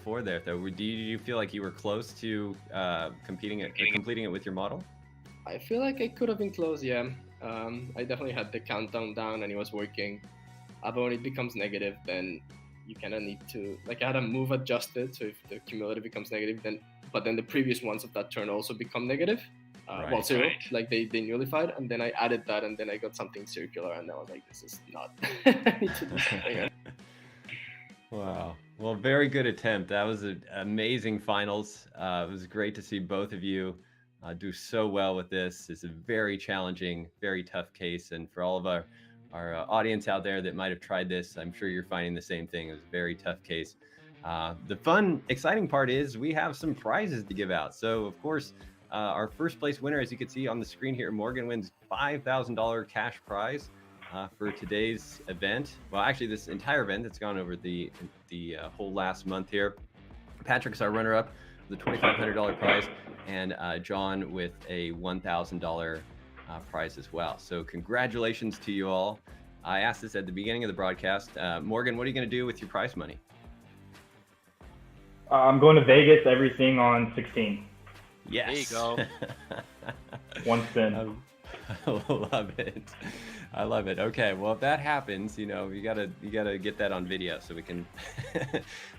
4 there, though. Did you feel like you were close to completing it with your model? I feel like I could have been close. Yeah. I definitely had the countdown down, and it was working. But when it becomes negative, then you kind of need to, like, I had a move adjusted, so if the cumulative becomes negative, but then the previous ones of that turn also become negative. Well, 0, like they nullified, and then I added that, and then I got something circular, and I was like, this is not. I need to do something. Wow. Well, very good attempt. That was an amazing finals. It was great to see both of you do so well with this. It's a very challenging, very tough case, and for all of our audience out there that might have tried this, I'm sure you're finding the same thing. It was a very tough case. The fun, exciting part is we have some prizes to give out. So, of course, our first place winner, as you can see on the screen here, Morgan wins $5,000 cash prize for today's event. Well, actually, this entire event that's gone over the whole last month here. Patrick's our runner-up with a $2,500 prize, and John with a $1,000 prize as well. So congratulations to you all. I asked this at the beginning of the broadcast. Morgan, what are you going to do with your prize money? I'm going to Vegas, everything on 16. Yes. There you go. One spin. I love it. I love it. Okay, well, if that happens, you gotta get that on video so we can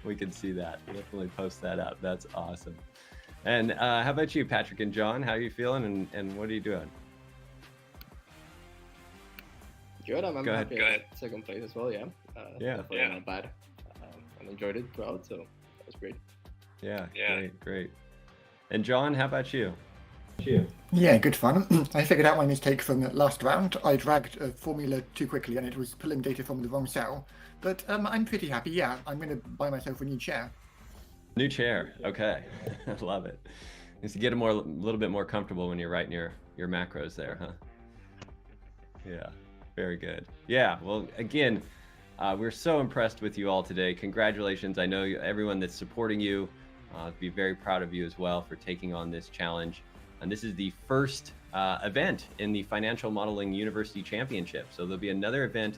we can see that. We'll definitely post that up. That's awesome. And how about you, Patrick and John? How are you feeling, and what are you doing? Good. I'm happy at second place as well. Yeah. Definitely not bad. I enjoyed it throughout, so that was great. Yeah. Great. And John, how about you? Yeah, good fun. I figured out my mistake from the last round. I dragged a formula too quickly, and it was pulling data from the wrong cell. But I'm pretty happy. Yeah, I'm going to buy myself a new chair. New chair. Okay. I love it. Just to get a little bit more comfortable when you're writing your macros there, huh? Yeah. Very good. Yeah, well, again, we're so impressed with you all today. Congratulations. I know everyone that's supporting you, be very proud of you as well for taking on this challenge. And this is the first event in the Financial Modeling University Championship. So there'll be another event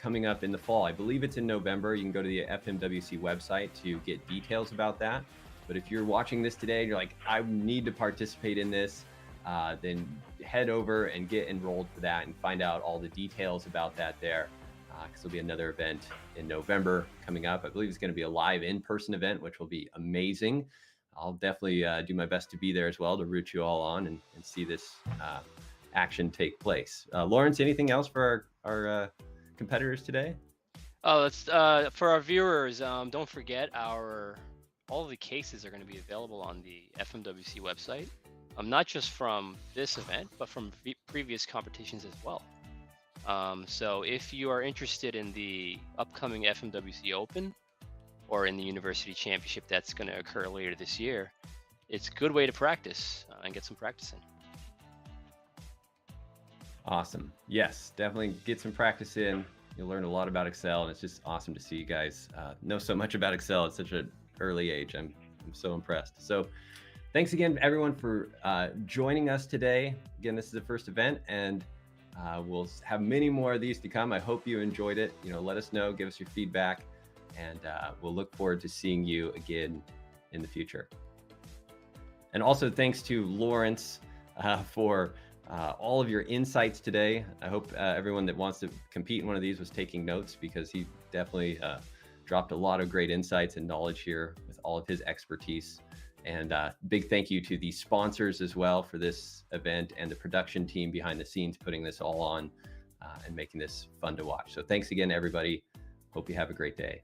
coming up in the fall. I believe it's in November. You can go to the FMWC website to get details about that. But if you're watching this today and you're like, I need to participate in this, then head over and get enrolled for that and find out all the details about that there, because there'll be another event in November coming up. I believe it's going to be a live in-person event, which will be amazing. I'll definitely do my best to be there as well to root you all on and see this action take place. Lawrence, anything else for our competitors today? Oh, let's for our viewers, don't forget all the cases are going to be available on the FMWC website. not just from this event, but from previous competitions as well. So if you are interested in the upcoming FMWC Open or in the University Championship that's going to occur later this year, it's a good way to practice and get some practice in. Awesome. Yes, definitely get some practice in. You'll learn a lot about Excel, and it's just awesome to see you guys know so much about Excel at such an early age. I'm so impressed. So thanks again, everyone, for joining us today. Again, this is the first event, and we'll have many more of these to come. I hope you enjoyed it. Let us know, give us your feedback, and we'll look forward to seeing you again in the future. And also thanks to Lawrence for all of your insights today. I hope everyone that wants to compete in one of these was taking notes, because he definitely dropped a lot of great insights and knowledge here with all of his expertise. And big thank you to the sponsors as well for this event, and the production team behind the scenes putting this all on and making this fun to watch. So thanks again, everybody. Hope you have a great day.